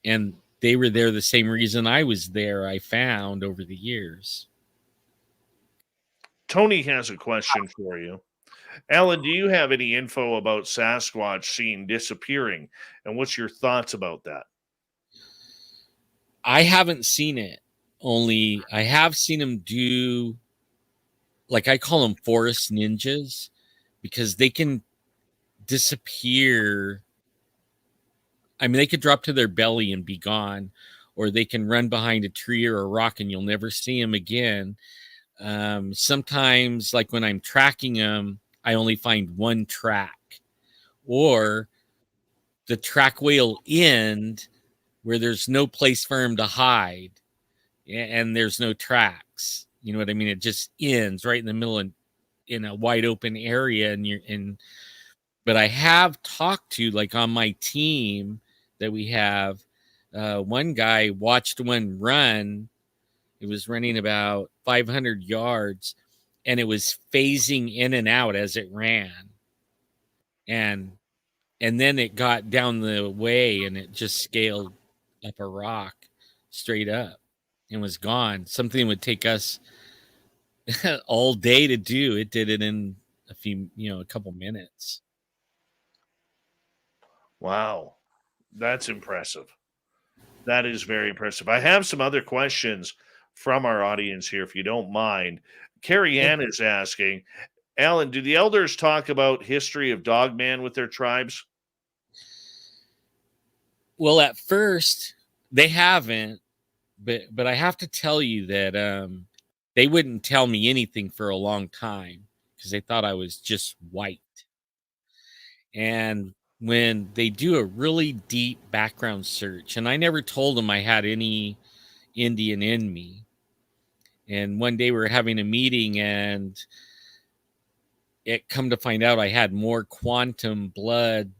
And they were there the same reason I was there, I found over the years. Tony has a question for you. Alan, do you have any info about Sasquatch seen disappearing? And what's your thoughts about that? I haven't seen it. Only I have seen them do, like I call them forest ninjas, because they can disappear. I mean, they could drop to their belly and be gone, or they can run behind a tree or a rock and you'll never see them again. Sometimes, like when I'm tracking them, I only find one track, or the trackway will end where there's no place for him to hide and there's no tracks. You know what I mean? It just ends right in the middle and in a wide open area. But I have talked to, like on my team that we have, one guy watched one run. It was running about 500 yards and it was phasing in and out as it ran. And then it got down the way and it just scaled up a rock straight up and was gone. Something would take us all day to do. It did it in a couple minutes. Wow. That's impressive. That is very impressive. I have some other questions from our audience here, if you don't mind. Carrie Ann is asking, Alan, do the elders talk about history of Dogman with their tribes? Well, at first they haven't, but I have to tell you that they wouldn't tell me anything for a long time because they thought I was just white. And when they do a really deep background search, and I never told them I had any Indian in me. And one day we were having a meeting and it come to find out I had more quantum blood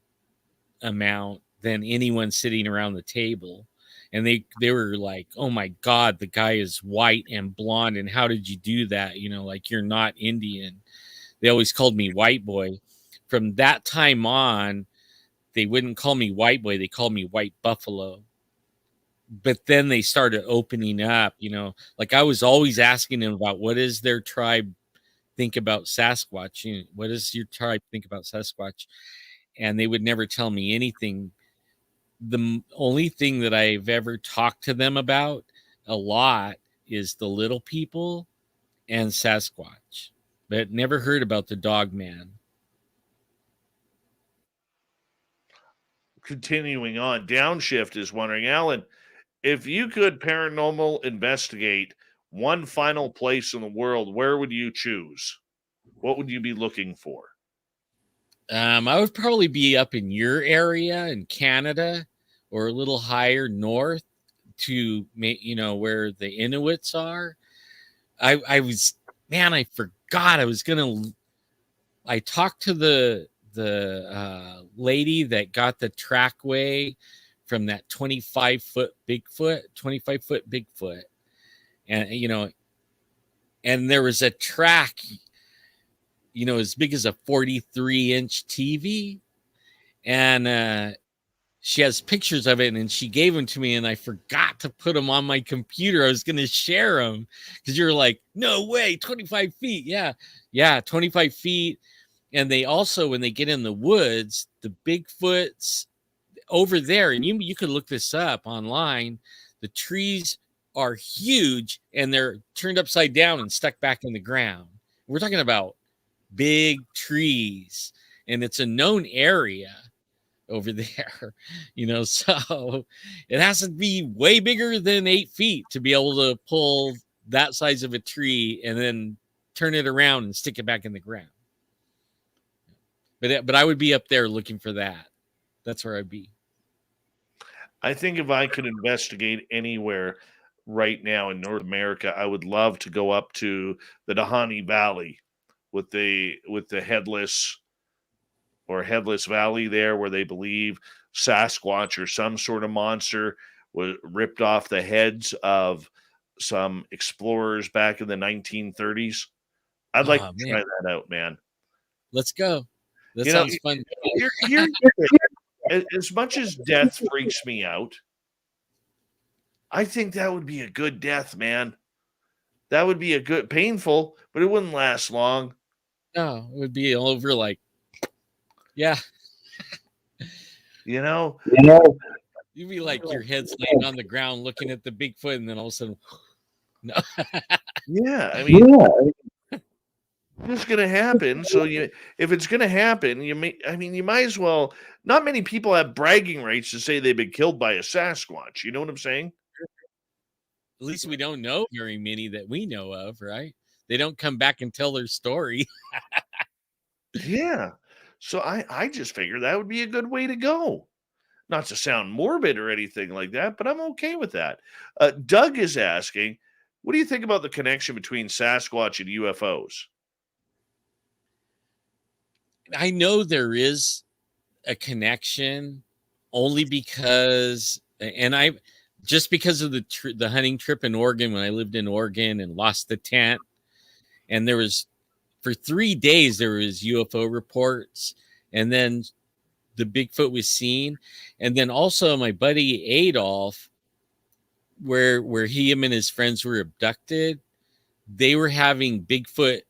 amount than anyone sitting around the table. And they were like, oh my God, the guy is white and blonde. And how did you do that? Like you're not Indian. They always called me white boy. From that time on, they wouldn't call me white boy. They called me white buffalo. But then they started opening up, like I was always asking them about what does their tribe think about Sasquatch? What does your tribe think about Sasquatch? And they would never tell me anything. The only thing that I've ever talked to them about a lot is the little people and Sasquatch, but never heard about the dog man. Continuing on, Downshift is wondering, Alan, if you could paranormal investigate one final place in the world, where would you choose? What would you be looking for? I would probably be up in your area in Canada or a little higher north to, where the Inuits are. I forgot I talked to the lady that got the trackway from that 25-foot Bigfoot. And, and there was a track, as big as a 43-inch TV. And she has pictures of it and she gave them to me and I forgot to put them on my computer. I was going to share them because you're like, no way, 25 feet. Yeah, 25 feet. And they also, when they get in the woods, the Bigfoots over there, and you could look this up online, the trees are huge and they're turned upside down and stuck back in the ground. We're talking about big trees and it's a known area over there, so it has to be way bigger than 8 feet to be able to pull that size of a tree and then turn it around and stick it back in the ground. But I would be up there looking for that. That's where I'd be. I think if I could investigate anywhere, right now in North America. I would love to go up to the Dahani Valley with the headless valley there, where they believe Sasquatch or some sort of monster was ripped off the heads of some explorers back in the 1930s. I'd like Oh to man, try that out, man. let's go. That You know, sounds fun. here's the thing. As much as death freaks me out, I think that would be a good death, man. That would be a good painful, but it wouldn't last long. No, it would be over like, yeah. You know, You'd be like your head's laying on the ground looking at the Bigfoot, and then all of a sudden, no. yeah. I mean, it's going to happen. So if it's going to happen, you might as well. Not many people have bragging rights to say they've been killed by a Sasquatch. You know what I'm saying? At least we don't know very many that we know of, right? They don't come back and tell their story. Yeah. So I just figured that would be a good way to go. Not to sound morbid or anything like that, but I'm okay with that. Doug is asking, what do you think about the connection between Sasquatch and UFOs? I know there is a connection only because, and I just because of the hunting trip in Oregon when I lived in Oregon and lost the tent, and there was for 3 days there was UFO reports, and then the Bigfoot was seen, and then also my buddy Adolf, where him and his friends were abducted, they were having Bigfoot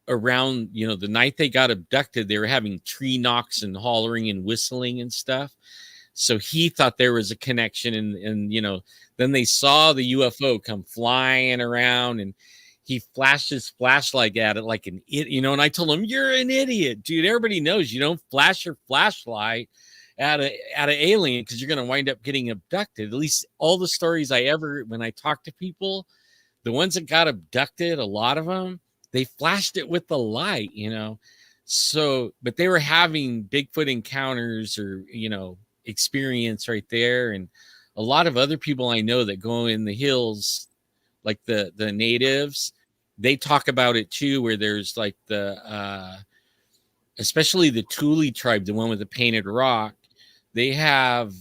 around, the night they got abducted, they were having tree knocks and hollering and whistling and stuff. So he thought there was a connection, and then they saw the UFO come flying around, and he flashed his flashlight at it like an idiot, and I told him, you're an idiot, dude. Everybody knows you don't flash your flashlight at an alien because you're going to wind up getting abducted. At least all the stories when I talk to people, the ones that got abducted, a lot of them, they flashed it with the light, So, but they were having Bigfoot encounters or, experience right there. And a lot of other people I know that go in the hills, like the natives, they talk about it too, where there's like especially the Thule tribe, the one with the painted rock, they have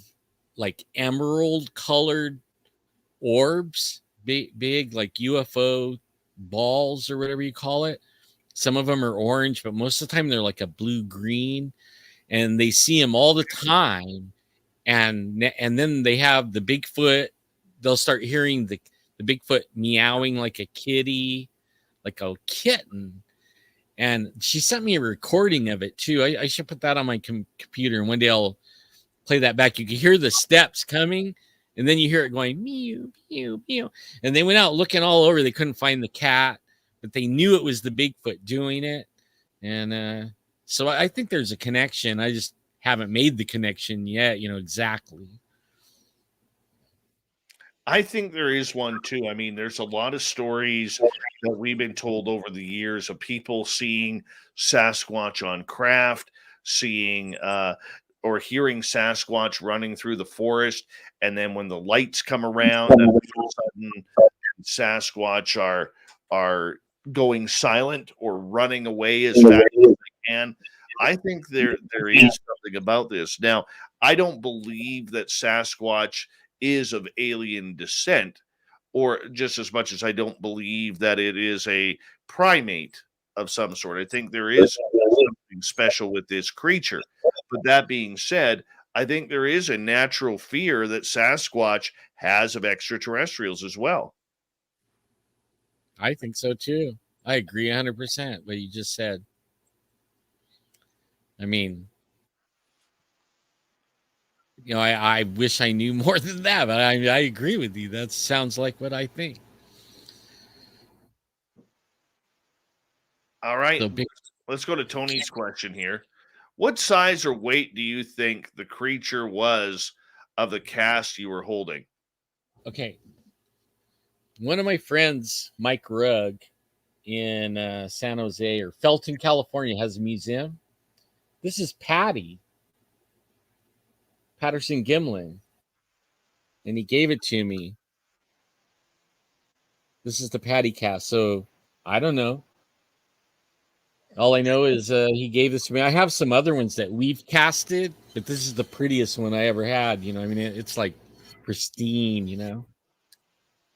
like emerald colored orbs, big like UFO balls or whatever you call it. Some of them are orange, but most of the time they're like a blue green, and they see them all the time. And then they have the Bigfoot. They'll start hearing the Bigfoot meowing like a kitty, like a kitten. And she sent me a recording of it too. I should put that on my computer, and one day I'll play that back. You can hear the steps coming, and then you hear it going meow, meow, meow. And they went out looking all over. They couldn't find the cat, but they knew it was the Bigfoot doing it. And so I think there's a connection. I just haven't made the connection yet, exactly. I think there is one too. I mean, there's a lot of stories that we've been told over the years of people seeing Sasquatch on craft, seeing or hearing Sasquatch running through the forest, and then when the lights come around, then all of a sudden Sasquatch are going silent or running away as fast as they can. I think there is something about this. Now, I don't believe that Sasquatch is of alien descent, or just as much as I don't believe that it is a primate of some sort. I think there is something special with this creature. But that being said, I think there is a natural fear that Sasquatch has of extraterrestrials as well. I think so too. I agree 100% what you just said. I mean, I wish I knew more than that, but I agree with you. That sounds like what I think. All right. So Let's go to Tony's question here. What size or weight do you think the creature was of the cast you were holding? Okay. One of my friends, Mike Rugg, in San Jose or Felton, California, has a museum. This is Patterson Gimlin, and he gave it to me. This is the Patty cast. So I don't know. All I know is he gave this to me. I have some other ones that we've casted, but this is the prettiest one I ever had. You know, I mean, it's like pristine, you know.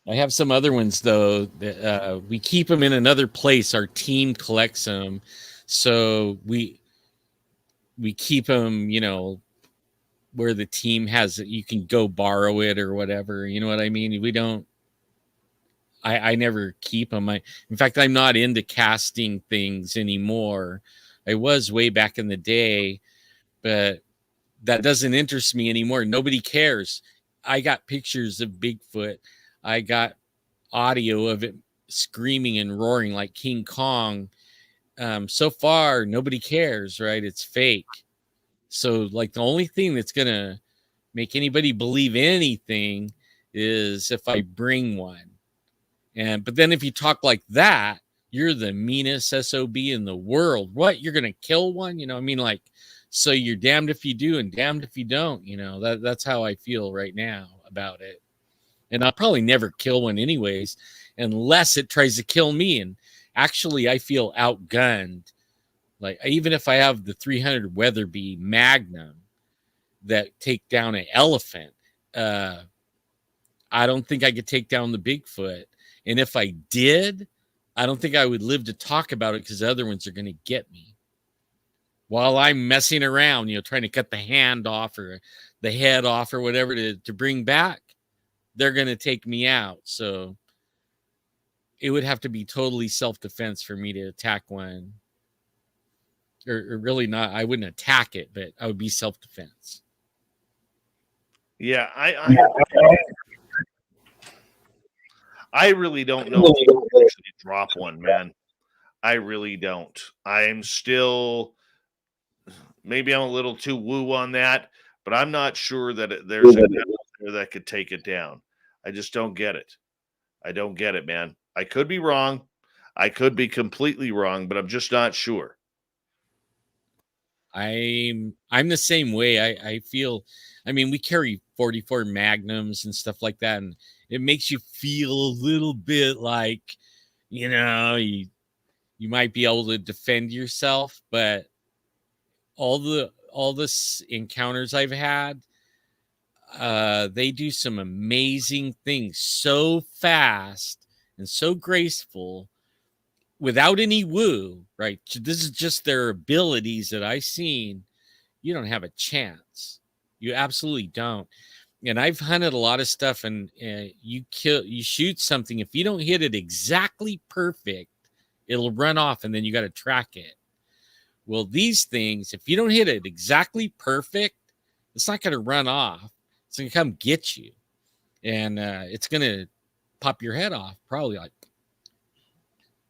I have some other ones, though, that we keep them in another place. Our team collects them. So we keep them, you know, where the team has it. You can go borrow it or whatever. You know what I mean? We don't. I never keep them. In fact, I'm not into casting things anymore. I was way back in the day, but that doesn't interest me anymore. Nobody cares. I got pictures of Bigfoot. I got audio of it screaming and roaring like King Kong. So far, nobody cares, right? It's fake. So, like, the only thing that's going to make anybody believe anything is if I bring one. But then if you talk like that, you're the meanest SOB in the world. What? You're going to kill one? You know, I mean, like, so you're damned if you do and damned if you don't. You know, that's how I feel right now about it. And I'll probably never kill one anyways, unless it tries to kill me. And actually, I feel outgunned. Like, even if I have the 300 Weatherby Magnum that take down an elephant, I don't think I could take down the Bigfoot. And if I did, I don't think I would live to talk about it because the other ones are going to get me. While I'm messing around, you know, trying to cut the hand off or the head off or whatever to bring back, they're going to take me out. So it would have to be totally self-defense for me to attack one. Or really not. I wouldn't attack it, but I would be self-defense. Yeah, I really don't know if you can actually drop one, man. I really don't. I'm still, maybe I'm a little too woo on that, but I'm not sure that there's a guy out there that could take it down. I just don't get it. I don't get it, man. I could be wrong. I could be completely wrong, but I'm just not sure. I'm the same way. I feel, I mean, we carry 44 Magnums and stuff like that, and it makes you feel a little bit like, you know, you might be able to defend yourself, but all the encounters I've had, they do some amazing things so fast and so graceful without any woo, right? This is just their abilities that I've seen. You don't have a chance. You absolutely don't. And I've hunted a lot of stuff, and you shoot something. If you don't hit it exactly perfect, it'll run off, and then you got to track it. Well, these things, if you don't hit it exactly perfect, it's not going to run off. It's going to come get you, and it's going to pop your head off, probably. Like,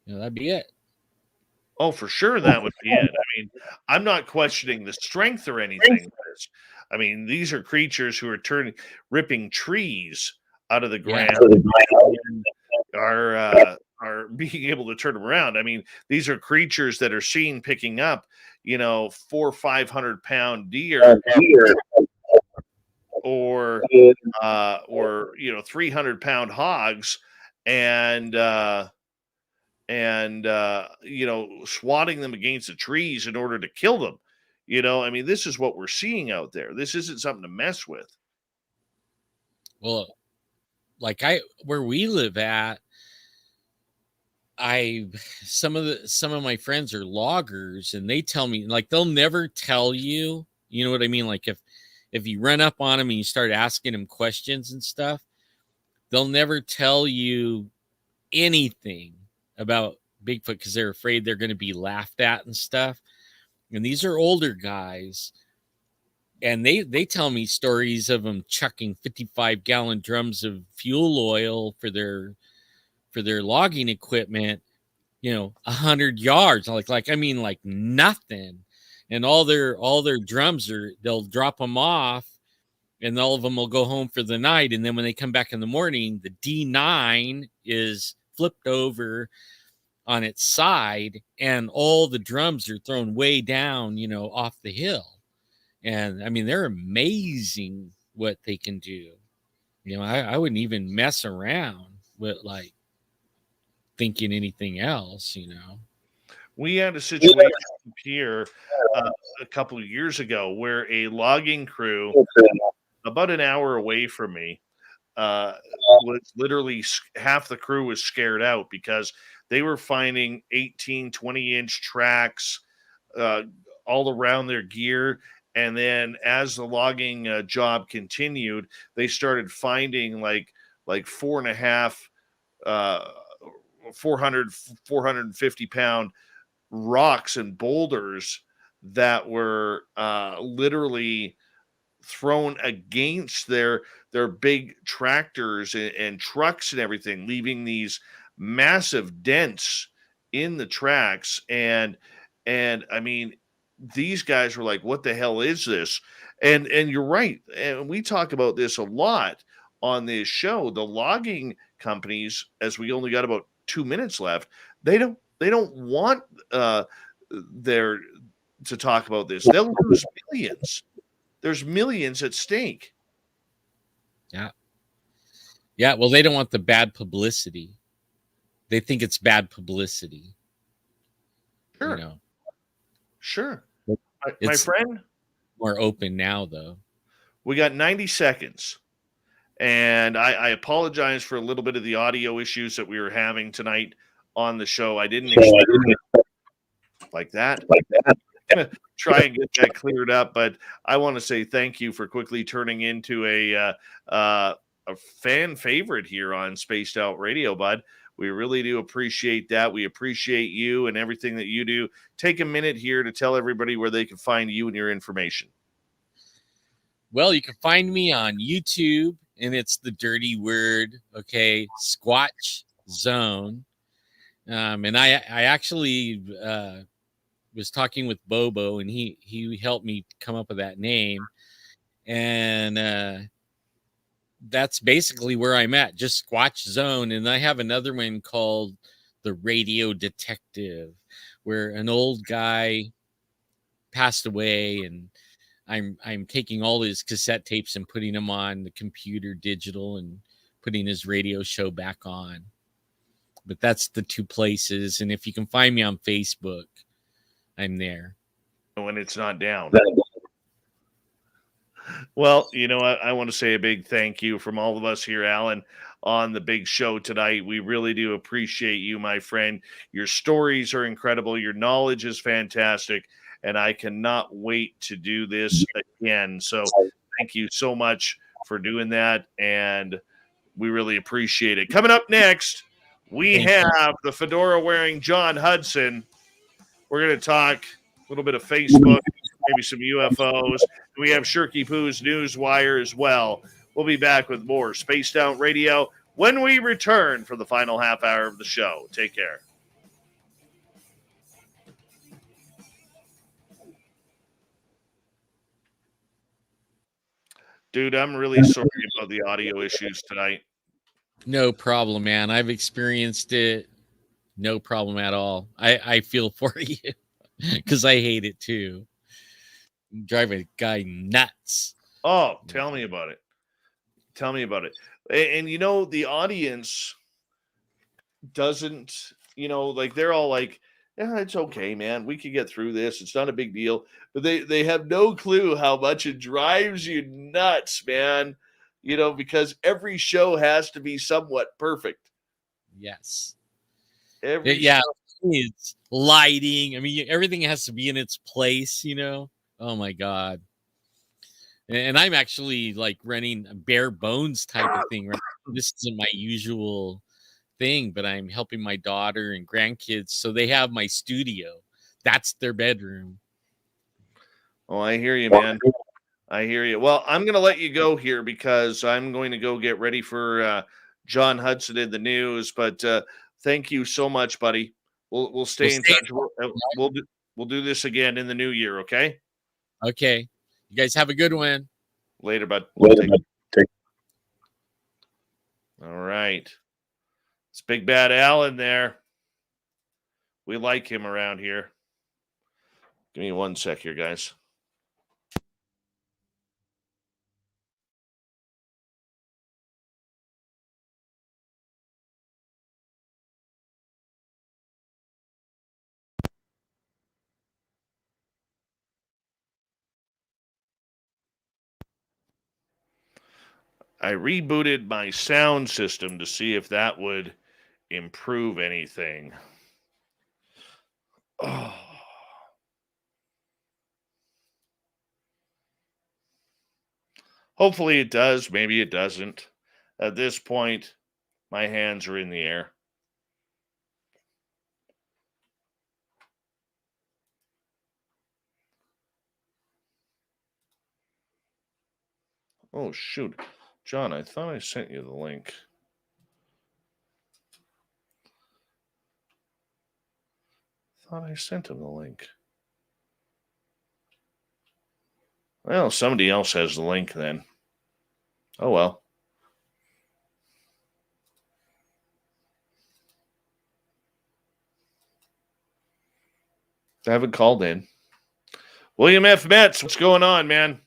you know, that'd be it. Oh, for sure, that would be it. I mean, I'm not questioning the strength or anything. I mean, these are creatures who are ripping trees out of the ground, and are being able to turn them around. I mean, these are creatures that are seen picking up, you know, 400 or 500 pound deer, or you know, 300 pound hogs, and you know, swatting them against the trees in order to kill them. You know, I mean, this is what we're seeing out there. This isn't something to mess with. Well, like where we live at, some of my friends are loggers, and they tell me, like, they'll never tell you, you know what I mean? Like, if you run up on them and you start asking them questions and stuff, they'll never tell you anything about Bigfoot because they're afraid they're going to be laughed at and stuff. And these are older guys, and they tell me stories of them chucking 55-gallon drums of fuel oil for their logging equipment, you know, 100 yards, like I mean, like nothing. And all their drums they'll drop them off, and all of them will go home for the night. And then when they come back in the morning, the D9 is flipped over on its side, and all the drums are thrown way down, you know, off the hill. And I mean, they're amazing what they can do. You know, I wouldn't even mess around with, like, thinking anything else, you know. We had a situation here a couple of years ago where a logging crew about an hour away from me was literally half the crew was scared out because they were finding 18, 20-inch tracks uh, all around their gear. And then as the logging job continued, they started finding like 4.5, uh, 450 pound rocks and boulders that were literally thrown against their big tractors and trucks and everything, leaving these massive dents in the tracks. And I mean, these guys were like, "What the hell is this?" And you're right, and we talk about this a lot on this show. The logging companies, as we only got about 2 minutes left, they don't want their to talk about this. They'll lose millions. There's millions at stake. Yeah. Yeah. Well, they don't want the bad publicity. They think it's bad publicity. Sure. You know, Sure. my My friend, more open now, though. we got 90 seconds. And I apologize for a little bit of the audio issues that we were having tonight on the show. I didn't expect like that. Try and get that cleared up, but I want to say thank you for quickly turning into a fan favorite here on Spaced Out Radio, bud. We really do appreciate that. We appreciate you and everything that you do. Take a minute here to tell everybody where they can find you and your information. Well, you can find me on YouTube, and it's the dirty word, okay, Squatch Zone. And I actually was talking with Bobo, and he helped me come up with that name. And that's basically where I'm at, just Squatch Zone. And I have another one called The Radio Detective, where an old guy passed away, and I'm taking all his cassette tapes and putting them on the computer digital and putting his radio show back on. But that's the two places. And if you can find me on Facebook, I'm there. When it's not down. Well, you know, I want to say a big thank you from all of us here, Alan, on the big show tonight. We really do appreciate you, my friend. Your stories are incredible. Your knowledge is fantastic. And I cannot wait to do this again. So thank you so much for doing that. And we really appreciate it. Coming up next, we have the fedora wearing John Hudson. We're going to talk a little bit of Facebook, maybe some UFOs. We have Shirky Poo's Newswire as well. We'll be back with more Spaced Out Radio when we return for the final half hour of the show. Take care. Dude, I'm really sorry about the audio issues tonight. No problem, man. I've experienced it. No problem at all. I feel for you because I hate it too. Drive a guy nuts. Oh, tell me about it. Tell me about it. And you know, the audience doesn't, you know, like they're all like, yeah, it's okay, man. We can get through this. It's not a big deal. But they have no clue how much it drives you nuts, man. You know, because every show has to be somewhat perfect. Yes. Yeah. It's lighting. I mean, everything has to be in its place, you know? Oh my God. And I'm actually like running a bare bones type of thing, right? This isn't my usual thing, but I'm helping my daughter and grandkids. So they have my studio. That's their bedroom. Oh, I hear you, man. I hear you. Well, I'm going to let you go here because I'm going to go get ready for John Hudson in the news. But thank you so much, buddy. We'll stay in touch. We'll do this again in the new year. Okay. Okay. You guys have a good one. Later, bud. All right. It's Big Bad Al in there. We like him around here. Give me 1 sec here, guys. I rebooted my sound system to see if that would improve anything. Oh. Hopefully it does. Maybe it doesn't. At this point, my hands are in the air. Oh, shoot. John, I thought I sent you the link. Thought I sent him the link. Well, somebody else has the link then. Oh, well. I haven't called in. William F. Metz, what's going on, man?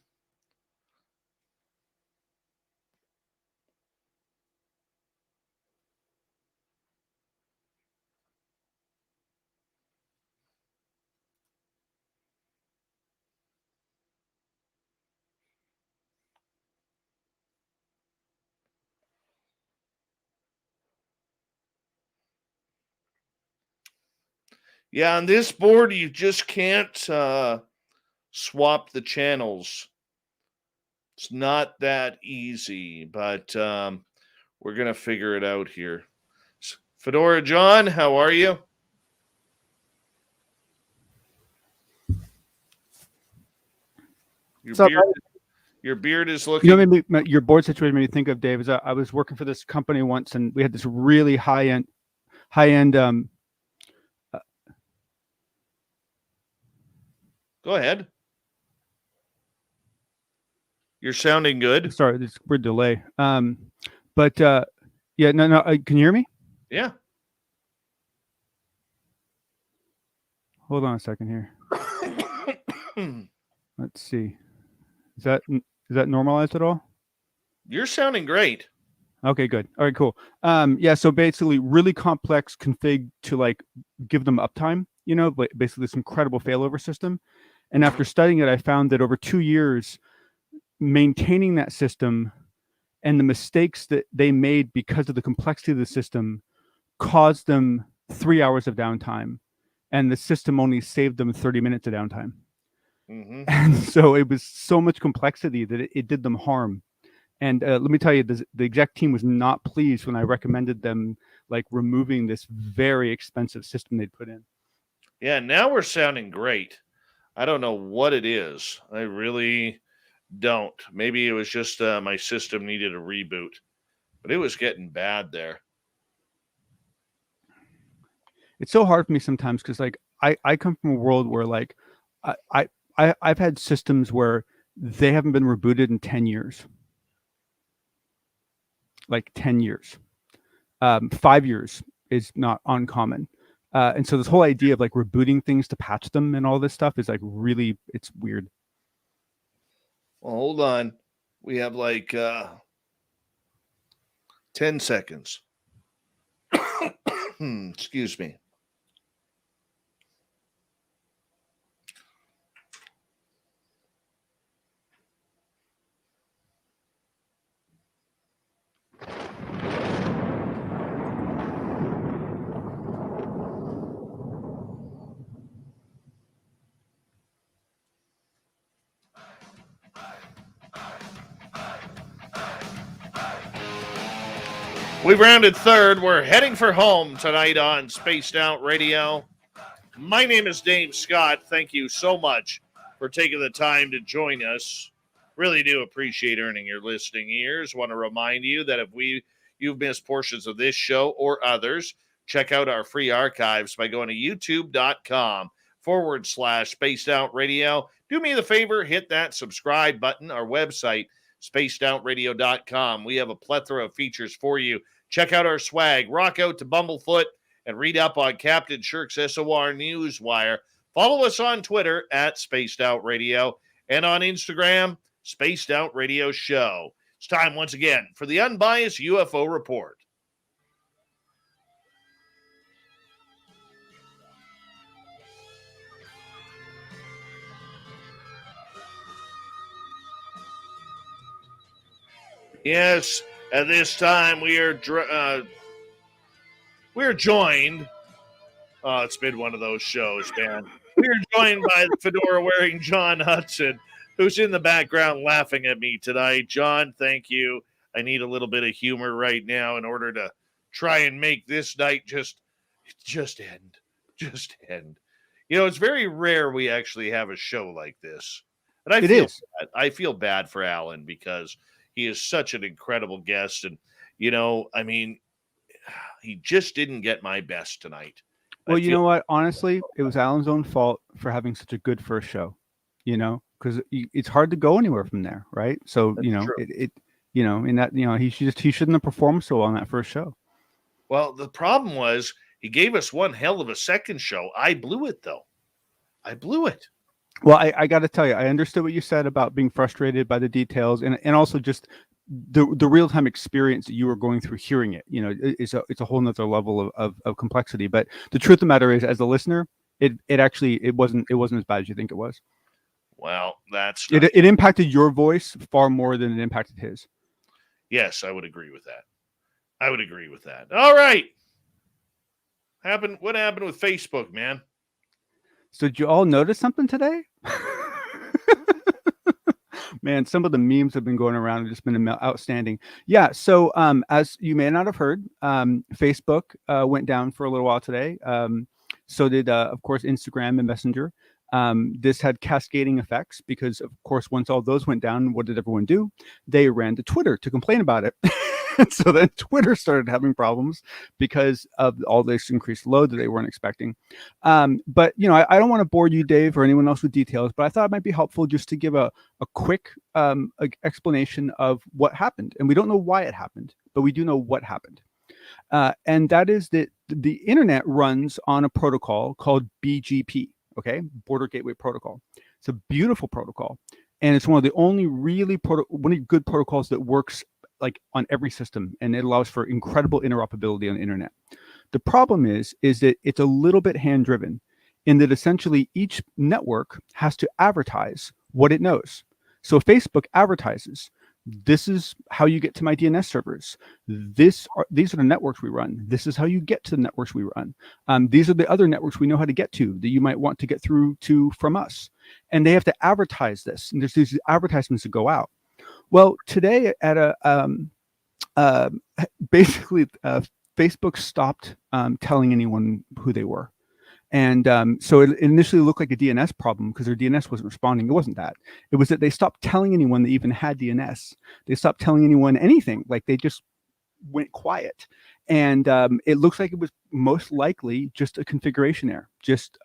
Yeah, on this board, you just can't swap the channels. It's not that easy, but we're going to figure it out here. Fedora John, how are you? Your beard is looking... You know, maybe your board situation made me think of, Dave, is I was working for this company once, and we had this really high-end Go ahead. You're sounding good. Sorry, this weird delay. But yeah, no. Can you hear me? Yeah. Hold on a second here. Let's see. Is that normalized at all? You're sounding great. Okay, good. All right, cool. Yeah, so basically really complex config to like give them uptime, you know, but basically this incredible failover system. And after studying it, I found that over 2 years, maintaining that system and the mistakes that they made because of the complexity of the system caused them 3 hours of downtime, and the system only saved them 30 minutes of downtime. Mm-hmm. And so it was so much complexity that it did them harm. And let me tell you, the exec team was not pleased when I recommended them like removing this very expensive system they'd put in. Yeah, now we're sounding great. I don't know what it is. I really don't. Maybe it was just my system needed a reboot, but it was getting bad there. It's so hard for me sometimes because like I come from a world where like I've had systems where they haven't been rebooted in 10 years. Like 10 years. 5 years is not uncommon. And so this whole idea of like rebooting things to patch them and all this stuff is like really, it's weird. Well, hold on. We have like 10 seconds. Excuse me. We've rounded third. We're heading for home tonight on Spaced Out Radio. My name is Dave Scott. Thank you so much for taking the time to join us. Really do appreciate earning your listening ears. Want to remind you that if you've missed portions of this show or others, check out our free archives by going to youtube.com/Spaced Out Radio. Do me the favor, hit that subscribe button. Our website, spacedoutradio.com. We have a plethora of features for you. Check out our swag. Rock out to Bumblefoot and read up on Captain Shirk's SOR Newswire. Follow us on Twitter at Spaced Out Radio and on Instagram, Spaced Out Radio Show. It's time once again for the Unbiased UFO Report. Yes, at this time we're joined. Oh, it's been one of those shows, man. We are joined by the fedora-wearing John Hudson, who's in the background laughing at me tonight. John, thank you. I need a little bit of humor right now in order to try and make this night just end. Just end. You know, it's very rare we actually have a show like this. And I feel bad for Alan because he is such an incredible guest. And, you know, I mean, he just didn't get my best tonight. Well, you know what? Honestly, it was Alan's own fault for having such a good first show, you know, because it's hard to go anywhere from there, right? So, That's you know, true. you know, in that, you know, he shouldn't have performed so well on that first show. Well, the problem was he gave us one hell of a second show. I blew it, though. I blew it. Well, I got to tell you, I understood what you said about being frustrated by the details, and also just the real time experience that you were going through hearing it. You know, it's a whole nother level of complexity. But the truth of the matter is, as a listener, it wasn't as bad as you think it was. Well, that's it impacted your voice far more than it impacted his. Yes, I would agree with that. All right. What happened with Facebook, man? So did you all notice something today? Man, some of the memes have been going around and just been outstanding. Yeah. So as you may not have heard, Facebook went down for a little while today. So did, of course, Instagram and Messenger. This had cascading effects because, of course, once all those went down, what did everyone do? They ran to Twitter to complain about it. So then Twitter started having problems because of all this increased load that they weren't expecting. But, you know, I don't want to bore you, Dave, or anyone else with details, but I thought it might be helpful just to give a quick explanation of what happened. And we don't know why it happened, but we do know what happened. And that is that the internet runs on a protocol called BGP, okay, Border Gateway Protocol. It's a beautiful protocol. And it's one of the only really good protocols that works like on every system, and it allows for incredible interoperability on the internet. The problem is that it's a little bit hand driven in that essentially each network has to advertise what it knows. So Facebook advertises, this is how you get to my DNS servers. These are the networks we run. This is how you get to the networks we run. These are the other networks we know how to get to that you might want to get through to from us. And they have to advertise this. And there's these advertisements that go out. Well, today at basically Facebook stopped telling anyone who they were. And so it initially looked like a DNS problem because their DNS wasn't responding. It wasn't that. It was that they stopped telling anyone they even had DNS. They stopped telling anyone anything. Like they just went quiet. And it looks like it was most likely just a configuration error. Just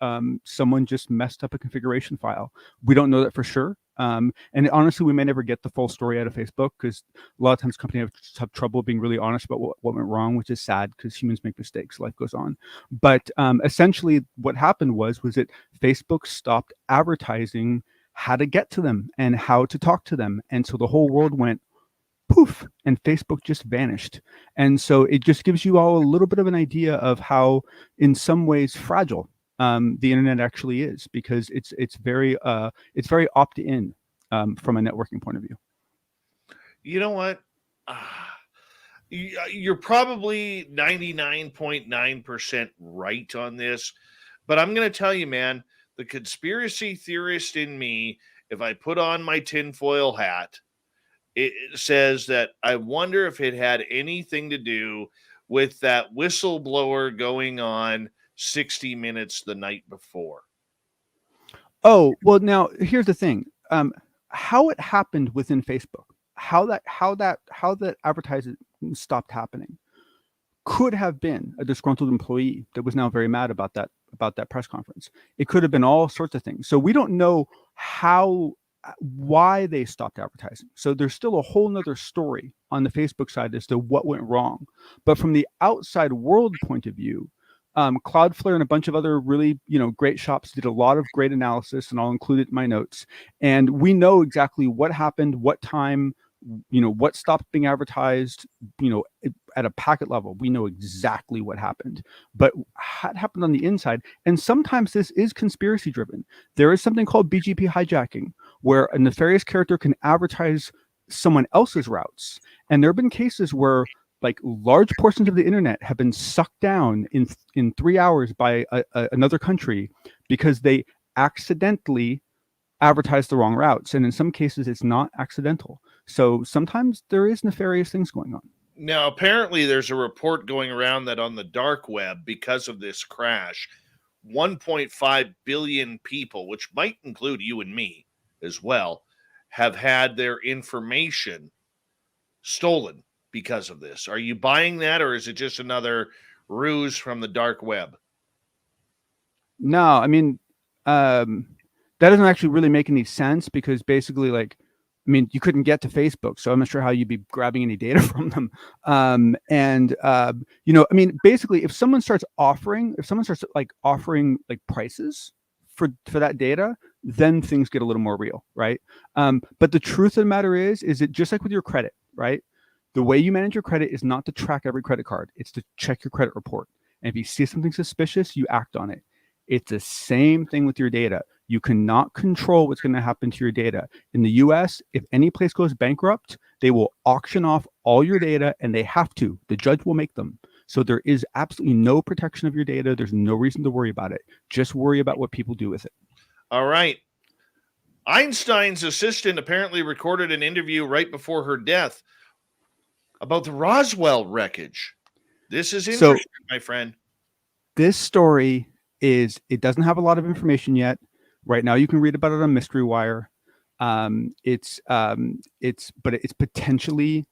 someone just messed up a configuration file. We don't know that for sure. And honestly, we may never get the full story out of Facebook because a lot of times companies have trouble being really honest about what went wrong, which is sad because humans make mistakes. Life goes on. But essentially what happened was that Facebook stopped advertising how to get to them and how to talk to them. And so the whole world went poof, and Facebook just vanished. And so it just gives you all a little bit of an idea of how, in some ways, fragile the internet actually is, because it's very opt-in from a networking point of view. You know what? You're probably 99.9% right on this, but I'm going to tell you, man, the conspiracy theorist in me, if I put on my tinfoil hat, it says that I wonder if it had anything to do with that whistleblower going on 60 Minutes the night before. Oh, well, now here's the thing. How it happened within Facebook, how that advertising stopped happening could have been a disgruntled employee that was now very mad about that press conference. It could have been all sorts of things. So we don't know why they stopped advertising. So there's still a whole nother story on the Facebook side as to what went wrong. But from the outside world point of view, Cloudflare and a bunch of other really, great shops did a lot of great analysis, and I'll include it in my notes. And we know exactly what happened, what time, what stopped being advertised, at a packet level. We know exactly what happened, but what happened on the inside. And sometimes this is conspiracy driven. There is something called BGP hijacking, where a nefarious character can advertise someone else's routes. And there have been cases where like large portions of the internet have been sucked down in 3 hours by another country because they accidentally advertise the wrong routes. And in some cases, it's not accidental. So sometimes there is nefarious things going on. Now, apparently, there's a report going around that on the dark web, because of this crash, 1.5 billion people, which might include you and me as well, have had their information stolen because of this. Are you buying that, or is it just another ruse from the dark web? No, I mean, that doesn't actually really make any sense because basically, like, I mean, you couldn't get to Facebook, so I'm not sure how you'd be grabbing any data from them. You know, I mean, basically, if someone starts offering like prices for that data, then things get a little more real, right? But the truth of the matter is it just like with your credit, right? The way you manage your credit is not to track every credit card; it's to check your credit report. And if you see something suspicious, you act on it. It's the same thing with your data. You cannot control what's going to happen to your data. In the US, if any place goes bankrupt, they will auction off all your data, and they have to. The judge will make them. So there is absolutely no protection of your data. There's no reason to worry about it. Just worry about what people do with it. All right. Einstein's assistant apparently recorded an interview right before her death about the Roswell wreckage. This is interesting, my friend. This story it doesn't have a lot of information yet. Right now, you can read about it on Mystery Wire. It's potentially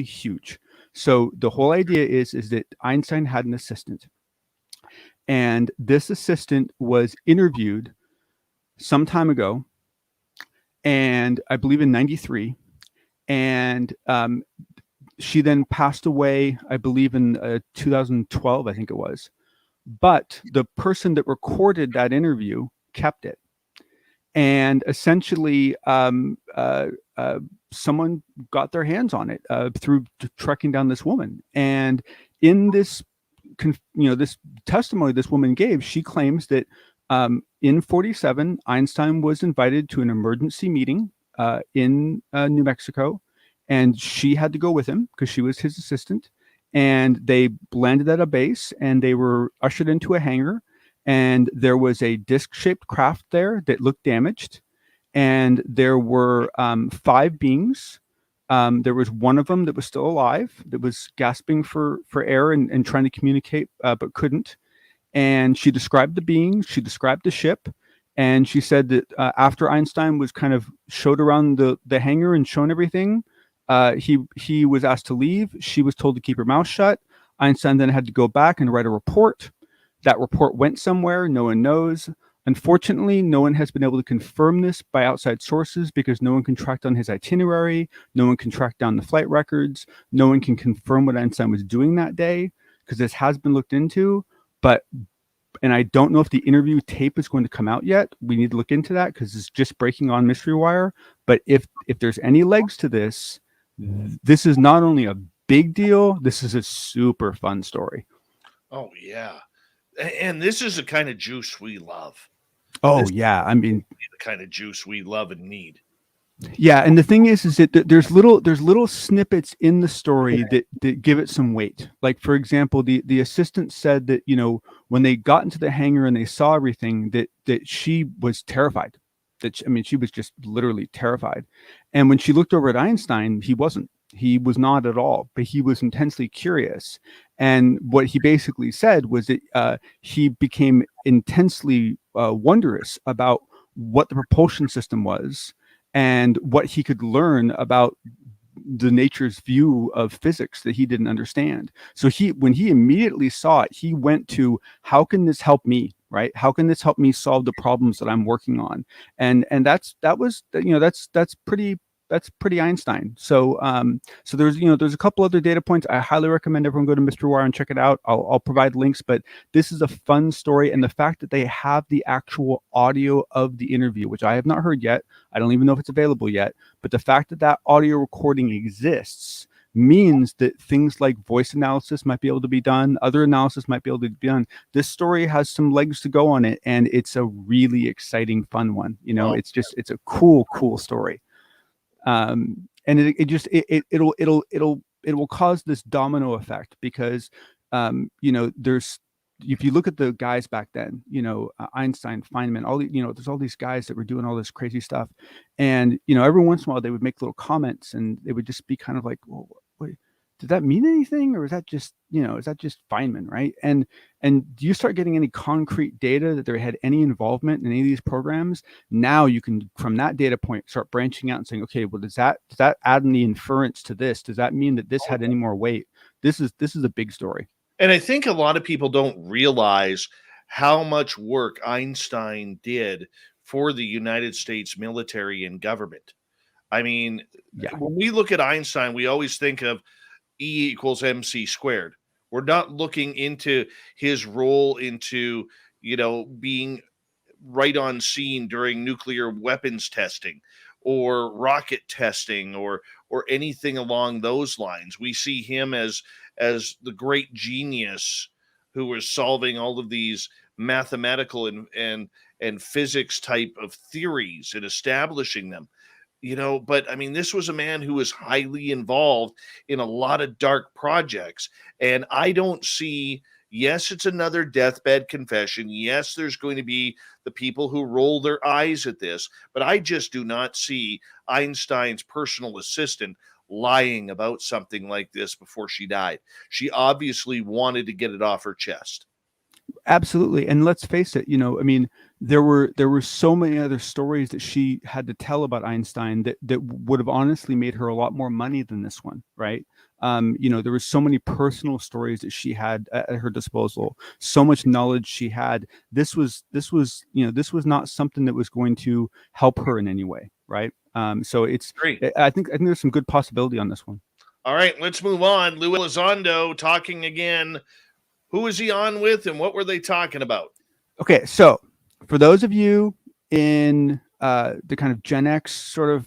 huge. So the whole idea is that Einstein had an assistant, and this assistant was interviewed some time ago, and I believe in '93, and she then passed away, I believe in 2012, I think it was. But the person that recorded that interview kept it, and essentially someone got their hands on it through tracking down this woman. And in this this testimony this woman gave, she claims that in 1947 Einstein was invited to an emergency meeting in New Mexico, and she had to go with him because she was his assistant. And they landed at a base, and they were ushered into a hangar, and there was a disc-shaped craft there that looked damaged, and there were 5 beings. There was one of them that was still alive, that was gasping for air and trying to communicate, but couldn't. And she described the beings, she described the ship, and she said that after Einstein was kind of showed around the hangar and shown everything, he was asked to leave. She was told to keep her mouth shut. Einstein then had to go back and write a report. That report went somewhere. No one knows. Unfortunately, no one has been able to confirm this by outside sources because no one can track down his itinerary. No one can track down the flight records. No one can confirm what Einstein was doing that day because this has been looked into. And I don't know if the interview tape is going to come out yet. We need to look into that because it's just breaking on Mystery Wire. But if there's any legs to this, this is not only a big deal, this is a super fun story. Oh, yeah. And this is the kind of juice we love. Yeah. I mean, the kind of juice we love and need. Yeah. And the thing is that there's little snippets in the story that give it some weight. Like, for example, the assistant said that, when they got into the hangar and they saw everything, that she was terrified. She was just literally terrified. And when she looked over at Einstein, he wasn't. He was not at all, but he was intensely curious. And what he basically said was that he became intensely wondrous about what the propulsion system was and what he could learn about the nature's view of physics that he didn't understand. So when he immediately saw it, he went to, how can this help me? Right? How can this help me solve the problems that I'm working on? And that's pretty Einstein. So there's a couple other data points. I highly recommend everyone go to Mystery Wire and check it out. I'll provide links, but this is a fun story. And the fact that they have the actual audio of the interview, which I have not heard yet, I don't even know if it's available yet, but the fact that audio recording exists means that things like voice analysis might be able to be done, other analysis might be able to be done. This story has some legs to go on it, and it's a really exciting, fun one. It's a cool story. And it will cause this domino effect because, there's, if you look at the guys back then, Einstein, Feynman, there's all these guys that were doing all this crazy stuff. And, every once in a while they would make little comments and they would just be kind of like, well, wait, did that mean anything? Or is that just Feynman, right? And do you start getting any concrete data that they had any involvement in any of these programs? Now you can, from that data point, start branching out and saying, okay, well, does that add any inference to this? Does that mean that this had any more weight? This is a big story. And I think a lot of people don't realize how much work Einstein did for the United States military and government. I mean, when we look at Einstein, we always think of E equals MC squared. We're not looking into his role into, being right on scene during nuclear weapons testing or rocket testing or anything along those lines. We see him as the great genius who was solving all of these mathematical and physics type of theories and establishing them. But I mean, this was a man who was highly involved in a lot of dark projects. And I don't see, yes, it's another deathbed confession. Yes, there's going to be the people who roll their eyes at this, but I just do not see Einstein's personal assistant lying about something like this before she died. She obviously wanted to get it off her chest. Absolutely. And let's face it, I mean, there were so many other stories that she had to tell about Einstein that would have honestly made her a lot more money than this one, right? There were so many personal stories that she had at her disposal, so much knowledge she had. This was not something that was going to help her in any way, right? So it's great. I think there's some good possibility on this one. All right, let's move on. Lou Elizondo talking again. Who is he on with and what were they talking about? Okay, so for those of you in the kind of Gen X sort of,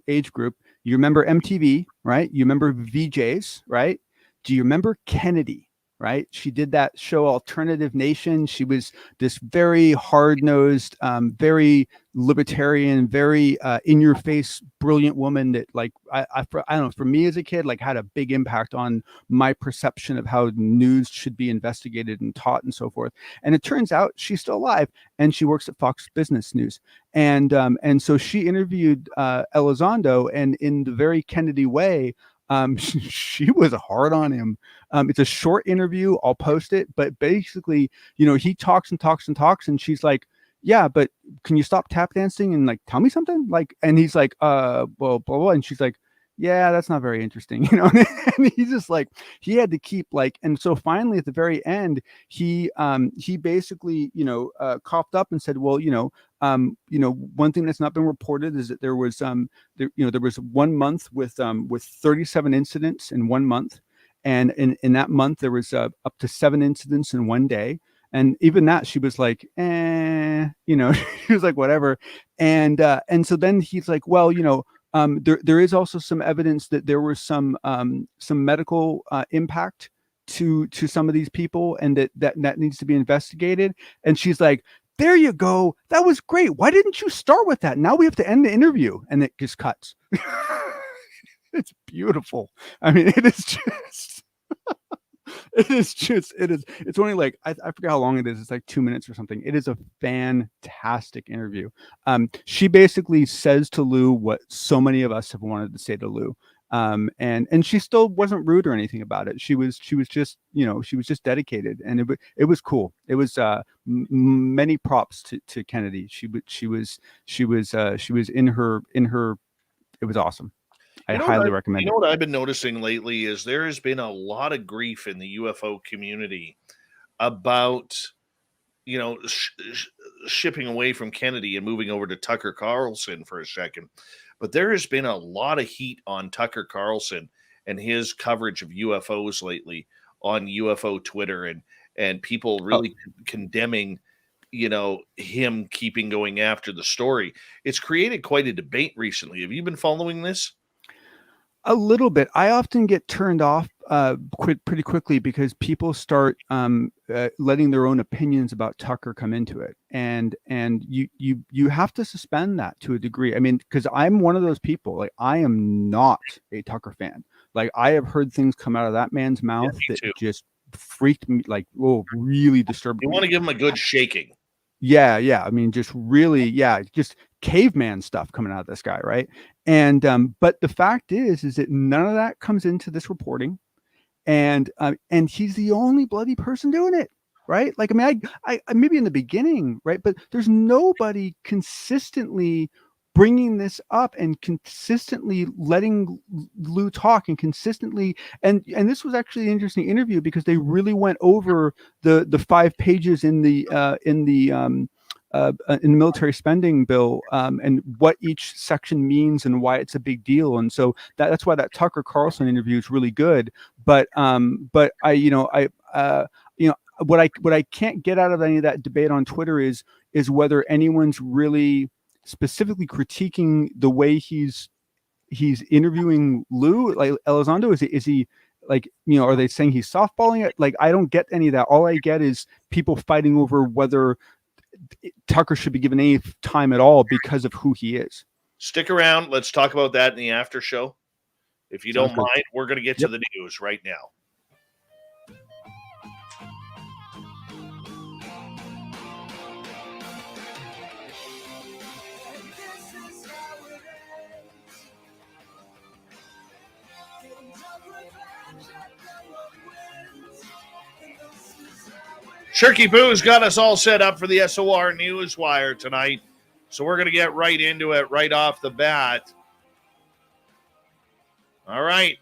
age group, you remember MTV, right? You remember VJs, right? Do you remember Kennedy, right? She did that show Alternative Nation. She was this very hard-nosed, very libertarian, very in-your-face, brilliant woman that, like, I don't know, for me as a kid, like, had a big impact on my perception of how news should be investigated and taught and so forth. And it turns out she's still alive and she works at Fox Business News. And so she interviewed Elizondo, and in the very Kennedy way, she was hard on him. It's a short interview. I'll post it. But basically, he talks and talks and talks, and she's like, yeah, but can you stop tap dancing and like tell me something? Like, and he's like, well, blah, blah. And she's like, yeah, that's not very interesting, And he's just like, he had to keep like, and so finally at the very end, he basically, coughed up and said, well, one thing that's not been reported is that there was there was 1 month with 37 incidents in 1 month, and in that month there was up to 7 incidents in 1 day. And even that, she was like, she was like, whatever. And so then he's like, well, there is also some evidence that there was some medical impact to some of these people, and that needs to be investigated. And she's like, there you go. That was great. Why didn't you start with that? Now we have to end the interview. And it just cuts. It's beautiful. I mean, it is just... it's only like I forget how long it is. It's like 2 minutes or something. It is a fantastic interview. She basically says to Lou what so many of us have wanted to say to Lou. And she still wasn't rude or anything about it. She was just, she was just dedicated, and it was cool. It was many props to Kennedy. She was in her, it was awesome. I highly recommend it. You know what I've been noticing lately is there has been a lot of grief in the UFO community about, shipping away from Kennedy and moving over to Tucker Carlson for a second. But there has been a lot of heat on Tucker Carlson and his coverage of UFOs lately on UFO Twitter, and people really condemning, him keeping going after the story. It's created quite a debate recently. Have you been following this? A little bit. I often get turned off pretty quickly, because people start letting their own opinions about Tucker come into it, and you have to suspend that to a degree. I mean, because I'm one of those people. Like, I am not a Tucker fan. Like, I have heard things come out of that man's mouth that too. just freaked me, like, really disturbed You me. want to give him a good shaking. Yeah. I mean, just really, just caveman stuff coming out of this guy, right? And but the fact is that none of that comes into this reporting, and he's the only bloody person doing it, right? Like, I mean, I maybe in the beginning, right? But there's nobody consistently bringing this up and consistently letting Lou talk, and consistently, and this was actually an interesting interview, because they really went over the 5 pages in the military spending bill, and what each section means and why it's a big deal. And so that's why that Tucker Carlson interview is really good. But what I can't get out of any of that debate on Twitter is whether anyone's really specifically critiquing the way he's interviewing Lou, like Elizondo. Is he like, are they saying he's softballing it? Like, I don't get any of that. All I get is people fighting over whether Tucker should be given any time at all because of who he is. Stick around. Let's talk about that in the after show. If you don't mind, we're going to get to the news right now. Shirky Boo's got us all set up for the SOR Newswire tonight, so we're going to get right into it right off the bat. All right.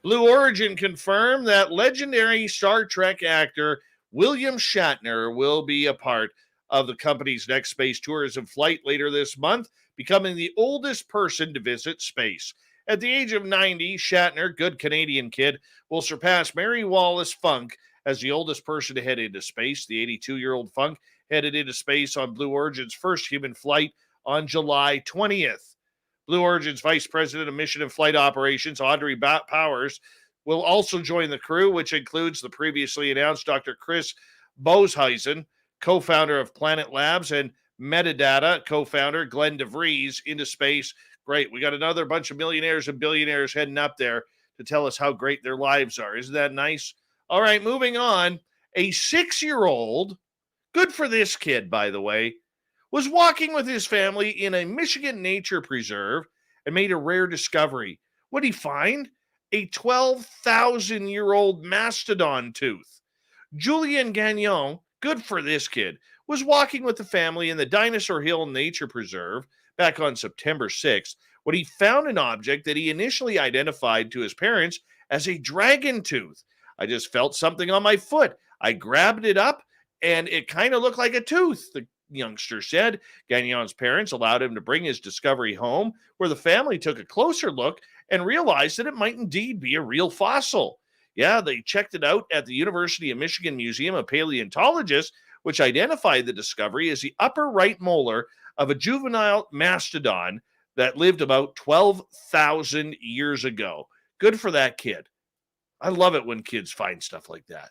Blue Origin confirmed that legendary Star Trek actor William Shatner will be a part of the company's next space tourism flight later this month, becoming the oldest person to visit space. At the age of 90, Shatner, good Canadian kid, will surpass Mary Wallace Funk as the oldest person to head into space. The 82-year-old Funk headed into space on Blue Origin's first human flight on July 20th. Blue Origin's Vice President of Mission and Flight Operations, Audrey Powers, will also join the crew, which includes the previously announced Dr. Chris Bozehuisen, co-founder of Planet Labs, and Metadata co-founder Glenn DeVries into space. Great. We got another bunch of millionaires and billionaires heading up there to tell us how great their lives are. Isn't that nice? All right, moving on. A 6-year-old, good for this kid, by the way, was walking with his family in a Michigan nature preserve and made a rare discovery. What did he find? A 12,000-year-old mastodon tooth. Julien Gagnon, good for this kid, was walking with the family in the Dinosaur Hill Nature Preserve back on September 6th when he found an object that he initially identified to his parents as a dragon tooth. I just felt something on my foot. I grabbed it up, and it kind of looked like a tooth, the youngster said. Gagnon's parents allowed him to bring his discovery home, where the family took a closer look and realized that it might indeed be a real fossil. Yeah, they checked it out at the University of Michigan Museum of Paleontologists, which identified the discovery as the upper right molar of a juvenile mastodon that lived about 12,000 years ago. Good for that kid. I love it when kids find stuff like that.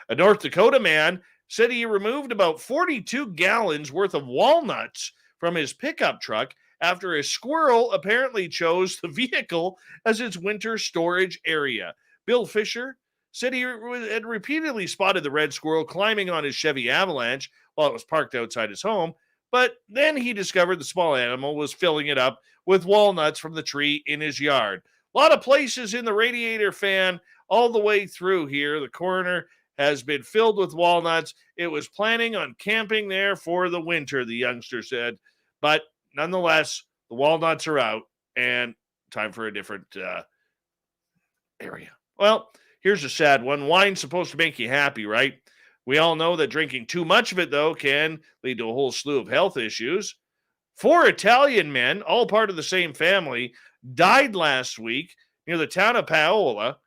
A North Dakota man said he removed about 42 gallons worth of walnuts from his pickup truck after a squirrel apparently chose the vehicle as its winter storage area. Bill Fisher said he had repeatedly spotted the red squirrel climbing on his Chevy Avalanche while it was parked outside his home, but then he discovered the small animal was filling it up with walnuts from the tree in his yard. A lot of places in the radiator fan all the way through here. The corner has been filled with walnuts. It was planning on camping there for the winter, the youngster said. But nonetheless, the walnuts are out and time for a different area. Well, here's a sad one. Wine's supposed to make you happy, right? We all know that drinking too much of it, though, can lead to a whole slew of health issues. 4 Italian men, all part of the same family, died last week near the town of Paola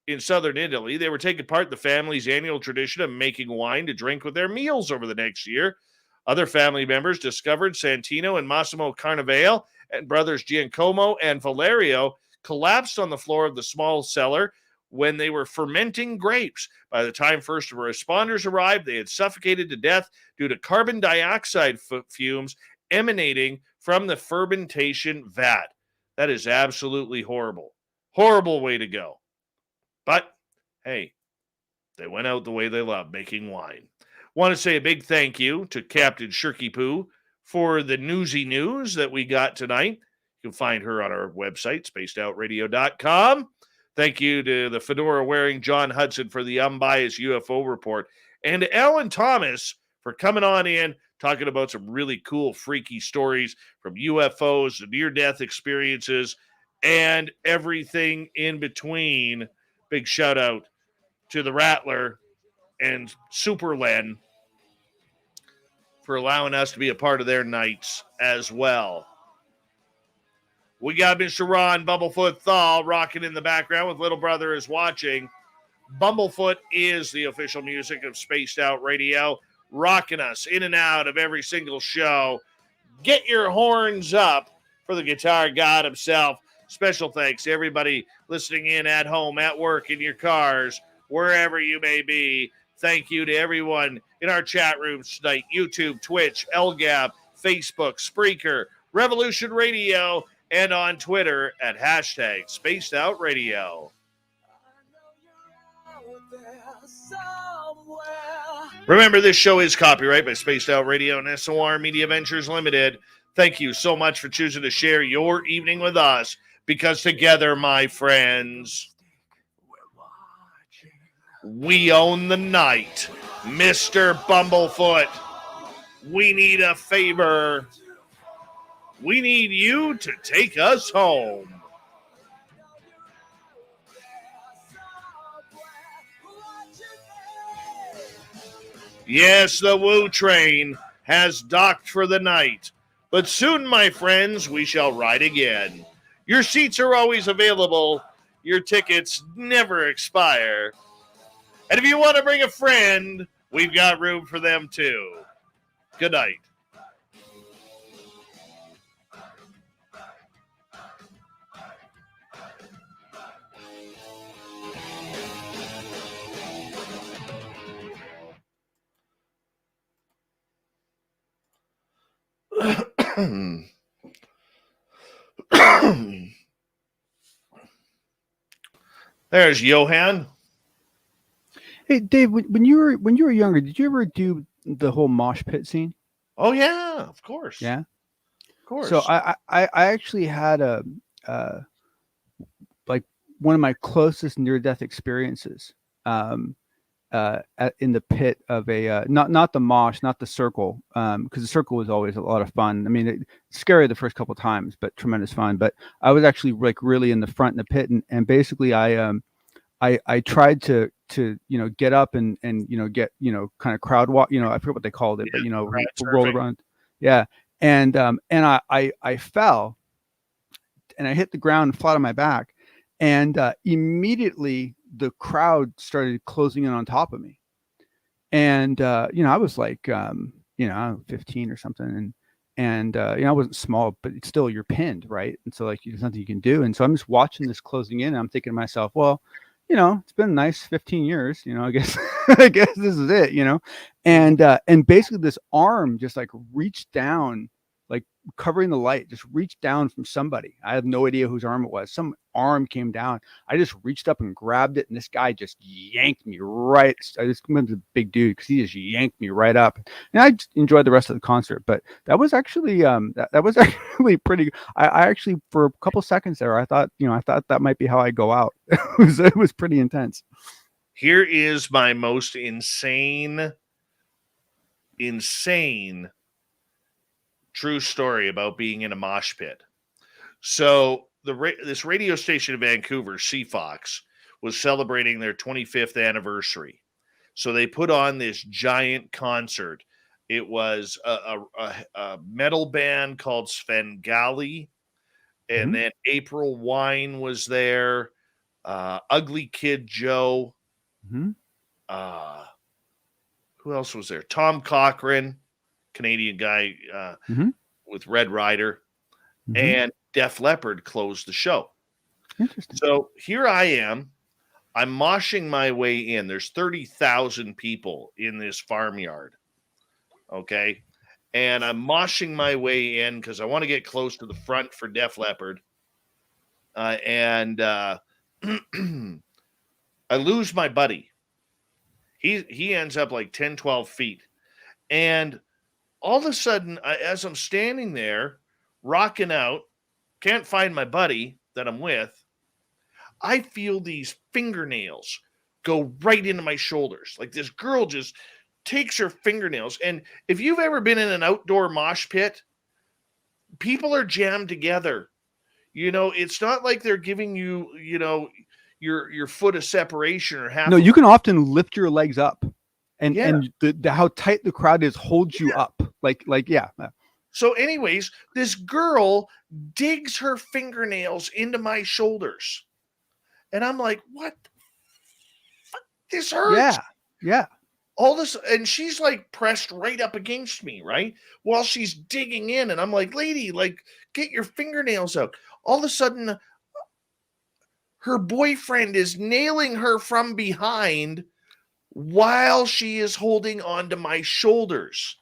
in southern Italy. They were taking part in the family's annual tradition of making wine to drink with their meals over the next year. Other family members discovered Santino and Massimo Carnevale and brothers Giacomo and Valerio collapsed on the floor of the small cellar when they were fermenting grapes. By the time first responders arrived, they had suffocated to death due to carbon dioxide fumes emanating from the fermentation vat. That is absolutely horrible. Horrible way to go. But, hey, they went out the way they love, making wine. Want to say a big thank you to Captain Shirky Poo for the newsy news that we got tonight. You can find her on our website, spacedoutradio.com. Thank you to the fedora-wearing John Hudson for the unbiased UFO report. And to Alan Thomas for coming on in, talking about some really cool, freaky stories from UFOs, near-death experiences, and everything in between. Big shout-out to the Rattler and Super Len for allowing us to be a part of their nights as well. We got Mr. Ron Bumblefoot Thal rocking in the background with Little Brother is Watching. Bumblefoot is the official music of Spaced Out Radio, rocking us in and out of every single show. Get your horns up for the guitar god himself. Special thanks to everybody listening in at home, at work, in your cars, wherever you may be. Thank you to everyone in our chat rooms tonight, YouTube, Twitch, LGAB, Facebook, Spreaker, Revolution Radio, and on Twitter at hashtag Spaced Out Radio. Remember, this show is copyright by Spaced Out Radio and SOR Media Ventures Limited. Thank you so much for choosing to share your evening with us, because together, my friends, we own the night. Mr. Bumblefoot, we need a favor. We need you to take us home. Yes, the Woo train has docked for the night, but soon, my friends, we shall ride again. Your seats are always available. Your tickets never expire. And if you want to bring a friend, we've got room for them too. Good night. There's Johan. Hey, Dave, when you were younger, did you ever do the whole mosh pit scene? Oh yeah, of course. Yeah, of course. So I actually had a like one of my closest near-death experiences in the pit of a not the mosh, not the circle, because the circle was always a lot of fun. I mean, it's scary the first couple of times, but tremendous fun. But I was actually like really in the front in the pit, and basically I tried to get up and get kind of crowd walk, I forget what they called it, but roll around. Yeah. And I fell and I hit the ground flat on my back, and immediately the crowd started closing in on top of me. And I was like 15 or something, and I wasn't small, but it's still, you're pinned, right? And so like there's nothing you can do. And so I'm just watching this closing in, and I'm thinking to myself, well, it's been a nice 15 years, I guess I guess this is it, and basically this arm just like reached down, like covering the light, just reached down from somebody. I have no idea whose arm it was. Some arm came down. I just reached up and grabbed it, and this guy just yanked me right. I just went to the big dude because he just yanked me right up, and I just enjoyed the rest of the concert. But that was actually that was actually pretty. I actually, for a couple seconds there, I thought that might be how I go out. It was pretty intense. Here is my most insane true story about being in a mosh pit. So this radio station in Vancouver, CFOX, was celebrating their 25th anniversary. So they put on this giant concert. It was a metal band called Svengali, and then April Wine was there. Ugly Kid Joe. Who else was there? Tom Cochran, Canadian guy with Red Rider, and Def Leppard closed the show. Interesting. So here I am. I'm moshing my way in. There's 30,000 people in this farmyard. Okay. And I'm moshing my way in because I want to get close to the front for Def Leppard. And I lose my buddy. He ends up like 10, 12 feet. And all of a sudden, as I'm standing there, rocking out, can't find my buddy that I'm with, I feel these fingernails go right into my shoulders. Like this girl just takes her fingernails. And if you've ever been in an outdoor mosh pit, people are jammed together. It's not like they're giving you, your foot a separation or half. No, you can often lift your legs up, and Yeah. and the how tight the crowd is holds you up. Like yeah. So, anyways, this girl digs her fingernails into my shoulders, and I'm like, "What? The fuck? This hurts." Yeah. All this, and she's like pressed right up against me, right? While she's digging in, and I'm like, "Lady, like, get your fingernails out." All of a sudden, her boyfriend is nailing her from behind while she is holding onto my shoulders.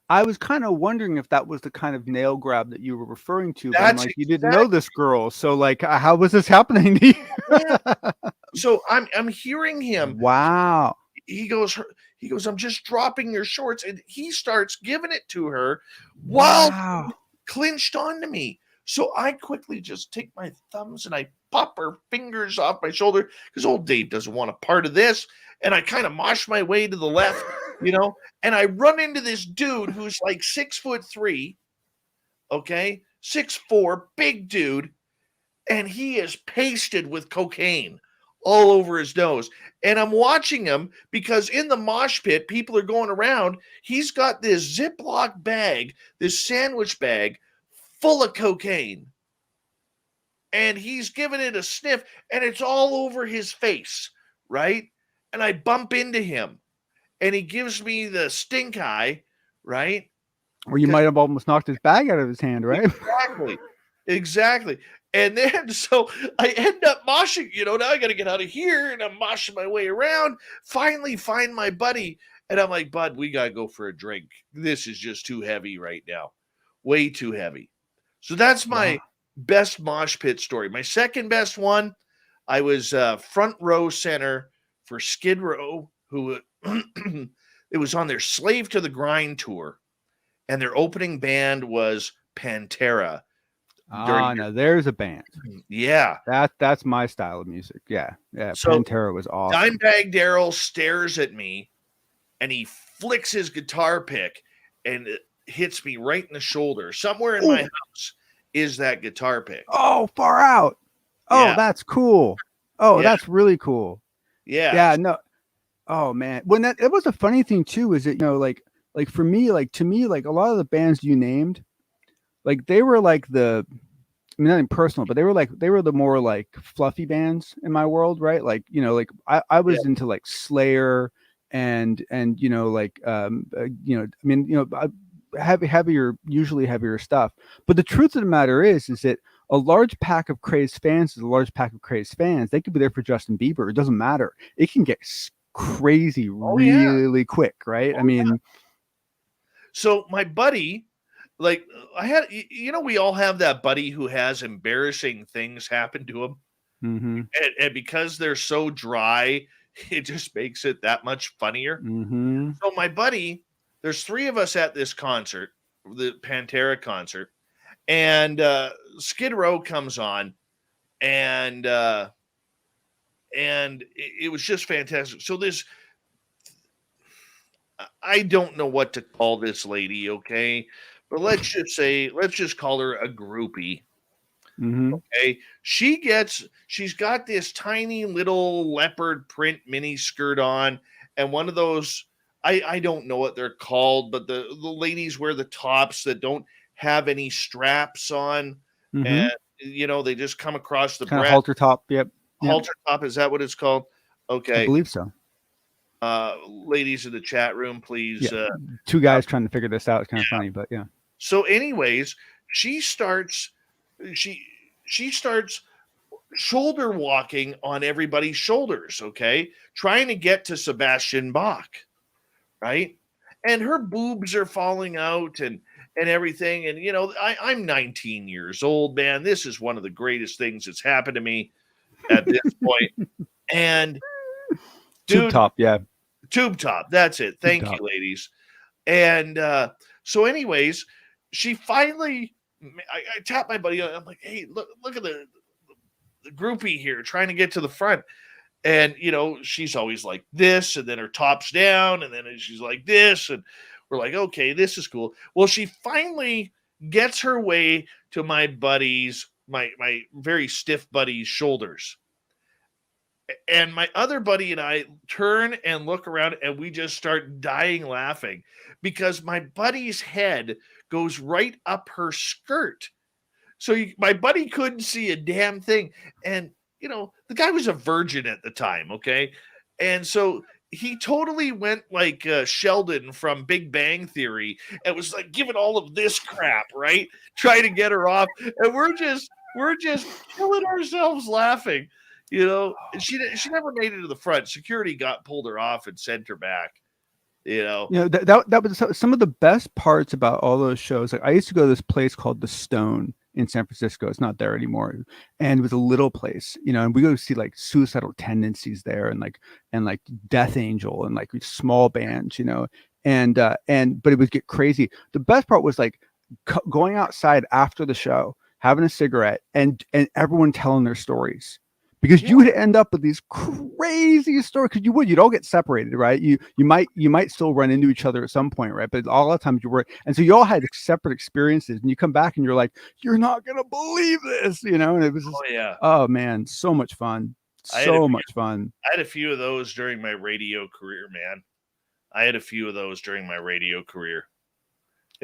I was kind of wondering if that was the kind of nail grab that you were referring to. But That's you didn't know this girl, so like, how was this happening to you? Yeah. So I'm hearing him. Wow. He goes, "I'm just dropping your shorts," and he starts giving it to her while clinched onto me. So I quickly just take my thumbs and I pop her fingers off my shoulder because old Dave doesn't want a part of this. And I kind of mosh my way to the left, and I run into this dude who's like 6'3", okay, 6'4", big dude, and he is pasted with cocaine all over his nose. And I'm watching him because in the mosh pit, people are going around. He's got this Ziploc bag, this sandwich bag full of cocaine. And he's giving it a sniff, and it's all over his face, right? And I bump into him, and he gives me the stink eye, right? Or you might have almost knocked his bag out of his hand, right? Exactly. And then, so I end up moshing, now I got to get out of here, and I'm moshing my way around, finally find my buddy, and I'm like, "Bud, we got to go for a drink. This is just too heavy right now. Way too heavy." So that's my best mosh pit story. My second best one, I was front row center for Skid Row, who it was on their Slave to the Grind tour, and their opening band was Pantera. No, there's a band. Yeah. That's my style of music. Yeah. So Pantera was awesome. Dimebag Darrell stares at me, and he flicks his guitar pick, and it hits me right in the shoulder. Somewhere in my house is that guitar pick. Oh, far out. Oh, Yeah. That's cool. Oh, that's really cool. Yeah. Yeah. No. Oh man. When it was a funny thing too, is it, like for me, like to me, like a lot of the bands you named, like they were like nothing personal, but they were the more like fluffy bands in my world, right? Like, like I was into like Slayer and usually heavier stuff. But the truth of the matter is that a large pack of crazed fans is a large pack of crazed fans. They could be there for Justin Bieber. It doesn't matter. It can get crazy really quick, right? So my buddy, like I had, we all have that buddy who has embarrassing things happen to him. Mm-hmm. And because they're so dry, it just makes it that much funnier. Mm-hmm. So my buddy, there's three of us at this concert, the Pantera concert, and Skid Row comes on, and it was just fantastic. So I don't know what to call this lady, okay? But let's just call her a groupie. Mm-hmm. Okay. She's got this tiny little leopard print mini skirt on, and one of those, I don't know what they're called, but the ladies wear the tops that don't have any straps on, and they just come across the breast. Halter top. Yep. Halter top, is that what it's called? Okay. I believe so. Ladies in the chat room, please. Yeah. Two guys trying to figure this out. It's kind of funny, but yeah. So anyways, she starts shoulder walking on everybody's shoulders, okay, trying to get to Sebastian Bach, right? And her boobs are falling out and everything. And you know, I'm 19 years old, man. This is one of the greatest things that's happened to me at this point. And Tube dude, top, yeah. tube top, that's it. Thank top. you, ladies. And so, anyways, she finally, I tapped my buddy. I'm like, hey, look at the groupie here trying to get to the front. And, you know, she's always like this, and then her top's down, and then she's like this. And we're like, okay, this is cool. Well, she finally gets her way to my buddy's, my very stiff buddy's shoulders. And my other buddy and I turn and look around, and we just start dying laughing because my buddy's head goes right up her skirt. So my buddy couldn't see a damn thing. And, you know, the guy was a virgin at the time, okay? And so he totally went like Sheldon from Big Bang Theory and was like giving all of this crap, right? Trying to get her off. And we're just killing ourselves laughing. You know, she never made it to the front. Security pulled her off and sent her back. You know, that was some of the best parts about all those shows. Like I used to go to this place called the Stone in San Francisco. It's not there anymore, and it was a little place, you know. And we go see like Suicidal Tendencies there, and like Death Angel, and like small bands, you know. And but it would get crazy. The best part was like going outside after the show, having a cigarette, and everyone telling their stories. Because you would end up with these crazy stories. Because you'd all get separated, right? You might still run into each other at some point, right? But all the times you were, and so you all had separate experiences. And you come back and you're like, you're not gonna believe this, you know. And it was just, oh man, so much fun, so much fun. I had a few of those during my radio career, man. It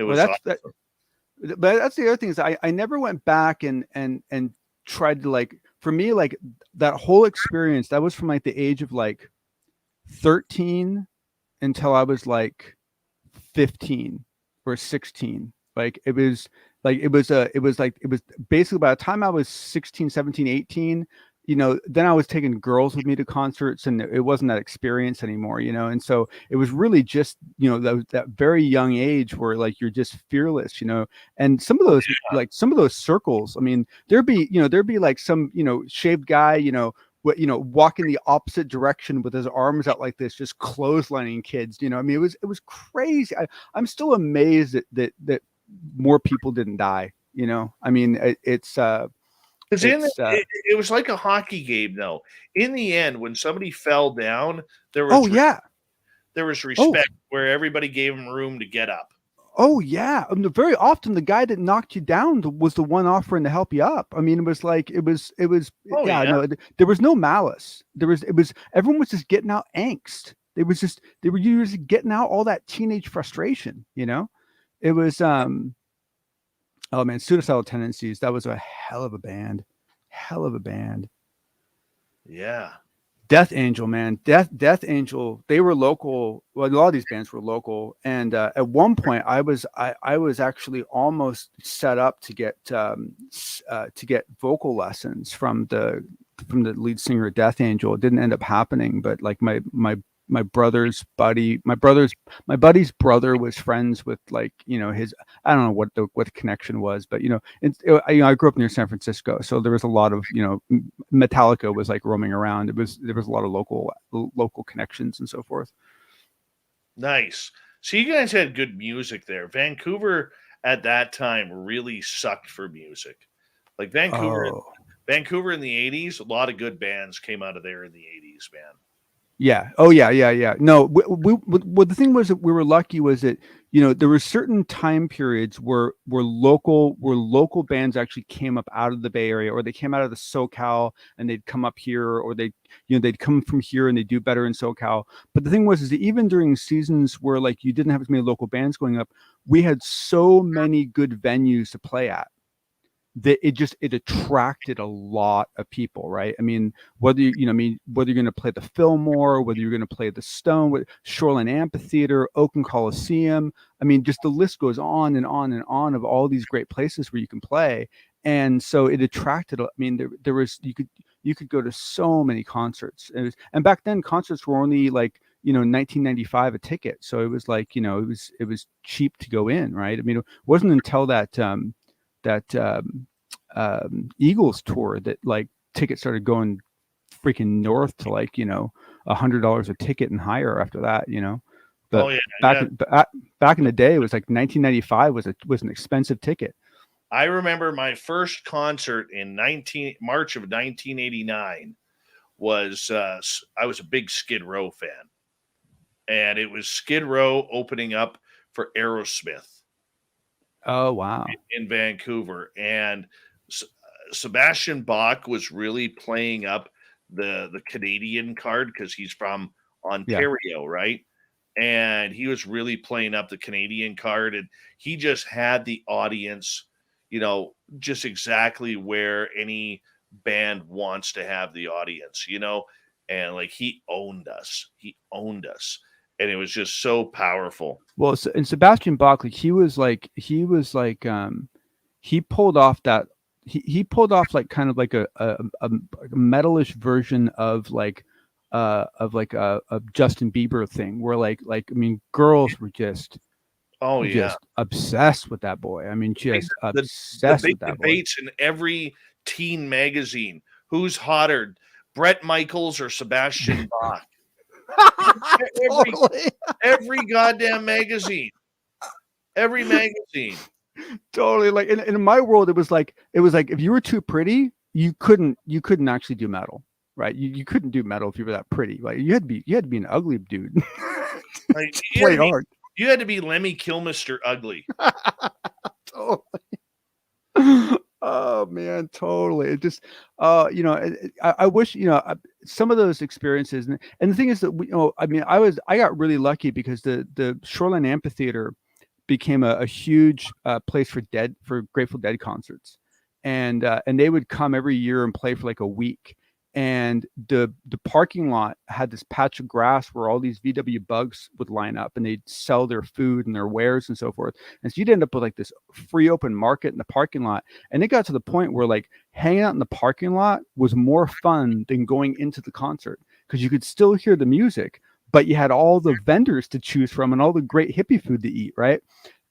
was awesome. But that's the other thing is I never went back and tried to like. For me, like that whole experience, that was from like the age of like 13 until I was like 15 or 16. Like it was basically by the time I was 16, 17, 18, you know, then I was taking girls with me to concerts and it wasn't that experience anymore, you know? And so it was really just, you know, that very young age where like, you're just fearless, you know? And some of those, like some of those circles, I mean, there'd be like some, you know, shaved guy, you know, walking the opposite direction with his arms out like this, just clotheslining kids, you know? I mean, it was crazy. I'm still amazed that more people didn't die, you know? I mean, it was like a hockey game, though. In the end, when somebody fell down, there was there was respect where everybody gave them room to get up. Oh yeah, very often the guy that knocked you down was the one offering to help you up. I mean, it was no, there was no malice. Everyone was just getting out angst. They were just getting out all that teenage frustration. You know, it was oh man, Suicidal Tendencies. That was a hell of a band. Yeah. Death Angel, man. Death Angel. They were local. Well, a lot of these bands were local. And at one point, I was actually almost set up to get vocal lessons from the lead singer of Death Angel. It didn't end up happening, but like my buddy's brother was friends with, like, you know, his, I don't know what the connection was, but you know, I grew up near San Francisco, so there was a lot of, you know, Metallica was like roaming around. There was a lot of local connections and so forth. Nice. So you guys had good music there. Vancouver at that time really sucked for music. Like Vancouver in the 80s, a lot of good bands came out of there in the 80s, man. Yeah. Oh, yeah. No, the thing was that we were lucky was that, you know, there were certain time periods where local bands actually came up out of the Bay Area, or they came out of the SoCal and they'd come up here, or they'd come from here and they do better in SoCal. But the thing was that even during seasons where like you didn't have as many local bands going up, we had so many good venues to play at that it attracted a lot of people, right? I mean, whether you're going to play the Fillmore, whether you're going to play the Stone, Shoreline Amphitheater, Oakland Coliseum. I mean, just the list goes on and on and on of all these great places where you can play. And so it attracted. I mean, there was you could go to so many concerts, and back then concerts were only like, you know, 1995 a ticket, so it was like, you know, it was cheap to go in, right? I mean, it wasn't until that Eagles tour that like tickets started going freaking north to like, you know, $100 a ticket and higher after that, you know. But back in the day, it was like 1995 was an expensive ticket. I remember my first concert in March of 1989 was I was a big Skid Row fan, and it was Skid Row opening up for Aerosmith. Oh wow! In Vancouver, and Sebastian Bach was really playing up the Canadian card because he's from Ontario, right? And he was really playing up the Canadian card, and he just had the audience, you know, just exactly where any band wants to have the audience, you know, and like he owned us, and it was just so powerful. Well, and Sebastian Bach, like he pulled off that he pulled off like kind of like a metalish version of a Justin Bieber thing, where like I mean, girls were just obsessed with that boy. I mean, just obsessed with that boy. Debates in every teen magazine: who's hotter, Bret Michaels or Sebastian Bach? every goddamn magazine, totally. Like in my world, it was like if you were too pretty, you couldn't actually do metal. Right, you couldn't do metal if you were that pretty. Like you had to be an ugly dude. Like, play hard. You had to be Lemmy Kilmister ugly. Totally. Oh man, totally. It just, you know, I wish, you know, some of those experiences, and the thing is that we, you know, I mean, I got really lucky because the Shoreline Amphitheater became a huge place for Grateful Dead concerts, and they would come every year and play for like a week. And the parking lot had this patch of grass where all these VW bugs would line up, and they'd sell their food and their wares and so forth. And so you'd end up with like this free open market in the parking lot. And it got to the point where like hanging out in the parking lot was more fun than going into the concert, because you could still hear the music, but you had all the vendors to choose from and all the great hippie food to eat, right?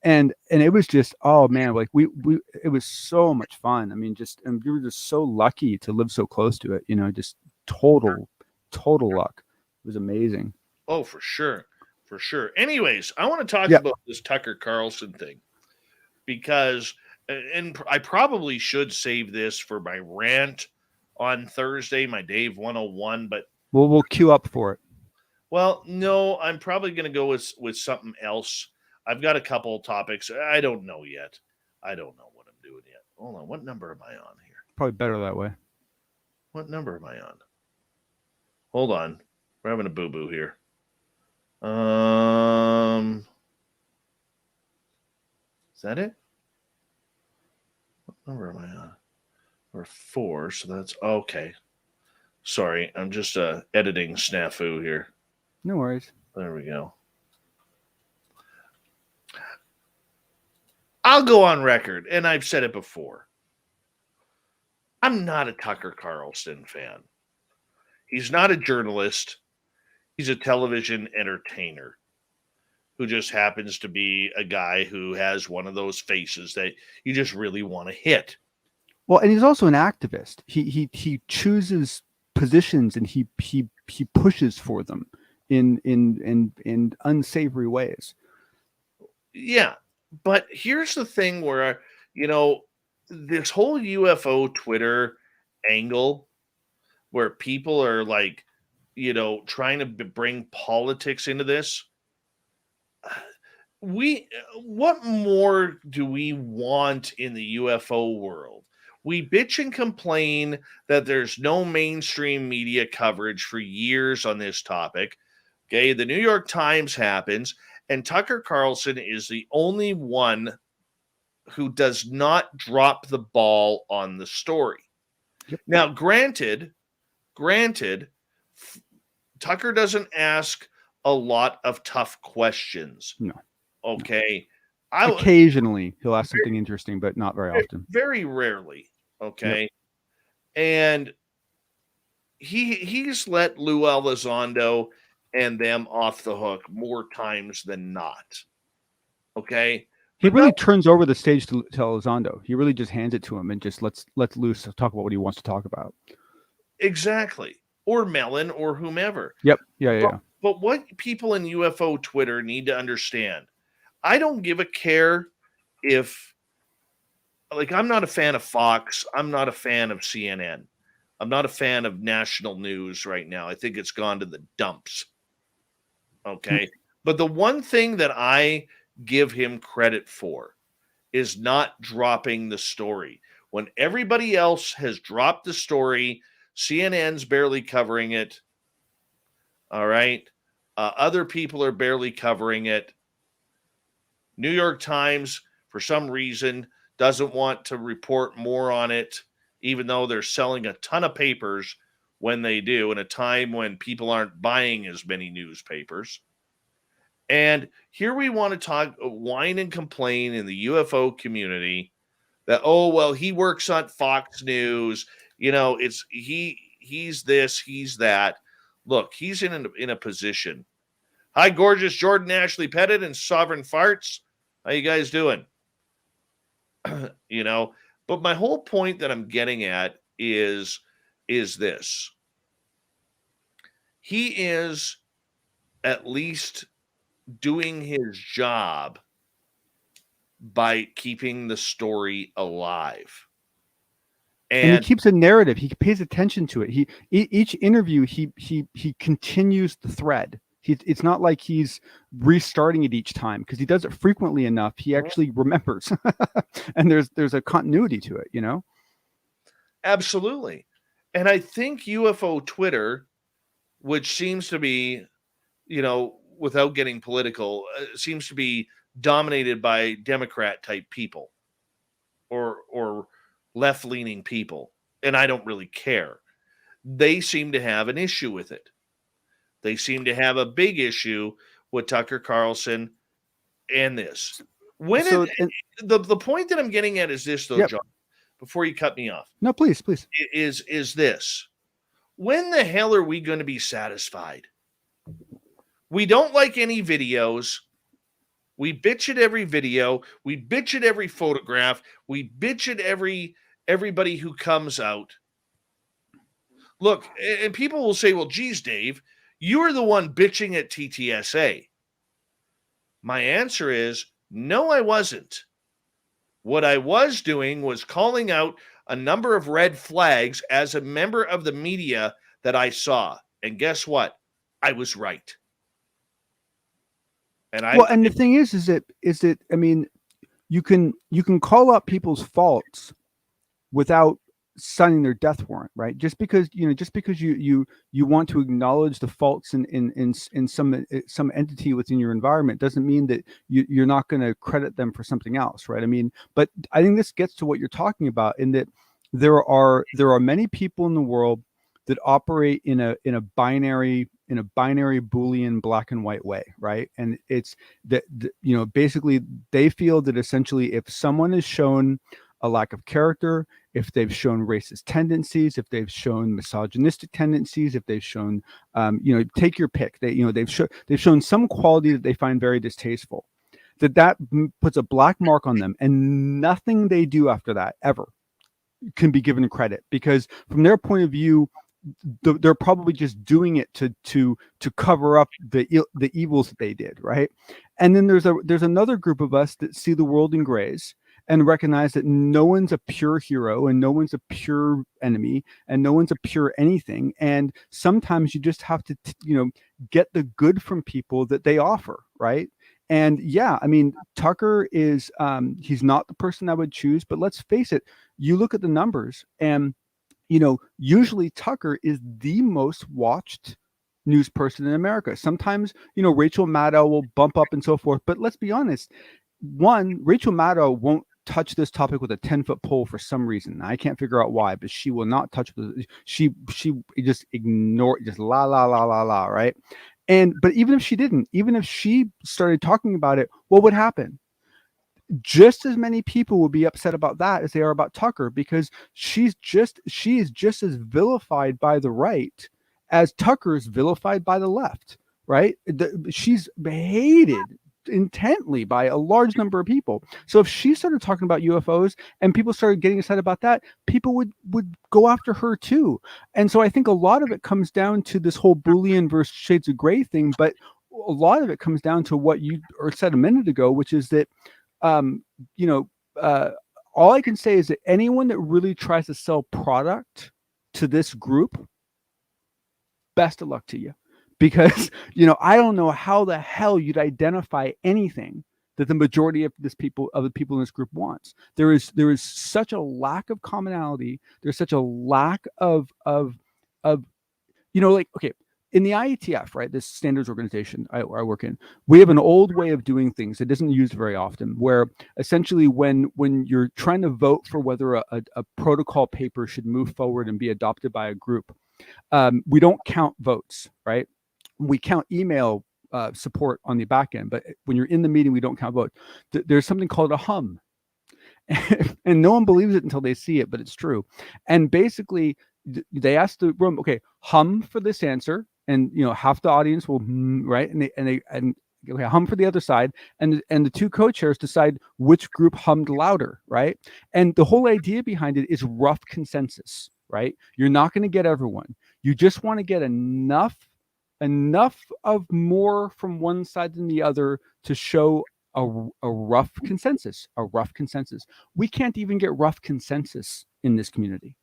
And it was just, oh man, like it was so much fun. I mean, and we were just so lucky to live so close to it, you know, just total luck. It was amazing. Oh, for sure. Anyways, I want to talk about this Tucker Carlson thing, because, and I probably should save this for my rant on Thursday, my Dave 101, but we'll queue up for it. Well, no, I'm probably going to go with something else. I've got a couple of topics. I don't know yet. I don't know what I'm doing yet. Hold on. What number am I on here? Probably better that way. What number am I on? Hold on. We're having a boo-boo here. Is that it? What number am I on? We're 4, so that's okay. Sorry, I'm just editing snafu here. No worries. There we go. I'll go on record, and I've said it before. I'm not a Tucker Carlson fan. He's not a journalist. He's a television entertainer who just happens to be a guy who has one of those faces that you just really want to hit. Well, and he's also an activist. He chooses positions, and he pushes for them in unsavory ways. Yeah. But here's the thing where, you know, this whole UFO Twitter angle where people are like, you know, trying to bring politics into this. What more do we want in the UFO world? We bitch and complain that there's no mainstream media coverage for years on this topic. Okay, the New York Times happens, and Tucker Carlson is the only one who does not drop the ball on the story. Yep. Now, granted, Tucker doesn't ask a lot of tough questions. No. Okay. Occasionally he'll ask something interesting, but not very often. Very rarely. Okay. Yep. And he's let Lou Elizondo and them off the hook more times than not. Okay. He really turns over the stage to Elizondo. He really just hands it to him and just lets Lou talk about what he wants to talk about. Exactly. Or Mellon or whomever. Yep. Yeah. But what people in UFO Twitter need to understand, I don't give a care if, like, I'm not a fan of Fox. I'm not a fan of CNN. I'm not a fan of national news right now. I think it's gone to the dumps. Okay. But the one thing that I give him credit for is not dropping the story. When everybody else has dropped the story, CNN's barely covering it. All right. Other people are barely covering it. New York Times, for some reason, doesn't want to report more on it, even though they're selling a ton of papers when they do, in a time when people aren't buying as many newspapers. And here we want to talk, whine and complain in the UFO community that, oh, well, he works on Fox News. You know, it's he's this, he's that. Look, he's in a position. Hi, gorgeous Jordan Ashley Pettit and Sovereign Farts. How you guys doing? You know, but my whole point that I'm getting at is this. He is at least doing his job by keeping the story alive. And he keeps a narrative. He pays attention to it. Each interview, he continues the thread. It's not like he's restarting it each time, because he does it frequently enough. He actually remembers, and there's a continuity to it, you know? Absolutely. And I think UFO Twitter, which seems to be, you know, without getting political, seems to be dominated by Democrat type people or left-leaning people. And I don't really care. They seem to have an issue with it. They seem to have a big issue with Tucker Carlson and this. The point that I'm getting at is this, though, yep. John, before you cut me off. No, please. Is this. When the hell are we going to be satisfied? We don't like any videos. We bitch at every video. We bitch at every photograph. We bitch at everybody who comes out. Look, and people will say, well, geez, Dave, you're the one bitching at TTSA. My answer is, no, I wasn't. What I was doing was calling out a number of red flags as a member of the media that I saw. And guess what? I was right. And the thing is that I mean, you can call out people's faults without signing their death warrant, right? Just because you want to acknowledge the faults in some entity within your environment doesn't mean that you're not going to credit them for something else, right? I mean, but I think this gets to what you're talking about, in that there are many people in the world that operate in a binary Boolean black and white way, right? And it's that, basically they feel that essentially if someone has shown a lack of character, if they've shown racist tendencies, if they've shown misogynistic tendencies, if they've shown, take your pick, they've shown some quality that they find very distasteful, that puts a black mark on them, and nothing they do after that ever can be given credit, because from their point of view, they're probably just doing it to cover up the evils that they did, right? And then there's another group of us that see the world in grays and recognize that no one's a pure hero and no one's a pure enemy and no one's a pure anything. And sometimes you just have to get the good from people that they offer, right? And yeah, I mean, Tucker is he's not the person I would choose, but let's face it, you look at the numbers, and usually Tucker is the most watched news person in America. Sometimes, Rachel Maddow will bump up and so forth. But let's be honest. One, Rachel Maddow won't touch this topic with a 10-foot pole for some reason. I can't figure out why, but she will not touch it. She just ignore, just la, la, la, la, la, right? But even if she didn't, even if she started talking about it, what would happen? just as many people will be upset about that as they are about Tucker, because she is just as vilified by the right as Tucker is vilified by the left, right? She's hated intently by a large number of people. So if she started talking about UFOs and people started getting excited about that, people would go after her too. And so I think a lot of it comes down to this whole Boolean versus shades of gray thing, but a lot of it comes down to what you said a minute ago, which is that you know, all I can say is that anyone that really tries to sell product to this group, best of luck to you, because I don't know how the hell you'd identify anything that the majority of the people in this group wants. There is such a lack of commonality. There's such a lack of like, okay, in the IETF, right, this standards organization I work in, we have an old way of doing things that isn't used very often, where essentially when you're trying to vote for whether a protocol paper should move forward and be adopted by a group, we don't count votes, right? We count email support on the back end, but when you're in the meeting, we don't count votes. There's something called a hum. And no one believes it until they see it, but it's true. And basically, they ask the room, okay, hum for this answer, and half the audience will right, and they okay, hum for the other side, and the two co-chairs decide which group hummed louder, right? And the whole idea behind it is rough consensus, right? You're not going to get everyone. You just want to get enough of more from one side than the other to show a rough consensus. We can't even get rough consensus in this community.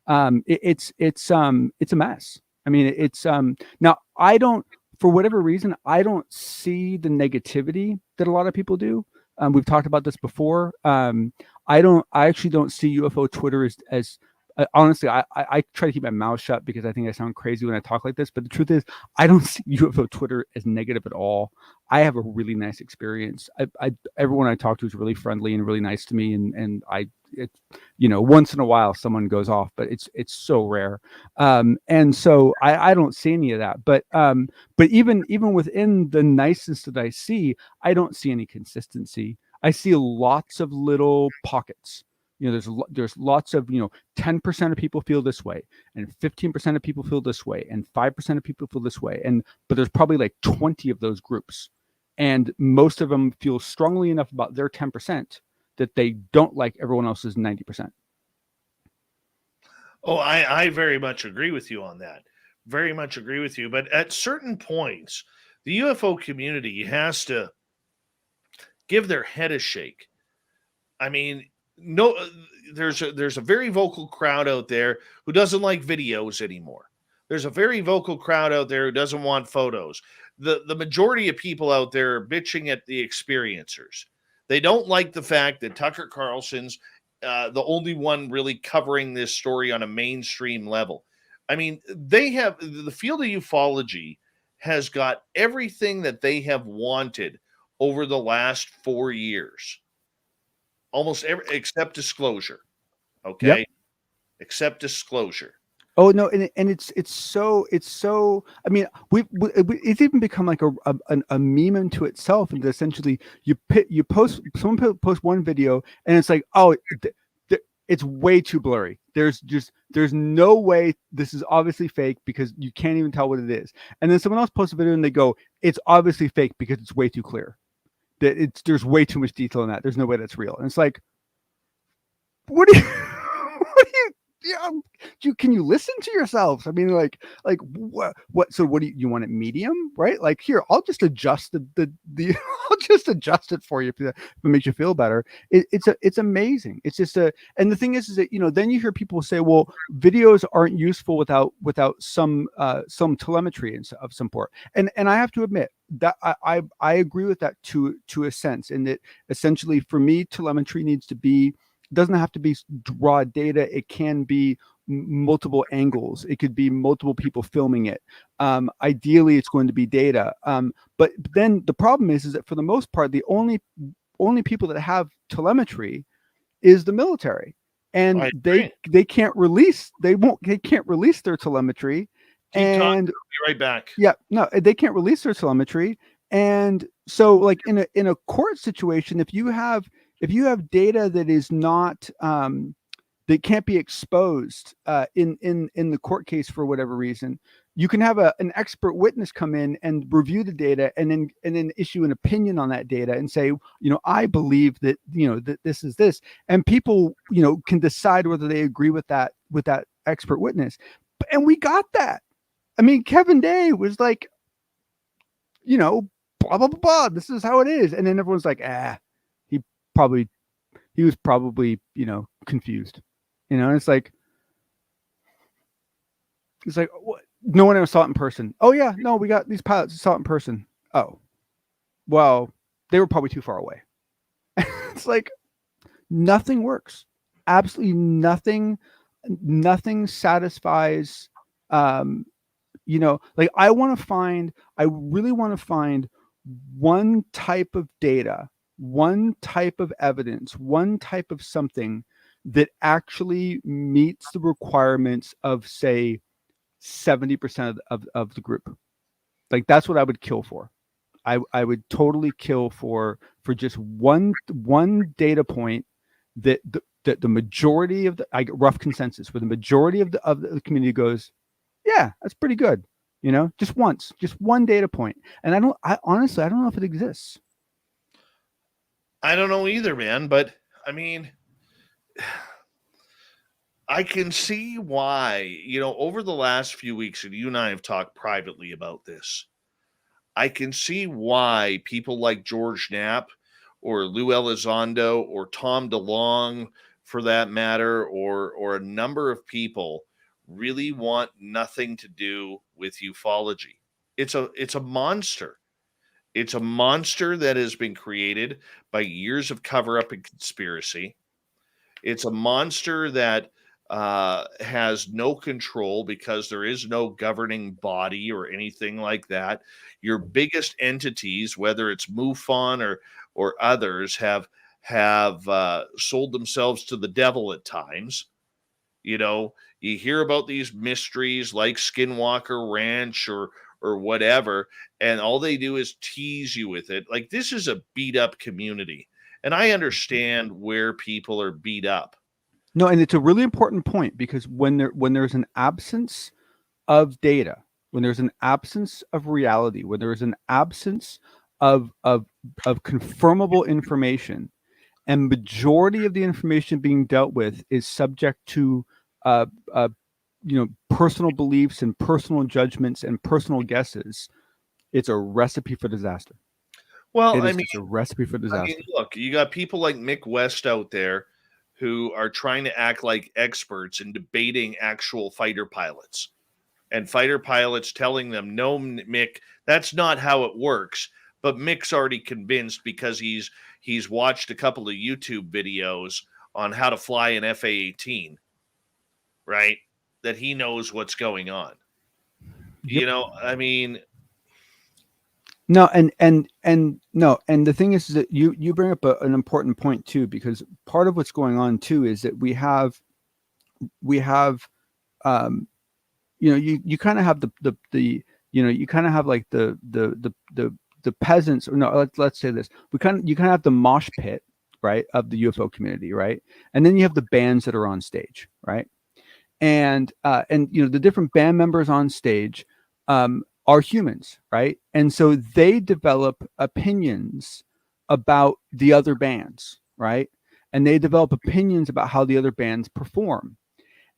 It's a mess. I mean, it's now I don't, for whatever reason, I don't see the negativity that a lot of people do. We've talked about this before. I actually don't see UFO Twitter as honestly, I try to keep my mouth shut because I think I sound crazy when I talk like this. But the truth is, I don't see UFO Twitter as negative at all. I have a really nice experience. Everyone I talk to is really friendly and really nice to me, and once in a while someone goes off, but it's so rare. And so I don't see any of that. But even within the niceness that I see, I don't see any consistency. I see lots of little pockets. There's lots of 10% of people feel this way, and 15% of people feel this way, and 5% of people feel this way, but there's probably like 20 of those groups, and most of them feel strongly enough about their 10% that they don't like everyone else's 90%. Oh, I very much agree with you on that. Very much agree with you. But at certain points, the UFO community has to give their head a shake. I mean, no, there's a very vocal crowd out there who doesn't like videos anymore. There's a very vocal crowd out there who doesn't want photos. The majority of people out there are bitching at the experiencers. They don't like the fact that Tucker Carlson's the only one really covering this story on a mainstream level. I mean, they have the field of ufology has got everything that they have wanted over the last 4 years. Almost except disclosure. Okay. Yep. Except disclosure. Oh no, and it's so I mean, it's even become like a meme into itself, and essentially someone post one video and it's like, oh, it's way too blurry. There's no way, this is obviously fake because you can't even tell what it is. And then someone else posts a video and they go, it's obviously fake because it's way too clear. There's way too much detail in that. There's no way that's real. And it's like, can you listen to yourselves? I mean, like what? So what do you want it medium, right? Like, here, I'll just adjust I'll just adjust it for you if it makes you feel better. It's amazing. It's just and the thing is that then you hear people say, well, videos aren't useful without some telemetry of some sort. And I have to admit that I agree with that to a sense, in that essentially for me, telemetry doesn't have to be raw data. It can be multiple angles. It could be multiple people filming it. Ideally, it's going to be data. But then the problem is that for the most part, the only people that have telemetry is the military, and they can't release they can't release their telemetry. I'll be right back. Yeah, no, they can't release their telemetry, and so like in a court situation, if you have data that is not that can't be exposed in the court case for whatever reason, you can have an expert witness come in and review the data and then issue an opinion on that data and say, I believe that, that this is this, and people, can decide whether they agree with that expert witness. And we got that. I mean, Kevin Day was like, blah, blah, blah, blah, this is how it is. And then everyone's like, he was probably, confused, and it's like, what? No one ever saw it in person. Oh yeah, no, we got these pilots who saw it in person. Oh, well, they were probably too far away. It's like nothing works. Absolutely nothing satisfies. Like I really want to find one type of data, one type of evidence, one type of something that actually meets the requirements of, say, 70% of the group. Like that's what I would kill for. I would totally kill for just one data point that the majority of I get rough consensus where the majority of the community goes, yeah, that's pretty good. Just one data point. And honestly, I don't know if it exists. I don't know either, man. But I mean, I can see why, over the last few weeks, and you and I have talked privately about this, I can see why people like George Knapp or Lou Elizondo or Tom DeLonge, for that matter, or a number of people really want nothing to do with ufology. It's a monster. It's a monster that has been created by years of cover-up and conspiracy. It's a monster that has no control because there is no governing body or anything like that. Your biggest entities, whether it's MUFON or others, have sold themselves to the devil at times. You hear about these mysteries like Skinwalker Ranch or whatever, and all they do is tease you with it. Like, this is a beat up community, and I understand where people are beat up. No, and it's a really important point, because when there's an absence of data, when there's an absence of reality, when there's an absence of confirmable information, and majority of the information being dealt with is subject to personal beliefs and personal judgments and personal guesses, it's a recipe for disaster. Well, it's a recipe for disaster. Look, you got people like Mick West out there who are trying to act like experts in debating actual fighter pilots, and fighter pilots telling them, no, Mick, that's not how it works. But Mick's already convinced because he's watched a couple of YouTube videos on how to fly an FA-18, right? That he knows what's going on. Yep. No, and the thing is that you bring up an important point too, because part of what's going on too is that we have you kind of have the you kind of have like the peasants, or no, let's say this, you kind of have the mosh pit, right, of the UFO community, right, and then you have the bands that are on stage, right, and the different band members on stage are humans, right? And so they develop opinions about the other bands, right? And they develop opinions about how the other bands perform.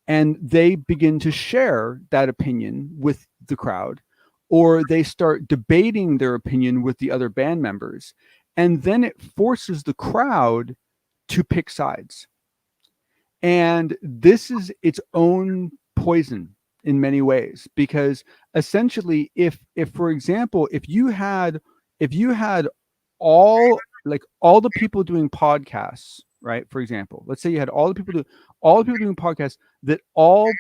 And they begin to share that opinion with the crowd, or they start debating their opinion with the other band members. And then it forces the crowd to pick sides. And this is its own poison in many ways, because essentially if for example, if you had all the people doing podcasts, right, for example, let's say you had all the people doing podcasts that all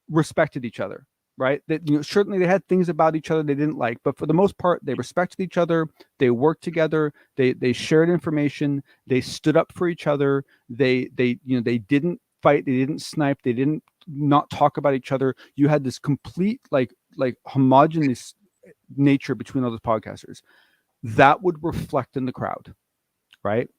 respected each other, right, that certainly they had things about each other they didn't like, but for the most part they respected each other, they worked together, they shared information, they stood up for each other, they didn't fight, they didn't snipe, they didn't not talk about each other. You had this complete like homogeneous nature between all those podcasters that would reflect in the crowd, right?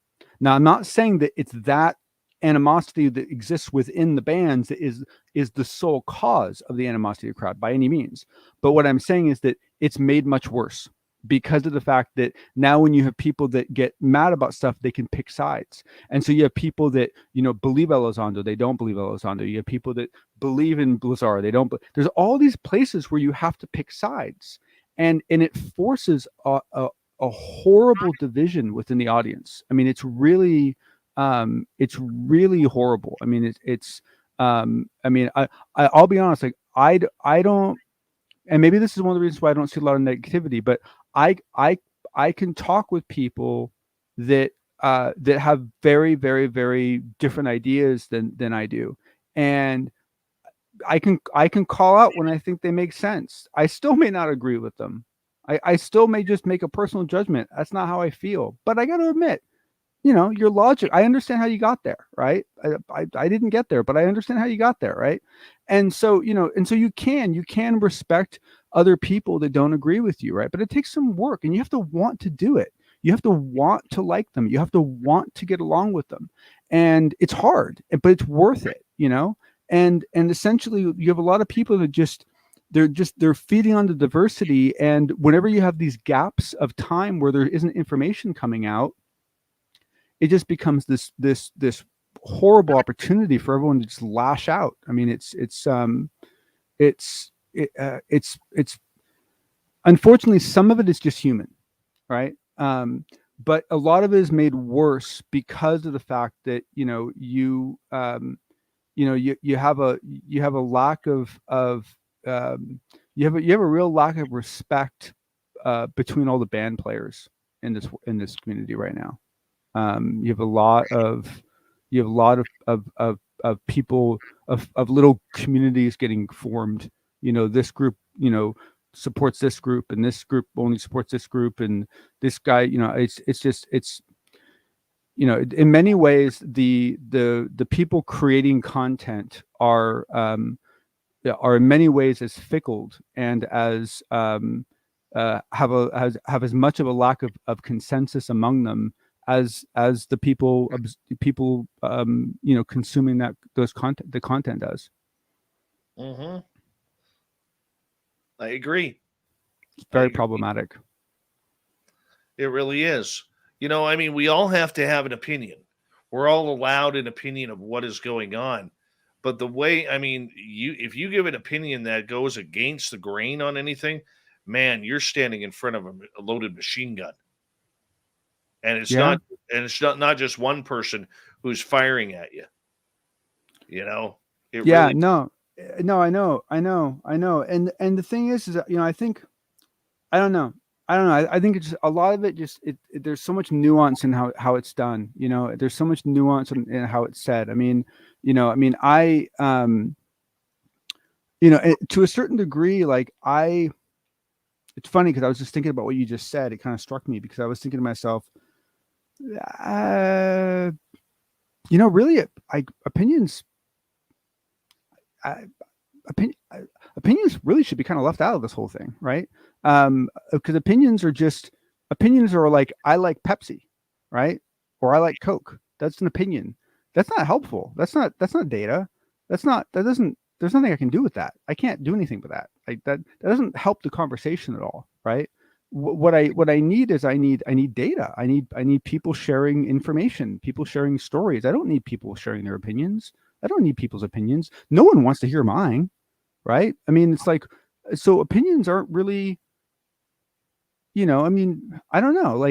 Now, I'm not saying that it's that animosity that exists within the bands that is the sole cause of the animosity of the crowd by any means. But what I'm saying is that it's made much worse because of the fact that now when you have people that get mad about stuff, they can pick sides. And so you have people that, believe Elizondo, they don't believe Elizondo. You have people that believe in Lazar, they don't. There's all these places where you have to pick sides. And it forces a horrible division within the audience. I mean, it's really horrible. I mean, I'll be honest, like I don't, and maybe this is one of the reasons why I don't see a lot of negativity, but I can talk with people that have very, very, very different ideas than I do. And I can call out when I think they make sense. I still may not agree with them. I still may just make a personal judgment. That's not how I feel. But I got to admit, your logic, I understand how you got there, right? I didn't get there, but I understand how you got there, right? And so, you can respect other people that don't agree with you, right? But it takes some work, and you have to want to do it. You have to want to like them. You have to want to get along with them. And it's hard, but it's worth it, And essentially you have a lot of people that they're feeding on the diversity. And whenever you have these gaps of time where there isn't information coming out, it just becomes this horrible opportunity for everyone to just lash out. I mean, it's unfortunately, some of it is just human, right? But a lot of it is made worse because of the fact that you have a lack of you have a real lack of respect between all the band players in this community right now. You have a lot of people of little communities getting formed. This group, supports this group, and this group only supports this group, and this guy, it's in many ways the people creating content are in many ways as fickle and as have as much of a lack of consensus among them as the people consuming the content does. Mm-hmm. I agree. It's very problematic. It really is. We all have to have an opinion. We're all allowed an opinion of what is going on. But the way, if you give an opinion that goes against the grain on anything, man, you're standing in front of a loaded machine gun. And it's not just one person who's firing at you. No, I know. And the thing is that, I think, I don't know. I think it's just, a lot of it there's so much nuance in how it's done. There's so much nuance in how it's said. To a certain degree, it's funny because I was just thinking about what you just said. It kind of struck me because I was thinking to myself, really, opinions really should be kind of left out of this whole thing, right? Because opinions are like, I like Pepsi, right? Or I like Coke. That's an opinion. That's not helpful. That's not data. There's nothing I can do with that. I can't do anything with that. That doesn't help the conversation at all, right? What I need is I need data. I need people sharing information, people sharing stories. I don't need people sharing their opinions. I don't need people's opinions. No one wants to hear mine, right? It's like, so opinions aren't really, I don't know.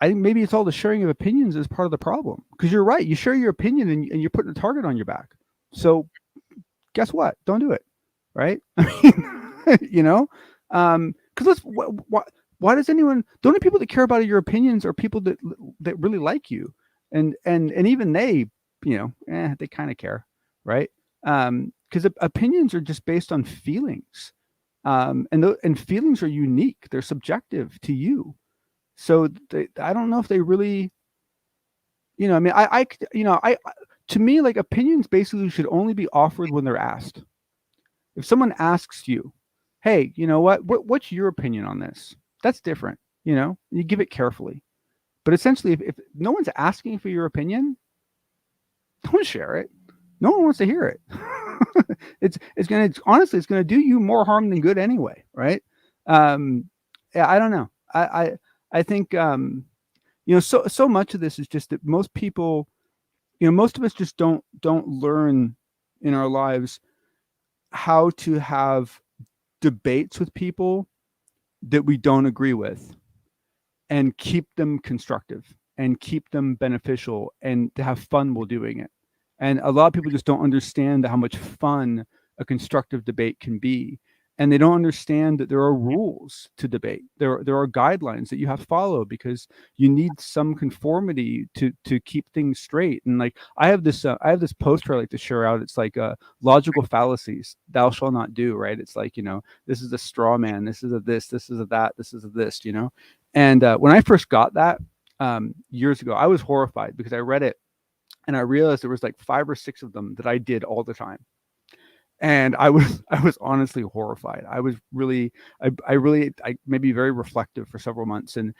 I think maybe it's all the sharing of opinions is part of the problem. Because you're right. You share your opinion and you're putting a target on your back. So guess what? Don't do it, right? Because why does anyone? The only people that care about your opinions are people that really like you, and even they, they kind of care, right? Because opinions are just based on feelings, and feelings are unique. They're subjective to you. So I don't know if they really, to me, like, opinions basically should only be offered when they're asked. If someone asks you, hey, what's your opinion on this? That's different. You give it carefully. But essentially, if no one's asking for your opinion, don't share it. No one wants to hear it. Honestly, it's gonna do you more harm than good anyway, right? Yeah, I don't know. I think so much of this is just that most people, most of us just don't learn in our lives how to have debates with people that we don't agree with and keep them constructive and keep them beneficial and to have fun while doing it. And a lot of people just don't understand how much fun a constructive debate can be. And they don't understand that there are rules to debate. There are guidelines that you have to follow because you need some conformity to keep things straight. And like I have this poster I like to share out. It's like logical fallacies thou shalt not do. Right? It's like this is a straw man. This is a this. This is a that. This is a this. And when I first got that years ago, I was horrified because I read it and I realized there was like 5 or 6 of them that I did all the time. And I was honestly horrified. I was really, I made me very reflective for several months. And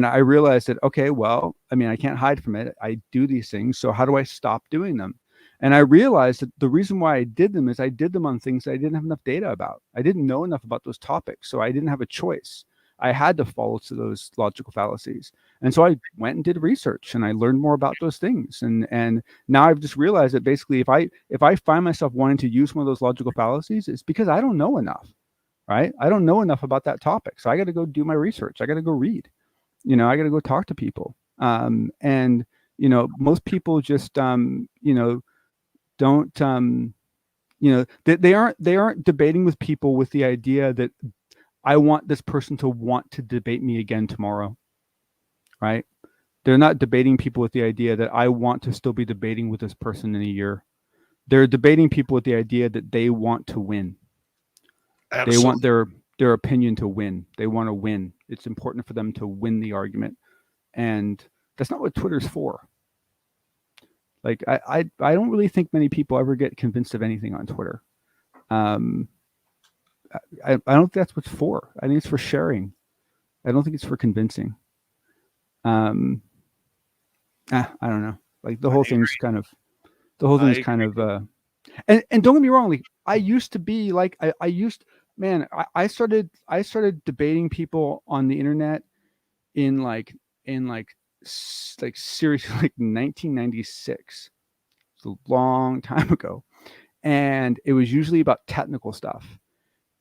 I realized that, okay, well, I mean, I can't hide from it. I do these things. So how do I stop doing them? And I realized that the reason why I did them is I did them on things that I didn't have enough data about. I didn't know enough about those topics. So I didn't have a choice. I had to follow to those logical fallacies. And so I went and did research and I learned more about those things. And now I've just realized that basically if I find myself wanting to use one of those logical fallacies, it's because I don't know enough, right? I don't know enough about that topic. So I got to go do my research. I got to go read, I got to go talk to people. And most people just, don't, they aren't debating with people with the idea that I want this person to want to debate me again tomorrow, right? They're not debating people with the idea that I want to still be debating with this person in a year. They're debating people with the idea that they want to win. Absolutely. They want their opinion to win. They want to win. It's important for them to win the argument. And that's not what Twitter's for. Like, I don't really think many people ever get convinced of anything on Twitter. I don't think that's what it's for. I think it's for sharing. I don't think it's for convincing. I don't know. Like the whole thing's kind of, and don't get me wrong. Like I used to be like, I started debating people on the internet in seriously like 1996. It's a long time ago. And it was usually about technical stuff.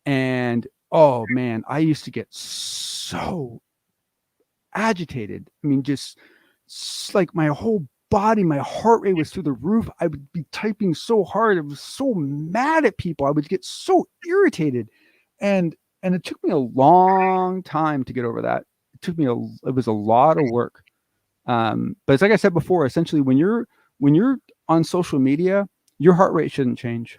And oh man, I used to get so agitated. I mean, just like my whole body, my heart rate was through the roof. I would be typing so hard. I was so mad at people. I would get so irritated. And it took me a long time to get over that. It was a lot of work. But it's like I said before, essentially when you're on social media, your heart rate shouldn't change.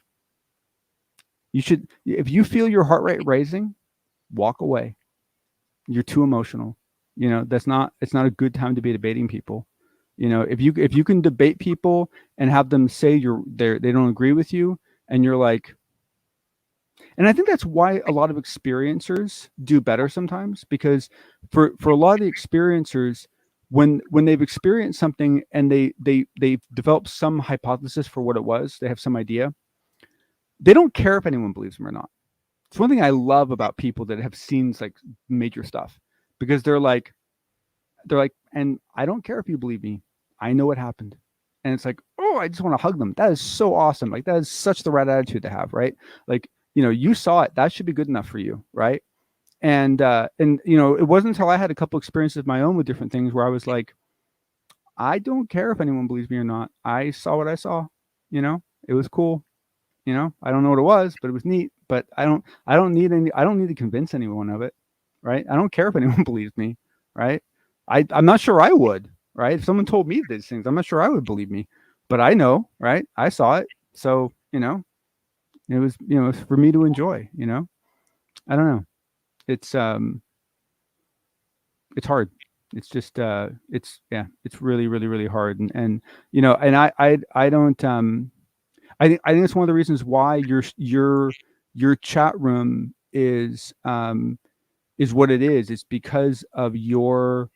You should, if you feel your heart rate raising, walk away. You're too emotional. It's not a good time to be debating people. If you can debate people and have them say they don't agree with you, and you're like, and I think that's why a lot of experiencers do better sometimes, because for a lot of the experiencers, when they've experienced something and they've developed some hypothesis for what it was, they have some idea. They don't care if anyone believes them or not. It's one thing I love about people that have seen like major stuff, because they're like, and I don't care if you believe me. I know what happened. And it's like, oh, I just want to hug them. That is so awesome. Like that is such the right attitude to have, right? Like, you saw it. That should be good enough for you, right? And it wasn't until I had a couple experiences of my own with different things where I was like, I don't care if anyone believes me or not. I saw what I saw. It was cool. I don't know what it was, but it was neat. But I don't need to convince anyone of it, right? I don't care if anyone believes me, right? I'm not sure I would, right? If someone told me these things, I'm not sure I would believe me, but I know, right? I saw it, so it was for me to enjoy. I don't know. It's hard. It's just it's really, really, really hard, and I don't. I think it's one of the reasons why your chat room is what it is. It's because of your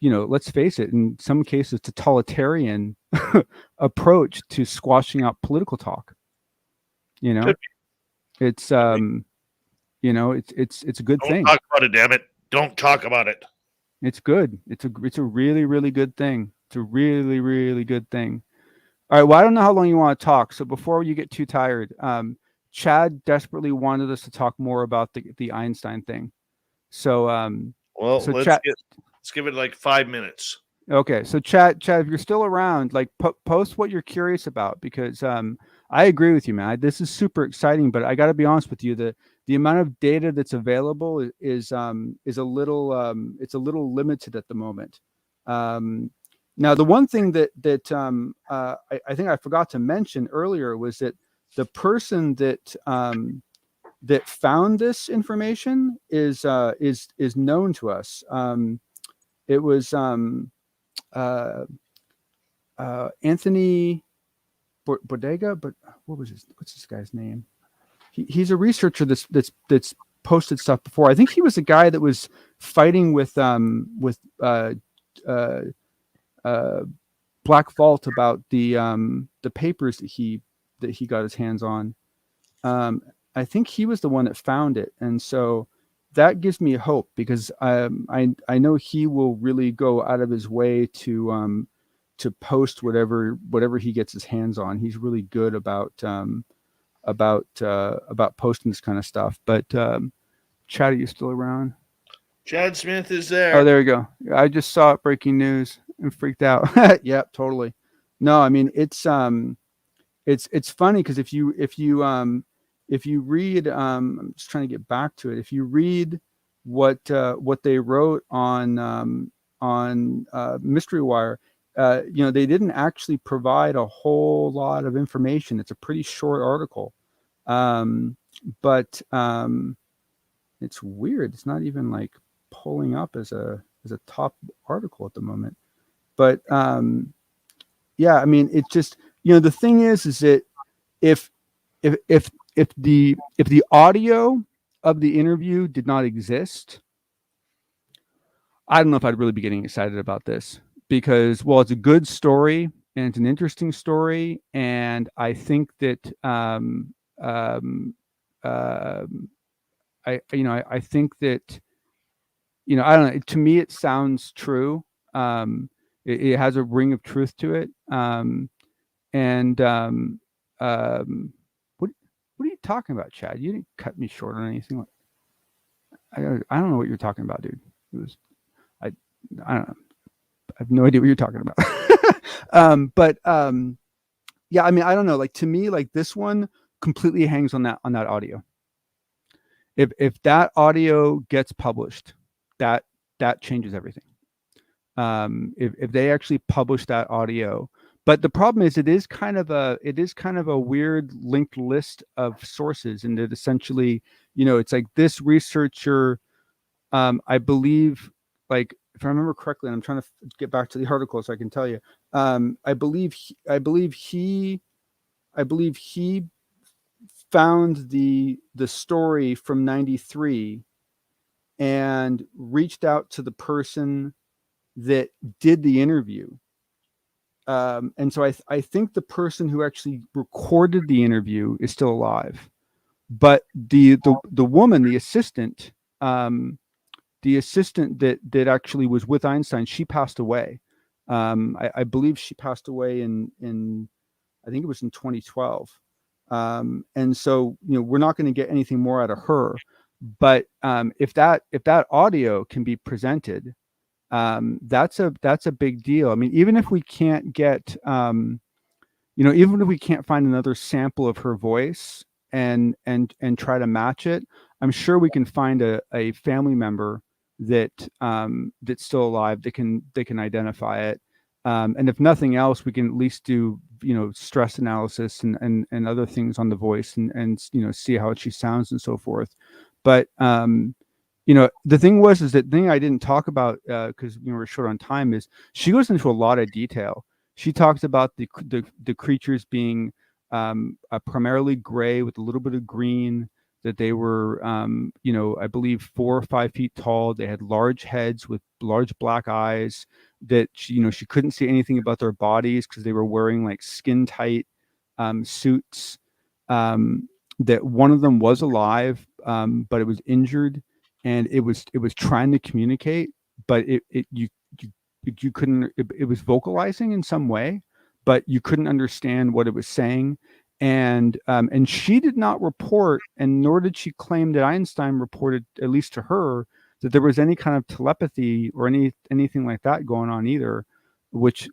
let's face it, in some cases, totalitarian approach to squashing out political talk. It's it's a good Don't thing. talk about it, damn it. Don't talk about it. It's good. It's a really, really good thing. It's a really, really good thing. All right. Well, I don't know how long you want to talk. So before you get too tired, Chad desperately wanted us to talk more about the Einstein thing. So, let's give it like 5 minutes. Okay. So Chad, if you're still around, like post what you're curious about, because I agree with you, man. This is super exciting, but I got to be honest with you. The amount of data that's available is a little it's a little limited at the moment. Now, the one thing that I think I forgot to mention earlier was that the person that found this information is known to us. It was Anthony Bodega, but what's this guy's name? He's a researcher that's posted stuff before. I think he was the guy that was fighting with Black Vault about the papers that he got his hands on. I think he was the one that found it, and so that gives me hope, because I know he will really go out of his way to post whatever he gets his hands on. He's really good about posting this kind of stuff. But Chad, are you still around? Chad Smith is there. Oh, there we go. I just saw it, breaking news, and freaked out. Yep, totally. No, I mean it's funny because if you read, I'm just trying to get back to it. If you read what they wrote on Mystery Wire, they didn't actually provide a whole lot of information. It's a pretty short article, but it's weird. It's not even like pulling up as a top article at the moment. But yeah, I mean, it's just, the thing is that if the audio of the interview did not exist, I don't know if I'd really be getting excited about this, because, well, it's a good story and it's an interesting story, and I think that I think that I don't know. To me, it sounds true. It has a ring of truth to it. What are you talking about, Chad? You didn't cut me short on anything. I don't know what you're talking about, dude. It was I don't know. I have no idea what you're talking about. Yeah, I mean, I don't know. Like, to me, like, this one completely hangs on that audio. If that audio gets published, that changes everything. If they actually publish that audio, but the problem is it is kind of a weird linked list of sources, and that essentially, it's like this researcher, I believe, like, if I remember correctly, and I'm trying to get back to the article so I can tell you, I believe he found the story from 93 and reached out to the person that did the interview. And so I think the person who actually recorded the interview is still alive, but the woman, the assistant that actually was with Einstein, she passed away. I believe she passed away in I think it was in 2012. And so, we're not going to get anything more out of her, but if that audio can be presented, that's a big deal. I mean, even if we can't get, even if we can't find another sample of her voice and try to match it, I'm sure we can find a family member that's still alive that can identify it. And if nothing else, we can at least do, stress analysis and other things on the voice and see how she sounds and so forth. But, the thing is that the thing I didn't talk about, because we're short on time, is she goes into a lot of detail. She talks about the creatures being primarily gray with a little bit of green. that they were, I believe 4 or 5 feet tall. They had large heads with large black eyes. That she couldn't see anything about their bodies because they were wearing like skin tight suits. That one of them was alive, but it was injured, and it was trying to communicate, but you couldn't. It was vocalizing in some way, but you couldn't understand what it was saying. And she did not report, and nor did she claim that Einstein reported, at least to her, that there was any kind of telepathy or anything like that going on either. Which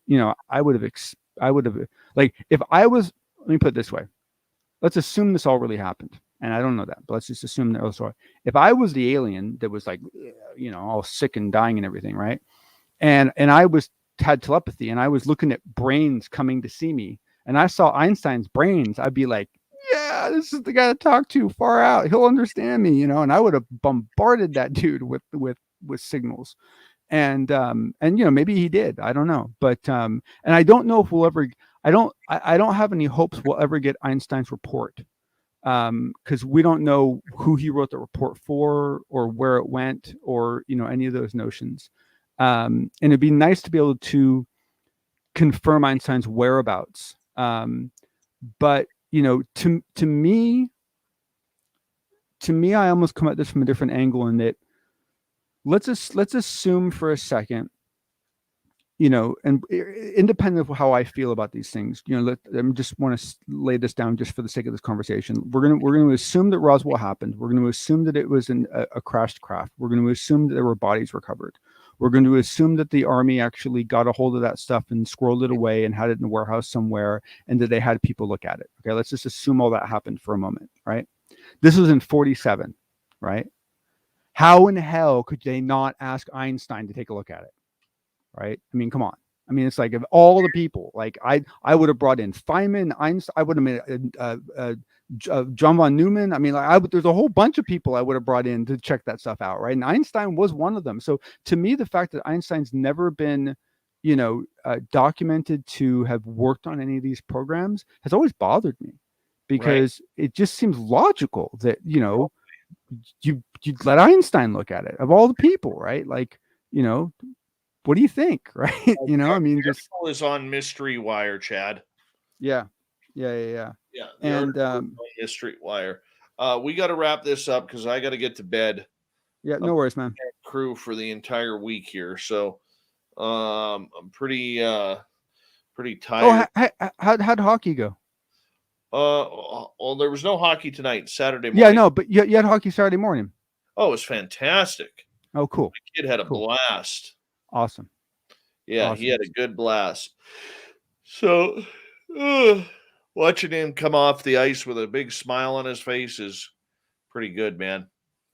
I would have like, if I was. Let me put it this way. Let's assume this all really happened, and I don't know that, but let's just assume that was all. If I was the alien that was like, all sick and dying and everything, right? And I had telepathy, and I was looking at brains coming to see me, and I saw Einstein's brains, I'd be like, yeah, this is the guy to talk to, far out. He'll understand me, and I would have bombarded that dude with signals. And maybe he did. I don't know. But and I don't know if we'll ever. I don't have any hopes we'll ever get Einstein's report, because we don't know who he wrote the report for, or where it went, or any of those notions. And it'd be nice to be able to confirm Einstein's whereabouts. But to me, I almost come at this from a different angle, in that let's assume for a second, and independent of how I feel about these things, I just want to lay this down just for the sake of this conversation. We're going to assume that Roswell happened. We're going to assume that it was a crashed craft. We're going to assume that there were bodies recovered. We're going to assume that the Army actually got a hold of that stuff and squirreled it away and had it in a warehouse somewhere, and that they had people look at it. Okay, let's just assume all that happened for a moment, right? This was in 1947, right? How in hell could they not ask Einstein to take a look at it? Right? I mean, come on. I mean, it's like, of all the people, like I would have brought in Feynman, Einstein. I would have made John von Neumann. I mean, there's a whole bunch of people I would have brought in to check that stuff out, right? And Einstein was one of them. So to me, the fact that Einstein's never been, documented to have worked on any of these programs has always bothered me, because it just seems logical that you'd let Einstein look at it, of all the people, right? Like, what do you think? Right. I mean, just is on Mystery Wire, Chad. Yeah. And Mystery Wire. We got to wrap this up because I got to get to bed. Yeah, no worries, man. Crew for the entire week here, so I'm pretty tired. Oh, how'd hockey go? Well, there was no hockey tonight, Saturday morning. Yeah, no, but you had hockey Saturday morning. Oh, it was fantastic. Oh, cool. My kid had a blast. Awesome. Yeah, awesome. He had a good blast. So, watching him come off the ice with a big smile on his face is pretty good, man.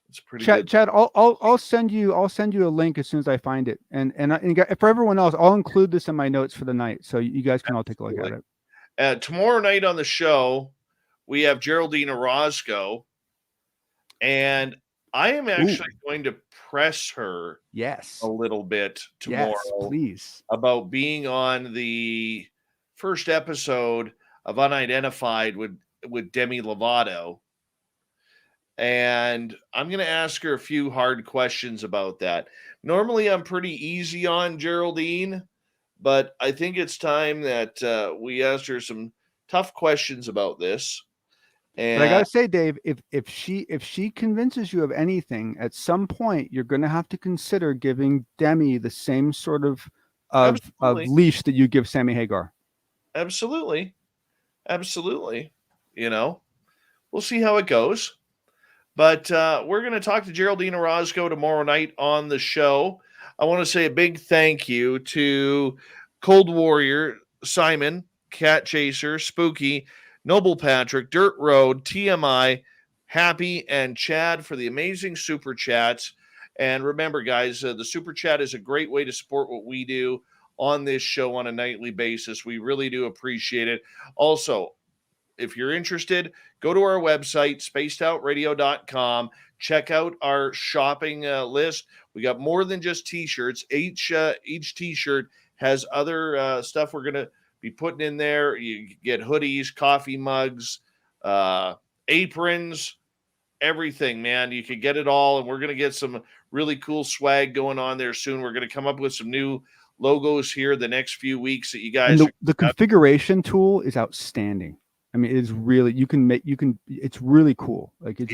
It's pretty good. Chad, I'll send you a link as soon as I find it, and for everyone else, I'll include this in my notes for the night, so you guys can all take a look at it. Tomorrow night on the show, we have Geraldine Orozco, and I am actually going to press her a little bit tomorrow, please, about being on the first episode of Unidentified with Demi Lovato. And I'm going to ask her a few hard questions about that. Normally, I'm pretty easy on Geraldine, but I think it's time that we asked her some tough questions about this. And but I gotta say, Dave, if she convinces you of anything, at some point you're going to have to consider giving Demi the same sort of leash that you give Sammy Hagar. Absolutely. We'll see how it goes. But we're going to talk to Geraldine Orozco tomorrow night on the show. I want to say a big thank you to Cold Warrior, Simon, Cat Chaser, Spooky, Noble Patrick, Dirt Road, TMI, Happy, and Chad for the amazing super chats. And remember, guys, the super chat is a great way to support what we do on this show on a nightly basis. We really do appreciate it. Also, if you're interested, go to our website, spacedoutradio.com. Check out our shopping list. We got more than just T-shirts. Each T-shirt has other stuff we're going to be putting in there. You get hoodies, coffee mugs, aprons, everything, man. You can get it all, and we're going to get some really cool swag going on there soon. We're going to come up with some new logos here the next few weeks that you guys And the configuration tool is outstanding. I mean, it's really, it's really cool. Like it's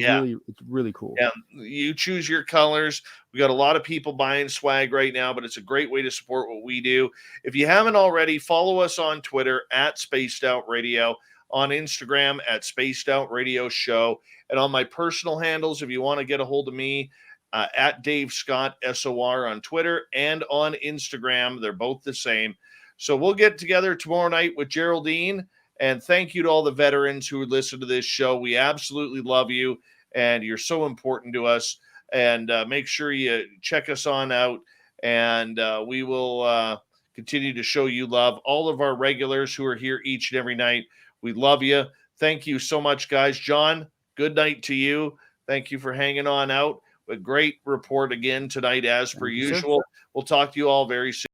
really cool. Yeah, you choose your colors. We got a lot of people buying swag right now, but it's a great way to support what we do. If you haven't already, follow us on Twitter at Spaced Out Radio, on Instagram at Spaced Out Radio Show, and on my personal handles, if you want to get a hold of me, at Dave Scott SOR on Twitter and on Instagram. They're both the same. So we'll get together tomorrow night with Geraldine. And thank you to all the veterans who listen to this show. We absolutely love you, and you're so important to us. And make sure you check us on out, and we will continue to show you love. All of our regulars who are here each and every night, we love you. Thank you so much, guys. John, good night to you. Thank you for hanging on out. A great report again tonight, as per usual. We'll talk to you all very soon.